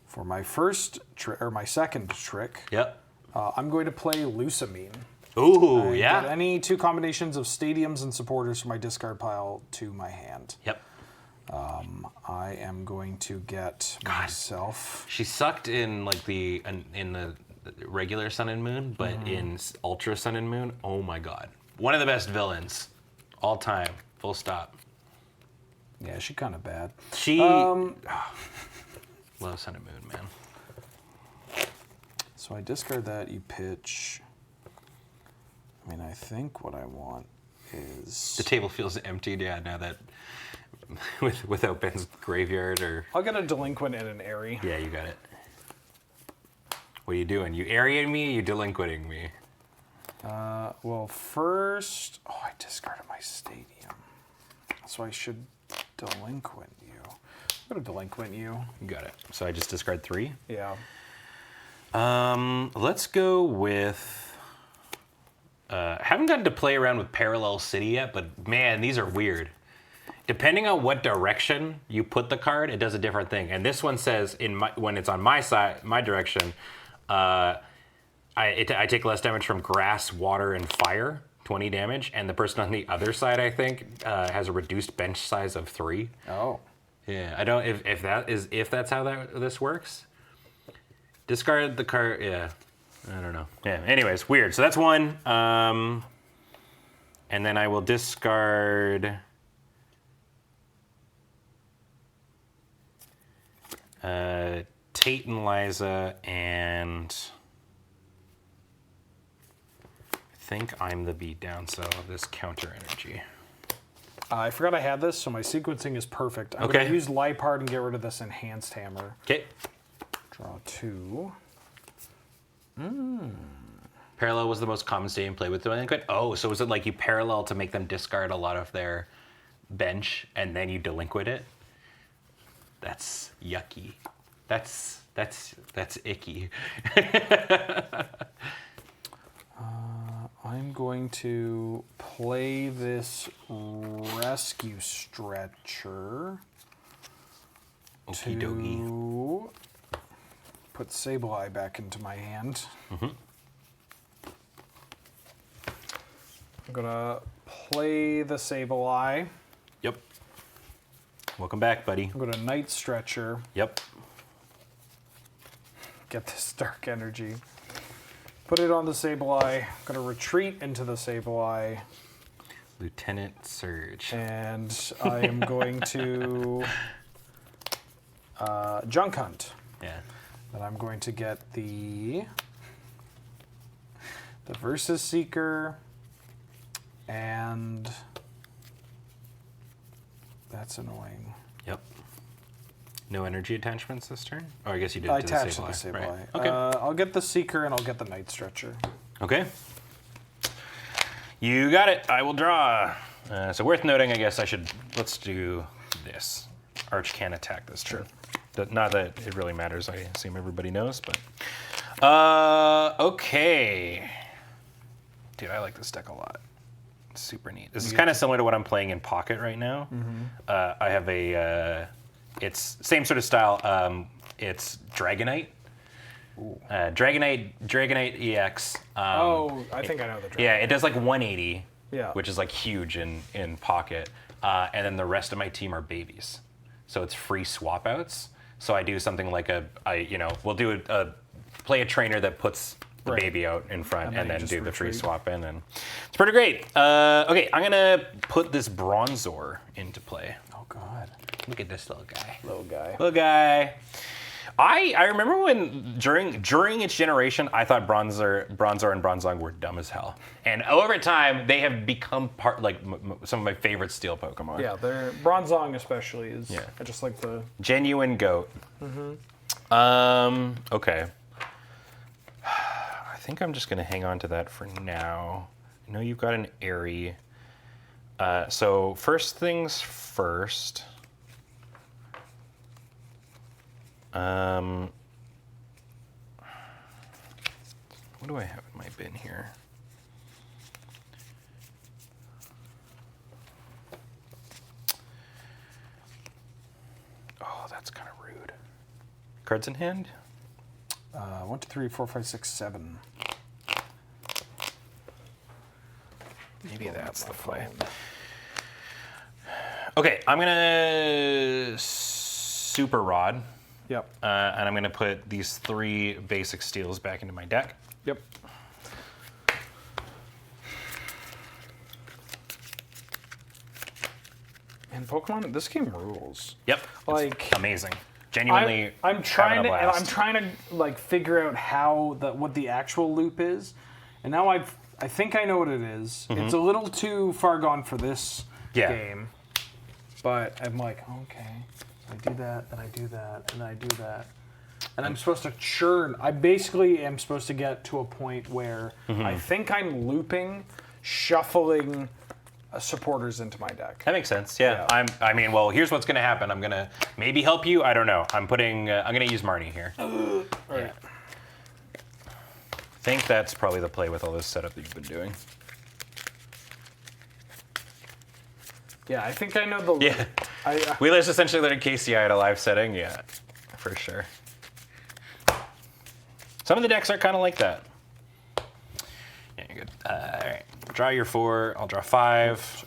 For my first or my second trick, Yep. I'm going to play Lusamine. Ooh, Get any 2 combinations of stadiums and supporters from my discard pile to my hand. Yep. I am going to get myself. She sucked in like in the regular Sun and Moon, but in Ultra Sun and Moon, oh my god, one of the best villains, all time. Full stop. Yeah, she's kind of bad. She love Sun and Moon, man. So I discard that. You pitch. I mean, I think what I want is The table feels empty, yeah, now that without Ben's graveyard or... I'll get a delinquent and an airy. Yeah, you got it. What are you doing? You airying me, you delinquenting me? Well, first... Oh, I discarded my stadium. So I should delinquent you. I'm going to delinquent you. You got it. So I just discard 3? Yeah. Let's go with... haven't gotten to play around with Parallel City yet, but man, these are weird. Depending on what direction you put the card, it does a different thing. And this one says, when it's on my side, my direction, I take less damage from grass, water, and fire, 20 damage. And the person on the other side, I think, has a reduced bench size of 3. Oh. Yeah, I don't if that's how this works. Discard the card. Yeah, I don't know. Yeah. Anyways, weird. So that's 1. And then I will discard. Tate and Liza, and I think I'm the beatdown, so this counter energy. I forgot I had this, so my sequencing is perfect. I'm Okay. going to use Lipard and get rid of this enhanced hammer. Okay. Draw 2. Parallel was the most common stadium play with delinquent. Oh, so was it like you parallel to make them discard a lot of their bench, and then you delinquent it? That's yucky. That's icky. I'm going to play this rescue stretcher Okie dokie. to put Sableye back into my hand. I'm gonna play the Sableye. Yep. Welcome back, buddy. I'm gonna Night Stretcher. Yep. Get this dark energy. Put it on the Sableye. I'm gonna retreat into the Sableye. Lieutenant Surge. And I am going to Junk Hunt. Yeah. Then I'm going to get the Versus Seeker, and that's annoying. Yep. No energy attachments this turn? Oh, I guess you did I to the attached to Sableye. the Sableye. Right. Okay. I'll get the Seeker and I'll get the Night Stretcher. Okay. You got it. I will draw. So worth noting, I guess let's do this. Arch can attack this turn. Not that it really matters. I assume everybody knows, but. Okay. Dude, I like this deck a lot. It's super neat. This is kind of similar to what I'm playing in Pocket right now. I have it's same sort of style. It's Dragonite. Dragonite EX. I think I know the draft. Yeah, it does like 180, Yeah. which is like huge in Pocket. And then the rest of my team are babies. So it's free swap outs. So I do something like we'll do play a trainer that puts the Right. baby out in front And and then then you do just the free retreat. swap in. And it's pretty great. Okay, I'm going to put this Bronzor into play. Oh God. Look at this little guy. Little guy. Little guy. I remember when during its generation, I thought Bronzor and Bronzong were dumb as hell, and over time they have become some of my favorite Steel Pokemon. Yeah, their Bronzong especially is. Yeah. I just like the. Genuine goat. Okay. I think I'm just gonna hang on to that for now. I know you've got an Airy. So first things first. What do I have in my bin here? Oh, that's kind of rude. Cards in hand? 1, 2, 3, 4, 5, 6, 7. Maybe that's the play. Okay, I'm gonna Super Rod. Yep. And I'm going to put these 3 basic steels back into my deck. Yep. And Pokemon, this game rules. Yep. Like- it's amazing. Genuinely, I'm trying having to, a and blast. I'm trying to like figure out what the actual loop is, and now I think I know what it is. It's a little too far gone for this Yeah. game. but I'm like, okay, I do that, then I do that, and then I do that. And I'm supposed to churn. I basically am supposed to get to a point where I think I'm looping, shuffling supporters into my deck. That makes sense. Yeah. I mean, well, here's what's gonna happen. I'm gonna maybe help you. I don't know. I'm gonna use Marnie here. All right. Yeah. I think that's probably the play with all this setup that you've been doing. Yeah, I think I know the. Yeah. We just essentially let a KCI at a live setting. Yeah, for sure. Some of the decks are kind of like that. Yeah, you're good. All right. Draw your 4. I'll draw 5.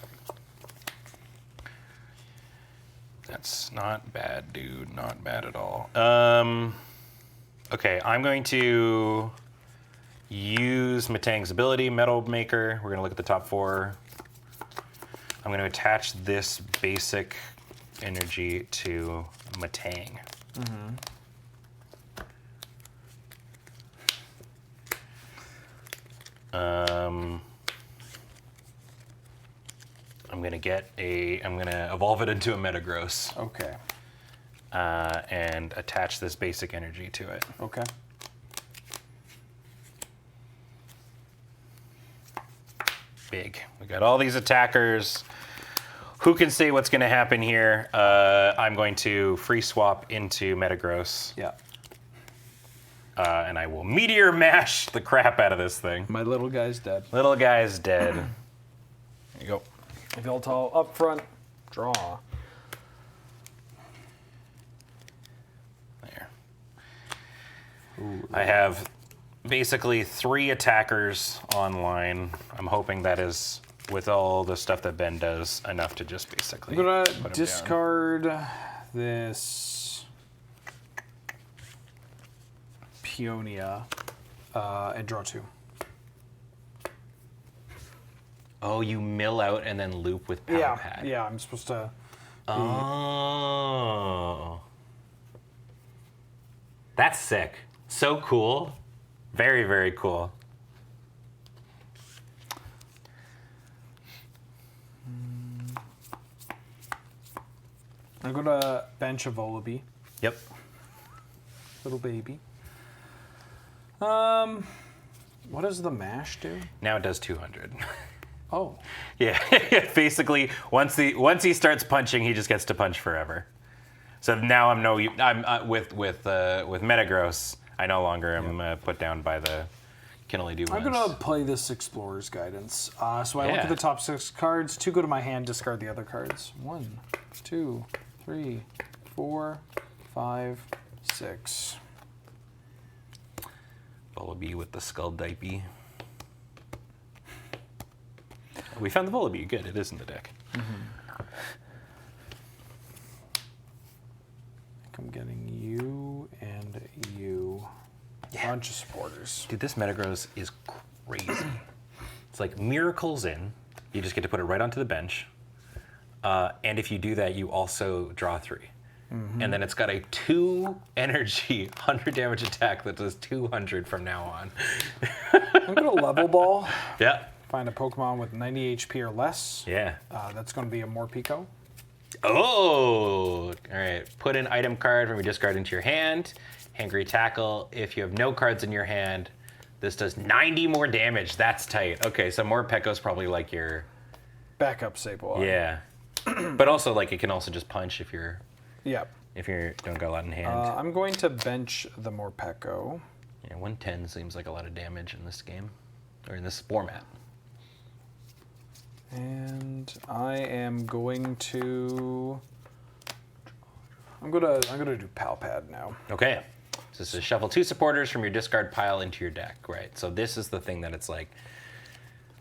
That's not bad, dude. Not bad at all. Okay, I'm going to use Matang's ability, Metal Maker. We're going to look at the top 4. I'm going to attach this basic energy to Matang. I'm gonna evolve it into a Metagross. Okay. And attach this basic energy to it. Okay. Big. We got all these attackers. Who can say what's gonna happen here? I'm going to free swap into Metagross. Yeah. And I will Meteor Mash the crap out of this thing. My little guy's dead. Little guy's dead. There you go. Veltal up front. Draw. There. I have basically 3 attackers online. I'm hoping that is, with all the stuff that Ben does, enough to just basically I'm gonna put him down. discard this Peonia and draw 2. Oh, you mill out and then loop with Power Pad. Yeah, I'm supposed to. Oh. That's sick. So cool. Very, very cool. I'm gonna bench a Volibee, Yep. little baby. What does the mash do? Now it does 200. Oh, Yeah, basically, once he starts punching, he just gets to punch forever. So now I'm with Metagross. I no longer am put down by the can only do once. I'm gonna play this Explorer's Guidance. So I look Yeah. at the top 6 cards. 2 go to my hand. Discard the other cards. 1, 2, 3, 4, 5, 6. Volibee with the Skull Dipey. We found the Volibee. Good, it is in the deck. I think I'm getting you and you. Bunch of supporters. Dude, this Metagross is crazy. It's like miracles in. You just get to put it right onto the bench. And if you do that, you also draw 3. And then it's got a 2 energy, 100 damage attack that does 200 from now on. I'm gonna level ball. Yeah. Find a Pokemon with 90 HP or less. Yeah. That's gonna be a Morpeko. Oh! All right. Put an item card from your discard into your hand. Angry Tackle. If you have no cards in your hand, this does 90 more damage. That's tight. Okay, so Morpeko's probably like your... Backup Sableye. Yeah. But also, like, it can also just punch if you're... Yeah. If you don't got a lot in hand. I'm going to bench the Morpeko. Yeah, 110 seems like a lot of damage in this game, or in this format. And I am going to. I'm gonna do Pal Pad now. Okay. So this is shuffle 2 supporters from your discard pile into your deck, right? So this is the thing that it's like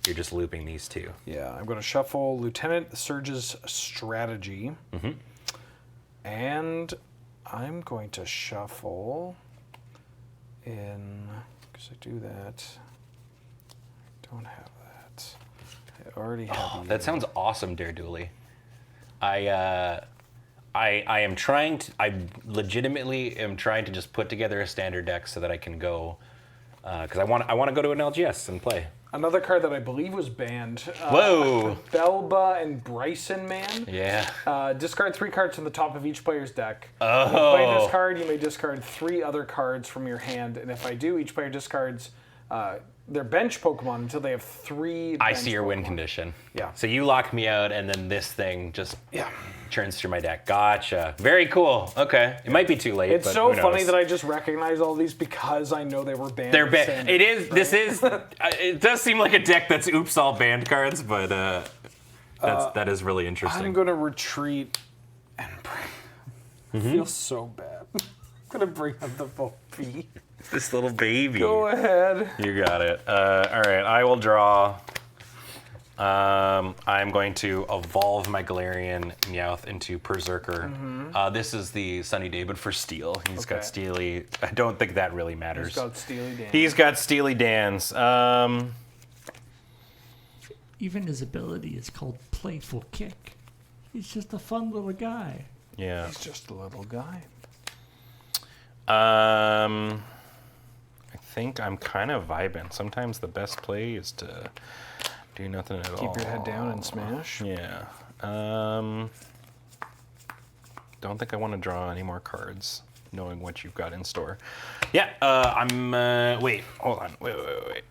you're just looping these 2. Yeah, I'm gonna shuffle Lieutenant Surge's Strategy. And I'm going to shuffle in, because I do that. I don't have that. I already have That sounds awesome, Daredevil. I am trying to, I legitimately am trying to just put together a standard deck so that I can go, because I want to go to an LGS and play. Another card that I believe was banned. Whoa. Belba and Bryson Man. Yeah. Discard 3 cards from the top of each player's deck. Oh. When you play this card, you may discard 3 other cards from your hand, and if I do, each player discards their bench Pokemon until they have 3 I bench see your Pokemon. win condition. Yeah. So you lock me out, and then this thing just Yeah. churns through my deck. Gotcha. Very cool. Okay. It might be too late. It's but so who knows? funny that I just recognize all these because I know they were banned. They're at the banned. same It is. time, This right? is. It does seem like a deck that's oops all banned cards, but that is really interesting. I'm gonna retreat and bring. I feel so bad. I'm gonna bring up the Volpe. This little baby. Go ahead. You got it. All right. I will draw. I'm going to evolve my Galarian Meowth into Berserker. This is the Sunny Day, but for Steel. He's got Okay. Steely. I don't think that really matters. He's got Steely Dan. He's got Steely Dan's. Even his ability is called Playful Kick. He's just a fun little guy. Yeah. He's just a little guy. I think I'm kind of vibing. Sometimes the best play is to do nothing at all. Keep your head down and smash. Yeah. Don't think I want to draw any more cards, knowing what you've got in store. Yeah. Wait. Hold on. Wait.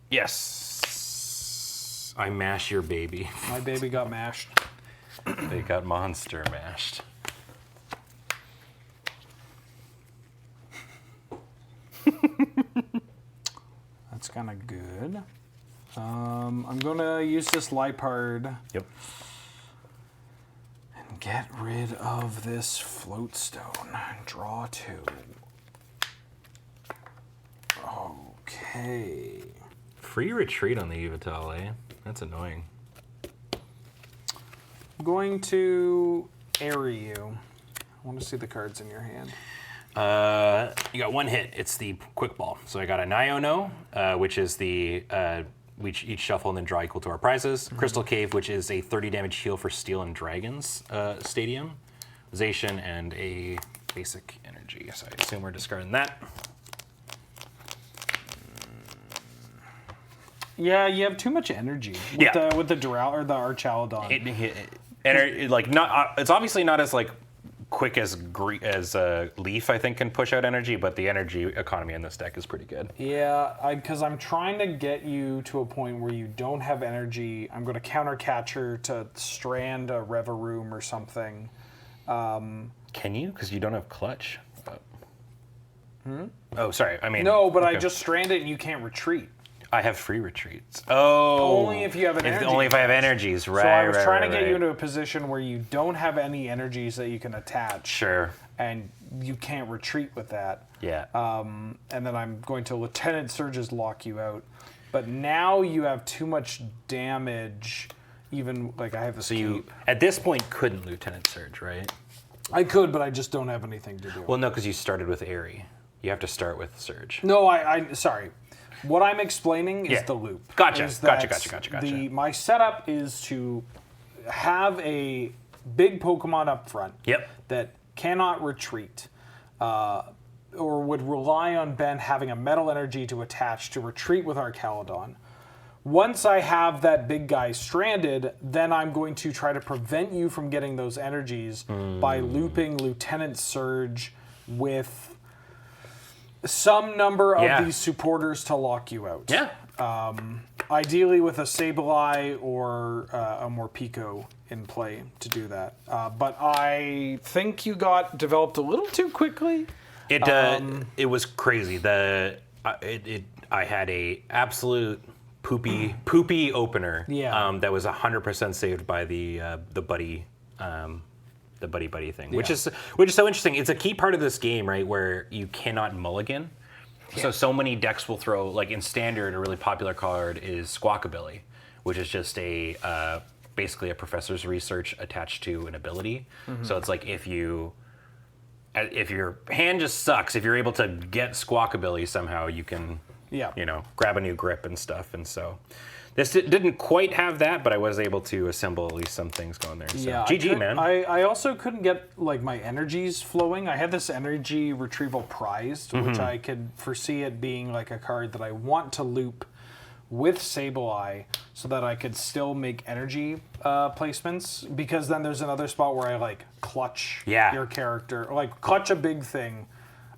Yes. I mash your baby. My baby got mashed. They got monster mashed. That's kind of good. I'm gonna use this Lipard Yep. and get rid of this Floatstone. Draw 2. Okay. Free retreat on the Yveltal, eh? That's annoying. I'm going to airy you. I want to see the cards in your hand. You got one hit. It's the quick ball. So I got a Niono, which is the we each shuffle and then draw equal to our prizes. Crystal Cave, which is a 30 damage heal for Steel and Dragons Stadium. Zation and a basic energy. So I assume we're discarding that. Yeah, you have too much energy with Yeah. the Doral or the Archaludon. It's obviously not as like quick as Leaf, I think, can push out energy, but the energy economy in this deck is pretty good. Yeah, because I'm trying to get you to a point where you don't have energy. I'm going to counter Catcher to strand a Reveroom or something. Can you? Because you don't have Clutch. Oh, sorry. I mean, No, but I okay. just strand it and you can't retreat. I have free retreats. Oh, Only if you have an energy. Only if I have energies, right? So I was right, trying right, to get you right. into a position where you don't have any energies that you can attach. Sure. And you can't retreat with that. Yeah. And then I'm going to Lieutenant Surge's lock you out. But now you have too much damage. Even like I have a so you at this point couldn't Lieutenant Surge, right? I could, but I just don't have anything to do. Well, no, because you started with Airy. You have to start with Surge. No, I sorry. What I'm explaining is Yeah. the loop. Gotcha, Is gotcha, that gotcha. My setup is to have a big Pokemon up front Yep. that cannot retreat, or would rely on Ben having a metal energy to attach to retreat with Archaludon. Once I have that big guy stranded, then I'm going to try to prevent you from getting those energies by looping Lieutenant Surge with some number of these supporters to lock you out. Yeah. Ideally with a Sableye or a Morpeko in play to do that. But I think you got developed a little too quickly. It was crazy. I had a absolute poopy opener. Yeah. That was 100% saved by the buddy. The buddy thing, which is so interesting. It's a key part of this game, right, where you cannot mulligan. Yeah. So many decks will throw, like in Standard, a really popular card is Squawkabilly, which is just basically a professor's research attached to an ability. Mm-hmm. So it's like if your hand just sucks, if you're able to get Squawkabilly somehow, you can, grab a new grip and stuff. And so this didn't quite have that, but I was able to assemble at least some things going there. So Yeah, GG, man. I also couldn't get like my energies flowing. I had this energy retrieval prized, which I could foresee it being like a card that I want to loop with Sableye so that I could still make energy placements, because then there's another spot where I like clutch your character, or like clutch a big thing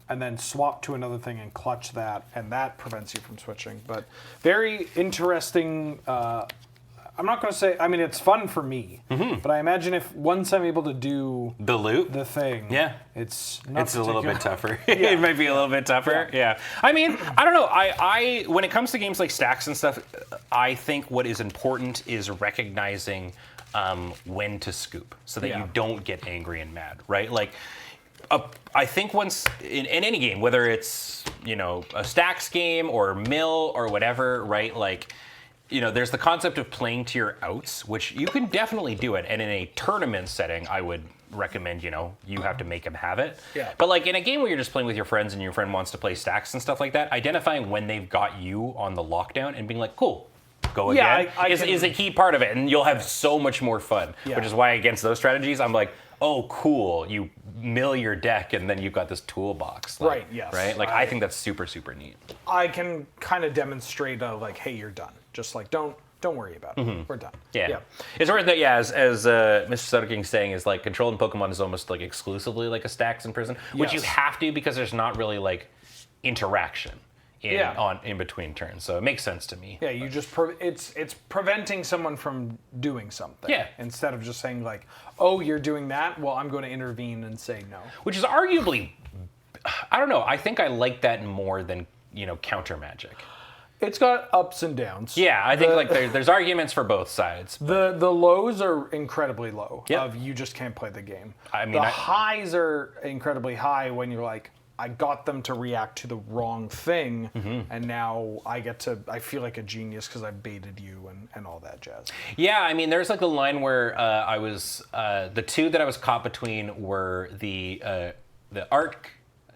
and then swap to another thing and clutch that, and that prevents you from switching. But very interesting. I'm not going to say, I mean, it's fun for me, but I imagine if once I'm able to do the loop, the thing, it's a little bit tougher. It might be a little bit tougher. Yeah. I mean, I don't know. I when it comes to games like stacks and stuff, I think what is important is recognizing when to scoop so that you don't get angry and mad, right? Like, I think once in any game, whether it's, you know, a stacks game or mill or whatever, right? Like, you know, there's the concept of playing to your outs, which you can definitely do it. And in a tournament setting, I would recommend, you know, you have to make them have it. Yeah. But like in a game where you're just playing with your friends and your friend wants to play stacks and stuff like that, identifying when they've got you on the lockdown and being like, cool, go again, is a key part of it. And you'll have so much more fun, which is why against those strategies, I'm like, oh, cool, you mill your deck and then you've got this toolbox. Like, right, yes. Right? Like, I think that's super, super neat. I can kind of demonstrate like, hey, you're done. Just like, don't worry about it. We're done. Yeah. It's worth it, as Mr. Sutterking's saying, is like control in Pokemon is almost like exclusively like a stacks in prison, which you have to because there's not really like interaction in between turns. So it makes sense to me. Yeah, you just it's preventing someone from doing something. Yeah. Instead of just saying like, oh, you're doing that, well, I'm going to intervene and say no. Which is arguably, I don't know, I think I like that more than, you know, counter magic. It's got ups and downs. Yeah, I think like there's arguments for both sides. The lows are incredibly low. Yep. Of you just can't play the game. I mean, the highs are incredibly high when you're like, I got them to react to the wrong thing, and now I feel like a genius because I baited you and all that jazz. Yeah, I mean, there's like a line where I was the two that I was caught between were the Arc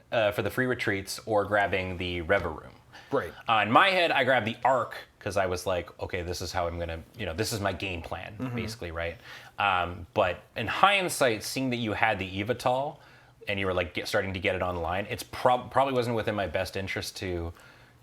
for the free retreats or grabbing the Rever Room. Right. In my head, I grabbed the Arc because I was like, okay, this is how I'm gonna, you know, this is my game plan, basically, right? But in hindsight, seeing that you had the Evital and you were like starting to get it online, it's probably wasn't within my best interest to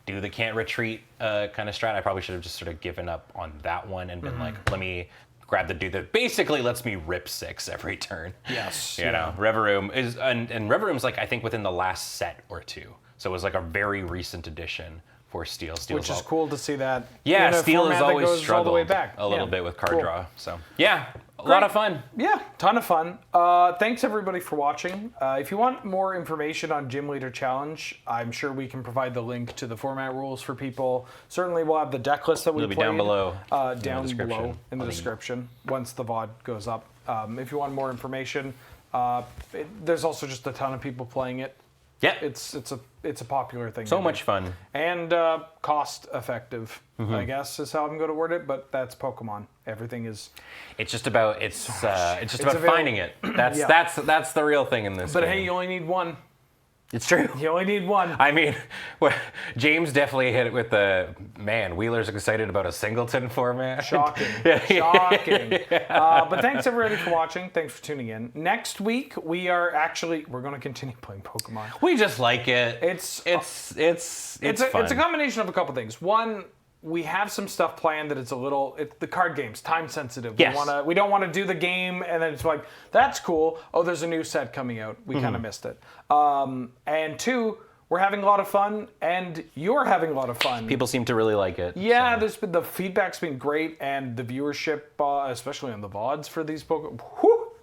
do the can't retreat kind of strat. I probably should have just sort of given up on that one and been like, let me grab the dude that basically lets me rip 6 every turn. Yes. You know, Rever Room is, and Rever Room's like, I think within the last set or two. So it was like a very recent addition for Steel. Which is cool to see that. Yeah, Steel has always struggled all the way back. a little bit with card draw. So yeah, a lot of fun. Yeah, ton of fun. Thanks everybody for watching. If you want more information on Gym Leader Challenge, I'm sure we can provide the link to the format rules for people. Certainly we'll have the deck list that we played. It'll be down below. Down below in the description once the VOD goes up. If you want more information, there's also just a ton of people playing it. Yeah, it's a popular thing. So much fun and cost effective. I guess is how I'm going to word it. But that's Pokemon. Everything is. It's just about finding it. That's the real thing in this. But game. hey, you only need one. It's true. You only need one. I mean, James definitely hit it with the, man, Wheeler's excited about a singleton format. Shocking. Shocking. But thanks everybody for watching. Thanks for tuning in. Next week, we're going to continue playing Pokemon. We just like it. It's fun. It's a combination of a couple things. One, we have some stuff planned that it's the card game's time sensitive. Yes. We don't want to do the game and then it's like, that's cool. Oh, there's a new set coming out. We kind of missed it. And two, we're having a lot of fun and you're having a lot of fun. People seem to really like it. Yeah, the feedback's been great and the viewership, especially on the VODs for these Pokemon.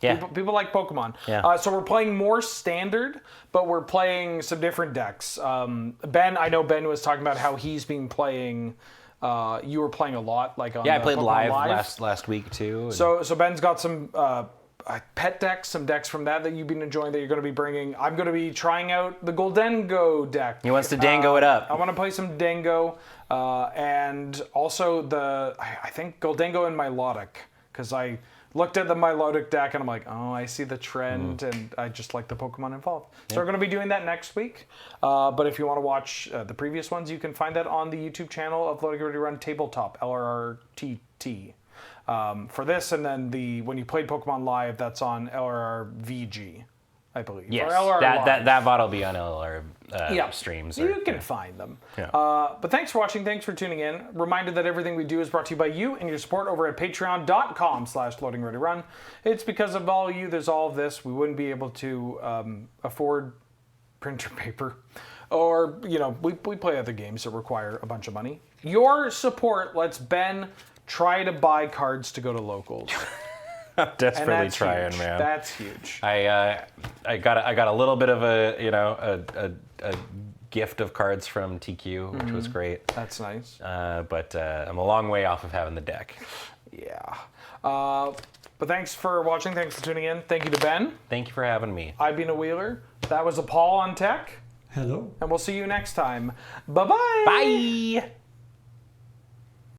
Yeah. People like Pokemon. Yeah. So we're playing more standard, but we're playing some different decks. I know Ben was talking about how he's been playing. You were playing a lot, like on. Yeah, I played Pokemon live last week too. And so Ben's got some pet decks, some decks from that you've been enjoying that you're going to be bringing. I'm going to be trying out the Goldengo deck. He wants to dango it up. I want to play some Dango, and also I think Goldengo and Milotic, because I looked at the Milotic deck and I'm like, oh, I see the trend, and I just like the Pokemon involved. So we're going to be doing that next week. But if you want to watch the previous ones, you can find that on the YouTube channel of Loading Ready Run Tabletop, LRRTT. For this, and then when you played Pokemon Live, that's on LRRVG. I believe. Yes, Or LR that Live. VOD will be on LR streams. You can find them. Yeah. But thanks for watching. Thanks for tuning in. Reminder that everything we do is brought to you by you and your support over at patreon.com/loadingreadyrun. It's because of all of you there's all of this. We wouldn't be able to afford printer paper. Or, we play other games that require a bunch of money. Your support lets Ben try to buy cards to go to locals. I'm desperately And that's trying, huge. man. That's huge. I got a little bit of a gift of cards from TQ, which was great. That's nice. But I'm a long way off of having the deck. Yeah. But thanks for watching. Thanks for tuning in. Thank you to Ben. Thank you for having me. I've been a Wheeler. That was a Paul on tech. Hello. And we'll see you next time. Bye-bye. Bye.